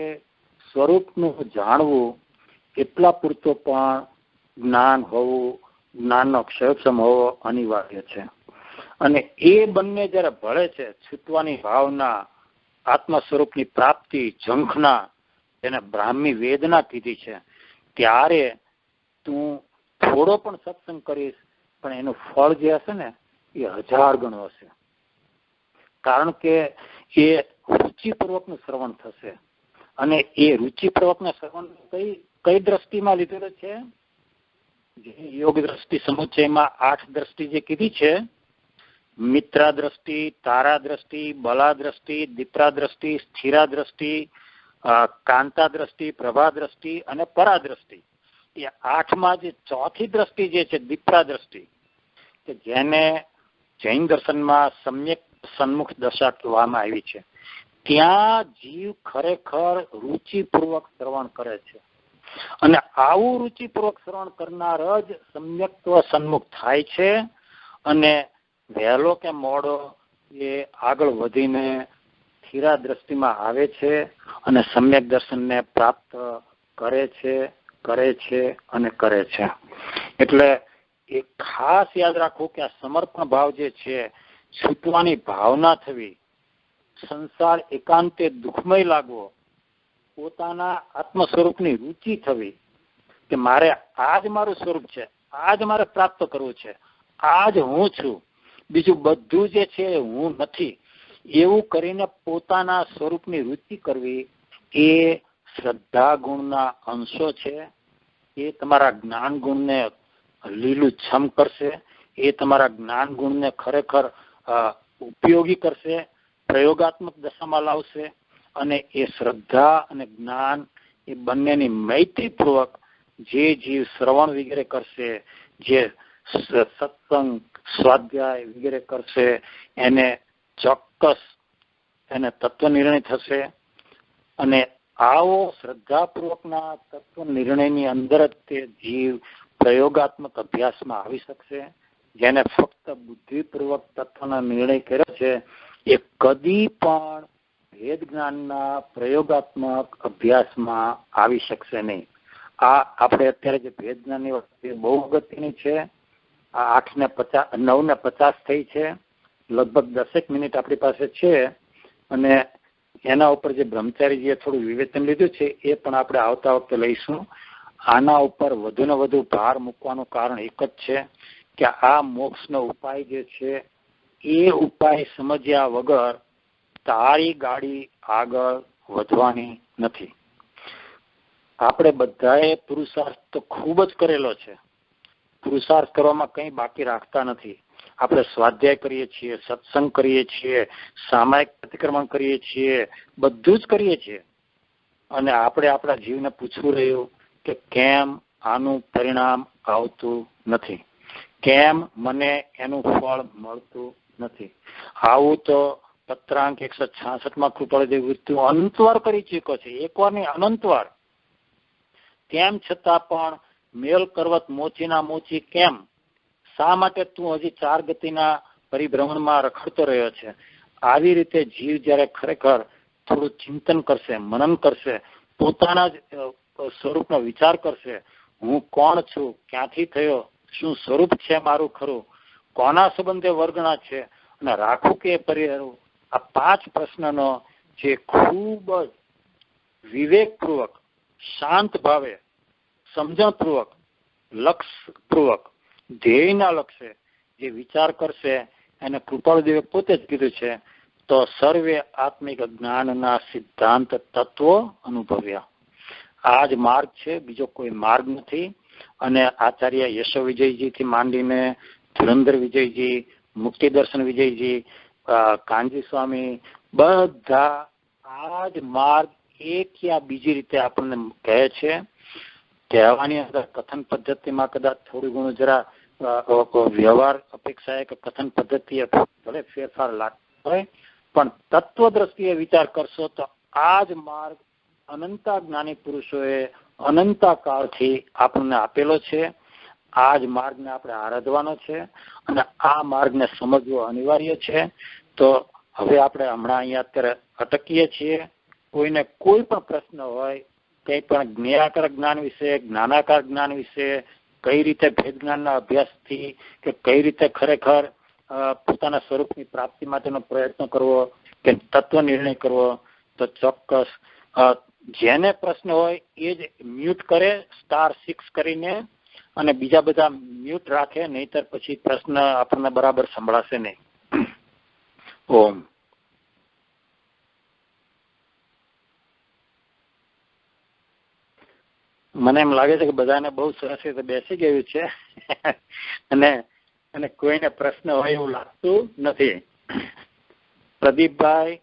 Speaker 1: સ્વરૂપનું જાણવું એટલા પૂરતો પણ જ્ઞાન હોવું, જ્ઞાનનો ક્ષયક્ષમ હોવો અનિવાર્ય છે. અને એ બંને જયારે ભળે છે, છૂટવાની ભાવના, આત્મ સ્વરૂપની પ્રાપ્તિ, ઝંખના, જેને બ્રાહ્મી વેદના કીધી છે, ત્યારે તું થોડો પણ સત્સંગ કરીશ પણ એનું ફળ જે હશે ને એ 1000 ગણું હશે. કારણ કે એ રુચિપૂર્વકનું શ્રવણ થશે. અને એ રુચિપૂર્વકના શ્રવણ કઈ દ્રષ્ટિમાં લીધેલું છે? જે યોગ દ્રષ્ટિ સમુચ્ચયમાં 8 દ્રષ્ટિ જે કીધી છે, મિત્રા દ્રષ્ટિ, તારા દ્રષ્ટિ, બલા દ્રષ્ટિ, દીપ્રા દ્રષ્ટિ, સ્થિરા દ્રષ્ટિ, કાંતા દ્રષ્ટિ, પ્રભા દ્રષ્ટિ અને પરા દ્રષ્ટિ, એ 8માં જે ચોથી દ્રષ્ટિ જે છે દીપ્રા દ્રષ્ટિ, કે જેને જૈન દર્શનમાં સમ્યક સન્મુખ દશા કહેવામાં આવી છે, ત્યાં જીવ ખરેખર રુચિપૂર્વક શ્રવણ કરે છે. અને આવું રુચિપૂર્વક શ્રવણ કરનાર જ સમ્યક્ત્વ સન્મુખ થાય છે. અને વહેલો કે મોડો એ આગળ વધીને સ્થિરા દ્રષ્ટિમાં આવે છે અને સમ્યક દર્શનને પ્રાપ્ત કરે છે અને કરે છે. એટલે એ ખાસ યાદ રાખવું કે આ સમર્પણ ભાવ જે છે, છૂટવાની ભાવના થવી, સંસાર એકાંતે દુઃખમય લાગવો, પોતાના આત્મ સ્વરૂપની રુચિ થવી કે મારે આ જ મારું સ્વરૂપ છે, આ જ મારે પ્રાપ્ત કરવું છે, આ જ હું છું, બીજું બધું જે છે હું નથી, એવું કરીને પોતાના સ્વરૂપની રુચિ કરવી, એ શ્રદ્ધા ગુણના અંશો છે. એ તમારા જ્ઞાન ગુણને લીલું છમ કરશે, એ તમારા જ્ઞાન ગુણને ખરેખર ઉપયોગી કરશે, પ્રયોગાત્મક દશામાં લાવશે. અને એ શ્રદ્ધા અને જ્ઞાન એ બંનેની મૈત્રીપૂર્વક જે જીવ શ્રવણ વગેરે કરશે, જે સત્સંગ સ્વાધ્યાય વગેરે કરશે, એને ચોક્કસ એને તત્વ નિર્ણય થશે. અને આવો શ્રદ્ધાપૂર્વકના તત્વ નિર્ણયની અંદર જ તે જીવ પ્રયોગાત્મક અભ્યાસમાં આવી શકશે. જેને ફક્ત બુદ્ધિપૂર્વક તત્વના નિર્ણય કર્યો છે, એ કદી પણ ભેદ જ્ઞાનના પ્રયોગાત્મક અભ્યાસમાં આવી શકશે નહીં. આ આપણે અત્યારે જે ભેદ જ્ઞાનની વસ્તુ બહુ અગત્યની છે. આ 9:50 થઈ છે, લગભગ 10 મિનિટ આપણી પાસે છે. અને એના ઉપર જે બ્રહ્મચારીજીએ થોડું વિવેચન લીધું છે એ પણ આપણે આવતા વખતે લઈશું. આના ઉપર વધુ ને વધુ ભાર મૂકવાનું કારણ એક જ છે કે આ મોક્ષનો ઉપાય જે છે એ ઉપાય સમજ્યા વગર તારી ગાડી આગળ વધવાની નથી. આપણે બધાએ પુરુષાર્થ તો ખૂબ જ કરેલો છે. પુરુષાર્થ કરવામાં કંઈ બાકી રાખતા નથી. આપણે સ્વાધ્યાય કરીએ છીએ, સત્સંગ કરીએ છીએ, સામાયિક પ્રતિક્રમણ કરીએ છીએ, બધું જ કરીએ છીએ. અને આપણે આપણા જીવને પૂછવું રહ્યું કે કેમ આનું પરિણામ આવતું નથી, કેમ મને એનું ફળ મળતું નથી. આવું તો પત્રાંક 166 કૃપાળુદેવ મૃત્યુ અનંતવાર કરી ચૂક્યો છે, એકવાર નહીં અનંતવાર. તેમ છતાં પણ મેલ કરવત મોચીના મોચી કેમ? શા માટે તું હજી 4 ગતિના પરિભ્રમણમાં રખડતો રહ્યો છે? આવી રીતે જીવ જ્યારે ખરેખર થોડું ચિંતન કરશે, મનન કરશે, પોતાના જ સ્વરૂપનો વિચાર કરશે, હું કોણ છું, ક્યાંથી થયો, શું સ્વરૂપ છે મારું ખરું, કોના સંબંધે વર્ગણા છે અને રાખું કે પરિહારું, આ 5 પ્રશ્નનો જે ખૂબ જ વિવેકપૂર્વક, શાંત ભાવે, સમજણપૂર્વક, લક્ષપૂર્વક, ધ્યેયના લક્ષ્ય જે વિચાર કરશે એને કૃપાળુદેવે પોતે જ કીધું છે, તો સર્વે આત્મિક જ્ઞાનના સિદ્ધાંત તત્વો અનુભવ્યા. આ જ માર્ગ છે, બીજો કોઈ માર્ગ નથી. અને આચાર્ય યશો વિજયજીથી માંડીને ધુરંધર વિજયજી, મુક્તિદર્શન વિજયજી, કાનજી સ્વામી, બધા આ જ માર્ગ એક યા બીજી રીતે આપણને કહે છે. કહેવાની અંદર કથન પદ્ધતિમાં કદાચ થોડું ઘણું જરા વ્યવહાર અપેક્ષાએ કે કથન પદ્ધતિએ ભલે ફેરફાર લાગતો હોય, પણ તત્વ દ્રષ્ટિએ વિચાર કરશો તો આ જ માર્ગ અનંતા જ્ઞાની પુરુષોએ અનંતા કાળથી આપણને આપેલો છે. આ જ માર્ગને આપણે આરાધવાનો છે અને આ માર્ગને સમજવો અનિવાર્ય છે. તો હવે આપણે હમણાં અહીંયા અત્યારે અટકીએ છીએ. કોઈને કોઈ પણ પ્રશ્ન હોય, કંઈ પણ જ્ઞેયાકાર જ્ઞાન વિશે, જ્ઞાનાકાર જ્ઞાન વિશે, કઈ રીતે ભેદ જ્ઞાનના અભ્યાસથી કે કઈ રીતે ખરેખર પોતાના સ્વરૂપની પ્રાપ્તિ માટેનો પ્રયત્ન કરવો કે તત્વ નિર્ણય કરવો, તો ચોક્કસ જેને પ્રશ્ન હોય એ જ મ્યુટ કરે *6 કરીને, અને બીજા બધા મ્યુટ રાખે, નહીતર પછી પ્રશ્ન આપણને બરાબર સંભળાશે નહીં. ઓમ. મને એમ લાગે છે કે બધાને બહુ સરસ રીતે બેસી ગયું છે અને કોઈને પ્રશ્ન હોય એવું લાગતું નથી. પ્રદીપભાઈ,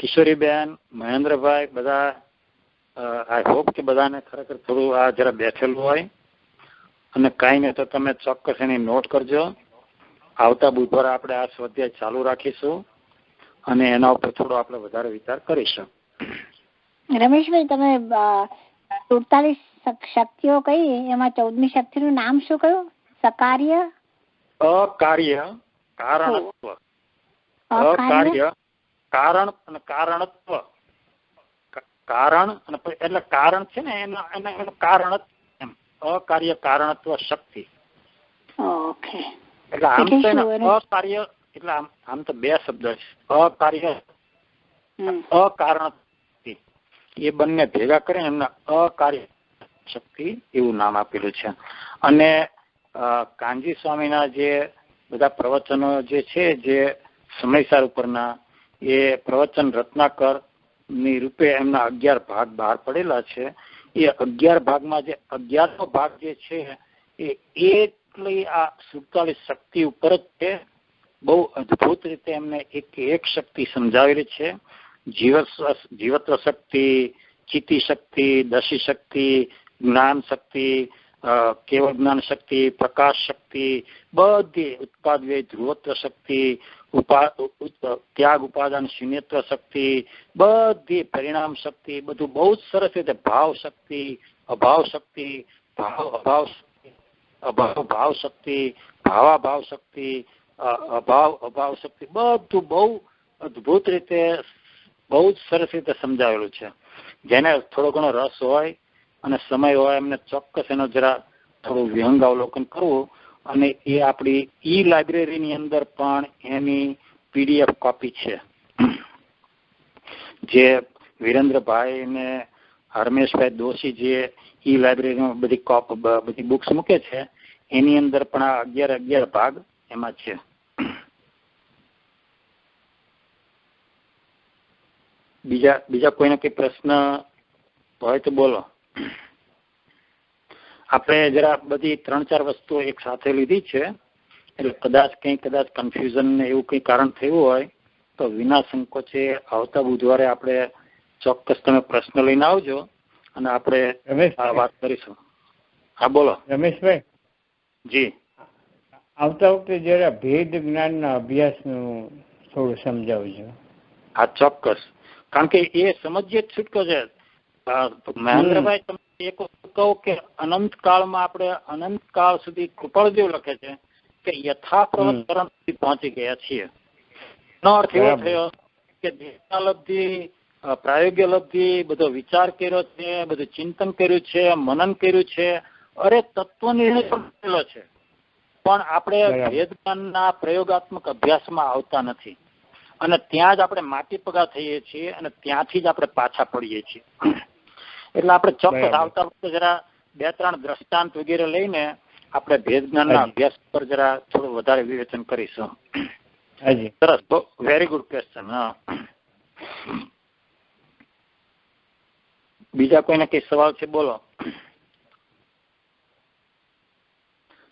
Speaker 1: કિશોરીબેન, મહેન્દ્રભાઈ, બધા આઈ હોપ કે બધાને ખરેખર થોડું આ જરા બેઠેલું હોય. અને કાંઈ નહીં તો તમે ચોક્કસ એની નોટ કરજો. આવતા બુધવારે આપણે આ સ્વાધ્યાય ચાલુ રાખીશું અને એના ઉપર થોડો આપણે વધારે વિચાર કરીશું.
Speaker 2: રમેશભાઈ, તમે 47 શક્તિઓ કઈ, એમાં 14મી શક્તિનું નામ શું કહ્યું? સકાર્ય,
Speaker 1: અકાર્ય, કારણત્વ. અકાર્ય, કારણ અને કારણત્વ. કારણ અને એટલે કારણ છે ને એનું કારણ એમ. અકાર્ય કારણત્વ શક્તિ.
Speaker 2: ઓકે.
Speaker 1: એટલે આમ તો અકાર્ય એટલે આમ તો 2 શબ્દ છે. અકાર્ય, અકારણ, એ બંને ભેગા કરીને એમને અકાર્ય શક્તિ એવું નામ આપેલું છે. અને કાનજી સ્વામીના જે બધા પ્રવચનો જે છે, જે સમયસાર ઉપરના, એ પ્રવચન રત્નાકર ની રૂપે એમના 11 ભાગ બહાર પડેલા છે. એ 11 ભાગમાં જે 11મો ભાગ જે છે એ એટલી આ 47 શક્તિ ઉપર જ છે. બહુ અદભુત રીતે એમને એક શક્તિ સમજાવેલી છે. જીવત્વ શક્તિ, ચિત્તી શક્તિ, દશી શક્તિ, જ્ઞાન શક્તિ, કેવળ જ્ઞાન શક્તિ, પ્રકાશ શક્તિ, બધી ઉત્પાદ વ્યય ધ્રુવત્વ શક્તિ, ત્યાગ ઉપાદાન શૂન્યત્વ શક્તિ, બધી પરિણામ શક્તિ, બધું બહુ જ સરસ રીતે ભાવ શક્તિ, અભાવ શક્તિ, ભાવ શક્તિ, ભાવ શક્તિ, ભાવાભાવ શક્તિ, અભાવ શક્તિ, બધું બહુ અદભુત રીતે બહુ જ સરસ રીતે સમજાવેલું છે. જેને થોડો ઘણો રસ હોય અને સમય હોય એમને ચોક્કસ એનો જરા થોડું વિહંગ અવલોકન કરવું. અને એ આપણી લાઇબ્રેરીની અંદર પણ એની PDF કોપી છે. જે વિરેન્દ્રભાઈ ને હરમેશભાઈ દોશી જે ઈ લાઇબ્રેરીમાં બધી બુક્સ મૂકે છે એની અંદર પણ આ 11 ભાગ એમાં છે. બીજા કોઈને કઈ પ્રશ્ન હોય તો બોલો. આપણે જરા બધી 3-4 વસ્તુઓ એક સાથે લીધી છે એટલે કદાચ કન્ફ્યુઝન ને એવું કઈ કારણ થયું હોય તો વિના સંકોચે આવતા બુધવારે આપણે ચોક્કસ તમે પ્રશ્ન લઈને આવજો અને આપણે વાત કરીશું. હા બોલો
Speaker 6: રમેશભાઈ.
Speaker 1: જી,
Speaker 6: આવતા વખતે જરા ભેદ જ્ઞાનના અભ્યાસનું થોડું સમજાવજો.
Speaker 1: હા ચોક્કસ, કારણ કે એ સમજીએ જ છૂટકો છે. મહેન્દ્રભાઈ તમે એક કહો કે અનંત કાળમાં આપણે અનંત કાળ સુધી કૃપાળદેવ લખે છે કે યથાપ્રવત તરંગ સુધી પહોંચી ગયા છીએ. એનો અર્થ એવો થયો કે લબ્ધિ, પ્રાયોગ્ય લબ્ધિ, બધો વિચાર કર્યો છે, બધું ચિંતન કર્યું છે, મનન કર્યું છે, અરે તત્વ નિર્ણય પણ કરેલો છે, પણ આપણે વેદ જ્ઞાનના પ્રયોગાત્મક અભ્યાસમાં આવતા નથી અને ત્યાં જ આપણે માટી પગા થઈએ છીએ અને ત્યાંથી જ આપણે પાછા પડીએ છીએ. એટલે આપણે ચોક્કસ આવતા વખતે જરા 2-3 દ્રષ્ટાંત વગેરે લઈને આપણે ભેદ જ્ઞાનના અભ્યાસ પર જરા થોડું વધારે વિવેચન કરીશું. સરસ, વેરી ગુડ ક્વેશ્ચન. હા, બીજા કોઈને કઈ સવાલ છે બોલો.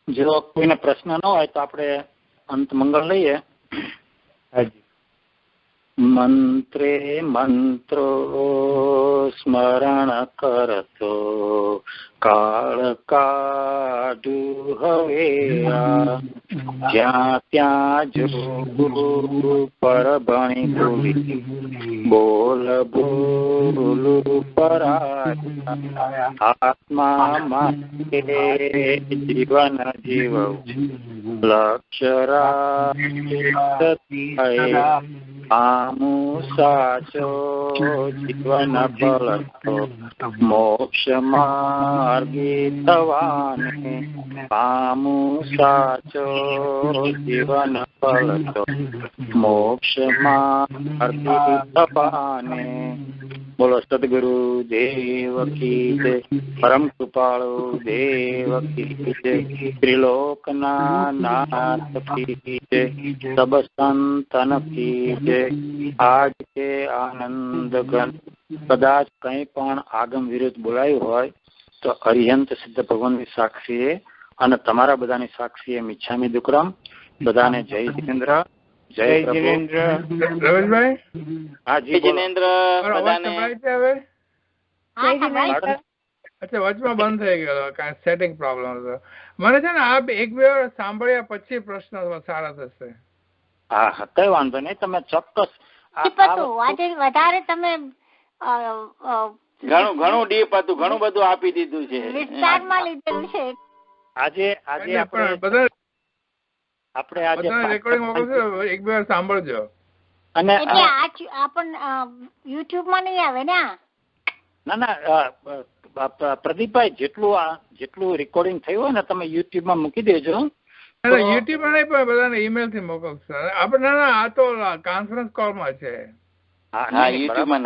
Speaker 1: જો કોઈને પ્રશ્ન ન હોય તો આપણે અંત મંગળ લઈએ. મંત્રે મંત્રો સ્મરણ કરતો કાળ કાઢુ હવે જ્યાં ત્યાં જો પરભણી ભૂલી બોલ બોલું પરાય આત્મા માટે જીવન જીવવું લક્ષરા આમુ સાચો જીવન પલટો મોક્ષ માર્ગી થવાને આમુ સાચો જીવન પલટો મોક્ષ માર્ગી થવાને. બોલો સદગુરુ દેવ કી જય, પરમ કૃપાળુ દેવ કી જય, ત્રિલોકના નાથ કી જય, સબ સંતન કી જય. આજ કે આનંદ ઘન કદાચ કંઈ પણ આગમ વિરુદ્ધ બોલાયું હોય તો અરિહંત સિદ્ધ ભગવાનની સાક્ષીએ અને તમારા બધાની સાક્ષીએ મિચ્છામી દુક્કડમ. બધાને જય જિનેન્દ્ર. જય જિનેન્દ્ર.
Speaker 6: રમેશભાઈ.
Speaker 1: હા જી
Speaker 3: જિનેન્દ્ર. બધાને
Speaker 6: અચ્છા, વચમાં બંધ થઈ ગયો, કાંઈ સેટિંગ પ્રોબ્લેમ હતો. મને છે ને આ 1-2 વાર સાંભળ્યા પછી પ્રશ્ન સારા થશે.
Speaker 1: હા, કઈ વાંધો નહીં, તમે ચોક્કસ
Speaker 2: આજે વધારે તમે
Speaker 3: ઘણું ડીપ હતું, ઘણું બધું આપી દીધું છે,
Speaker 2: વિસ્તારમાં લીધેલું છે.
Speaker 1: આજે આપણે
Speaker 6: રેકોર્ડિંગ મોકલજો, 1-2 વાર સાંભળજો.
Speaker 1: અને
Speaker 2: એટલે આ પણ યુટ્યુબ માં નહીં આવે ને?
Speaker 1: ના પ્રદીપભાઈ, જેટલું રેકોર્ડિંગ થયું હોય ને તમે યુટ્યુબ માં મૂકી દેજો.
Speaker 6: યુટ્યુબ માં નહીં પણ બધાને ઈમેલ થી મોકલશો આપણે. આ તો કોન્ફરન્સ કોલ માં છે.
Speaker 3: હા, યુટ્યુબ માં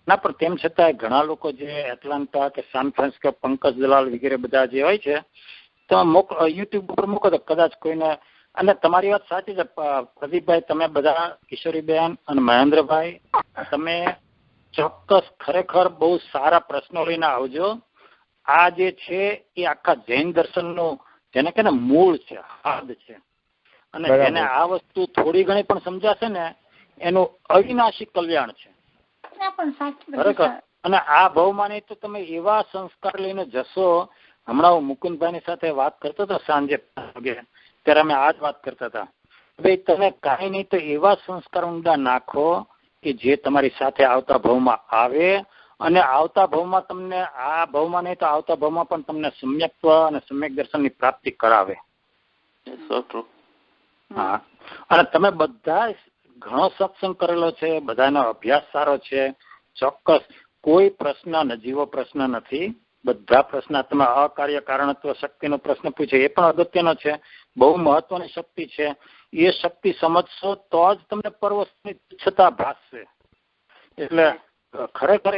Speaker 1: ના, પણ તેમ છતાં ઘણા લોકો જે એટલાન્ટા કે સાન ફ્રાન્સિસ્કો, પંકજ દલાલ વગેરે બધા જે હોય છે તો યુટ્યુબ ઉપર મૂકો તો કદાચ કોઈને. અને તમારી વાત સાચી છે પ્રદીપભાઈ, તમે બધા કિશોરીબેન અને મહેન્દ્રભાઈ, તમે ચોક્કસ ખરેખર બહુ સારા પ્રશ્નો લઈને આવજો. આ જે છે એ આખા જૈન દર્શનનું જેને કે ને મૂળ છે, હાદ છે, અને જેને આ વસ્તુ થોડી ઘણી પણ સમજાશે ને એનું અવિનાશી કલ્યાણ છે ખરેખર. અને આ ભાવમાં નહીં તો તમે એવા સંસ્કાર લઈને જશો. હમણાં હું મુકુંદભાઈની સાથે વાત કરતો હતો સાંજે 5 વાગે, ત્યારે અમે આ જ વાત કરતા હતા. ભાઈ તમે કાંઈ નહીં તો એવા સંસ્કાર ઊંડા નાખો કે જે તમારી સાથે આવતા ભાવમાં આવે અને આવતા ભાવમાં તમને, આ ભાવમાં નહીં તો આવતા ભાવમાં પણ તમને સમ્યક્ત્વ અને સમ્યક દર્શનની પ્રાપ્તિ કરાવે. હા, અને તમે બધા ઘણો સત્સંગ કરેલો છે, બધાનો અભ્યાસ સારો છે. ચોક્કસ કોઈ પ્રશ્ન નજીવો પ્રશ્ન નથી. બધા પ્રશ્ન, તમે અકાર્ય કારણત્વ શક્તિનો પ્રશ્ન પૂછ્યો એ પણ અગત્યનો છે, બહુ મહત્વની શક્તિ છે. એ શક્તિ સમજશો તો જ તમને પરવસ્તુની તુચ્છતા ભાસશે. એટલે ખરેખર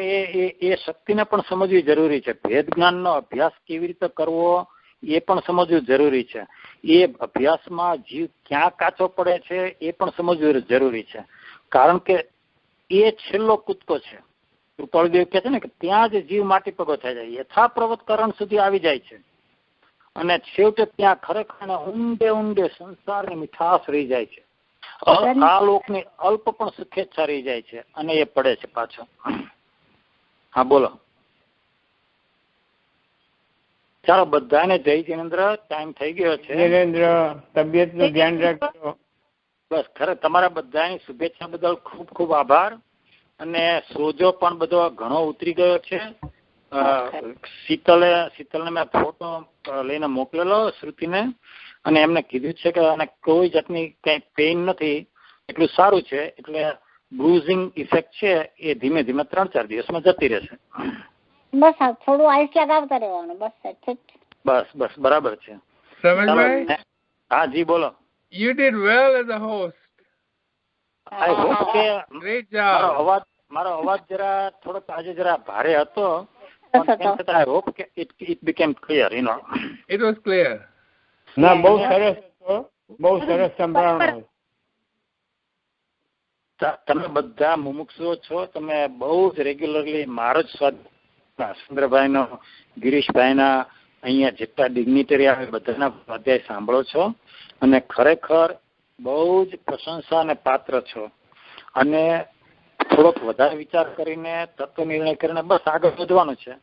Speaker 1: એ શક્તિને પણ સમજવી જરૂરી છે. ભેદ જ્ઞાનનો અભ્યાસ કેવી રીતે કરવો એ પણ સમજવું જરૂરી છે. એ અભ્યાસમાં જીવ ક્યાં કાચો પડે છે એ પણ સમજવું જરૂરી છે. કારણ કે એ છેલ્લો કૂદકો છે. કૃપાળદેવ કહે છે ને કે ત્યાં જ જીવ માટી પગો થાય છે, યથાપ્રવત કરણ સુધી આવી જાય છે અને છેવટે ત્યાં ખરેખર ઊંડે ઊંડે સંસારની મીઠાશ રહી જાય છે. આ લોકની અલ્પ પણ સુખેચ્છા રહી જાય છે અને એ પડે છે પાછો. હા બોલો. ચાલો બધાને જય જિનેન્દ્ર. ટાઈમ થઈ ગયો છે.
Speaker 7: જિનેન્દ્ર, તબિયતનું ધ્યાન રાખજો.
Speaker 1: બસ ખરે તમારા બધાની શુભેચ્છા બદલ ખૂબ ખૂબ આભાર. અને સોજો પણ બધો ઘણો ઉતરી ગયો છે. શીતલને મેં ફોટો લઈને મોકલેલો શ્રુતિને, અને એમને કીધું છે કે અને કોઈ જાતની કઈ પેઇન નથી, એટલું સારું છે. એટલે બ્રુઝિંગ ઇફેક્ટ છે એ ધીમે ધીમે 3-4 દિવસમાં જતી રહેશે.
Speaker 2: બસ થોડું આઈસ લગાવતા રહેવાનું.
Speaker 1: બસ બરાબર છે. હા જી બોલો.
Speaker 6: You did well as a host.
Speaker 1: I hope કે
Speaker 6: Great job.
Speaker 1: મારો અવાજ જરા થોડોક આજે જરા ભારે હતો. I hope કે it became clear, you know.
Speaker 6: It was clear.
Speaker 7: ના, બહુ સરસ હતો, બહુ સરસ સંભળાણો.
Speaker 1: તમે બધા મુમુક્ષુઓ છો. તમે બહુ જ રેગ્યુલરલી મારો જ સ્વાદ સુંદરભાઈનો, ગિરીશભાઈના, અહીંયા જેટલા ડિગ્નિટરી આવે બધાના સ્વાધ્યાય સાંભળો છો અને ખરેખર બહુ જ પ્રશંસાને પાત્ર છો. અને થોડોક વધારે વિચાર કરીને તત્વ નિર્ણય કરીને બસ આગળ વધવાનું છે.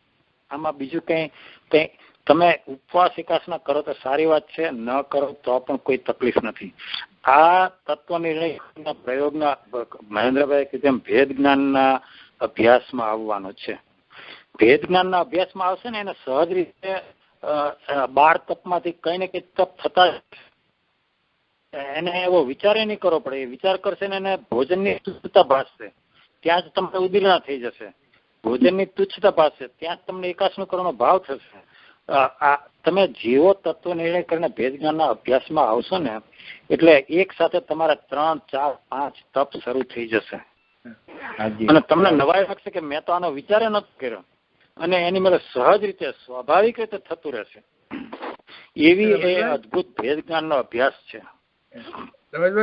Speaker 1: આમાં બીજું કંઈ તમે ઉપવાસ એકાસના કરો તો સારી વાત છે, ન કરો તો પણ કોઈ તકલીફ નથી. આ તત્વ નિર્ણય પ્રયોગના મહેન્દ્રભાઈ કીધું એમ ભેદ જ્ઞાનના અભ્યાસમાં આવવાનું છે. ભેદ જ્ઞાનના અભ્યાસમાં આવશે ને એને સહજ રીતે 12 તપમાંથી કઈ ને કઈ તપ થતા એને એવો વિચાર નહીં કરવો પડે. એ વિચાર કરશે ને એને ભોજનની તુચ્છતા ભાસશે, ત્યાં જ તમને ઉદીર્ણા થઈ જશે. ભોજનની તુચ્છતા ભાસશે, ત્યાં જ તમને એકાસનું કરવાનો ભાવ થશે. તમે જેવો તત્વ નિર્ણય કરીને ભેદ જ્ઞાનના અભ્યાસમાં આવશો ને એટલે એક સાથે તમારા 3, 4, 5 તપ શરૂ થઈ જશે. અને તમને નવાઈ લાગશે કે મેં તો આનો વિચાર નથી કર્યો, અને એની મેળે સહજ રીતે સ્વાભાવિક રીતે થતું રહેશે. એવી એ અદભુત ભેદ જ્ઞાનનો અભ્યાસ છે.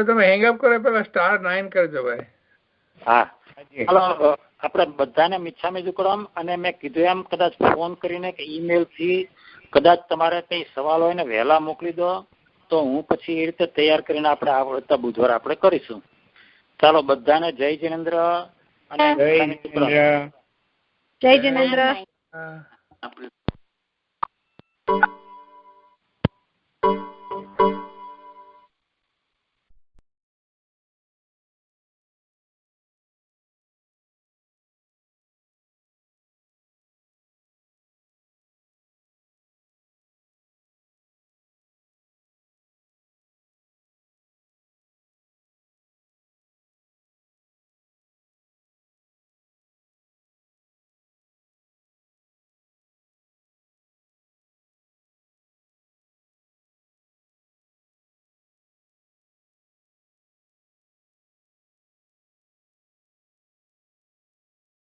Speaker 6: તમે હેંગઅપ કરો પેલા *9 કરજો ભાઈ.
Speaker 1: હા ચાલો આપણે બધાને મિચ્છામી દુક્કડમ, અને મેં કીધું એમ કદાચ ફોન કરીને કે ઈમેલ થી કદાચ તમારે કઈ સવાલ હોય ને વહેલા મોકલી દો તો હું પછી એ રીતે તૈયાર કરીને આપણે આવતા બુધવારે આપણે કરીશું. ચાલો બધાને જય જિનેન્દ્ર. અને
Speaker 4: જય જિનેન્દ્ર.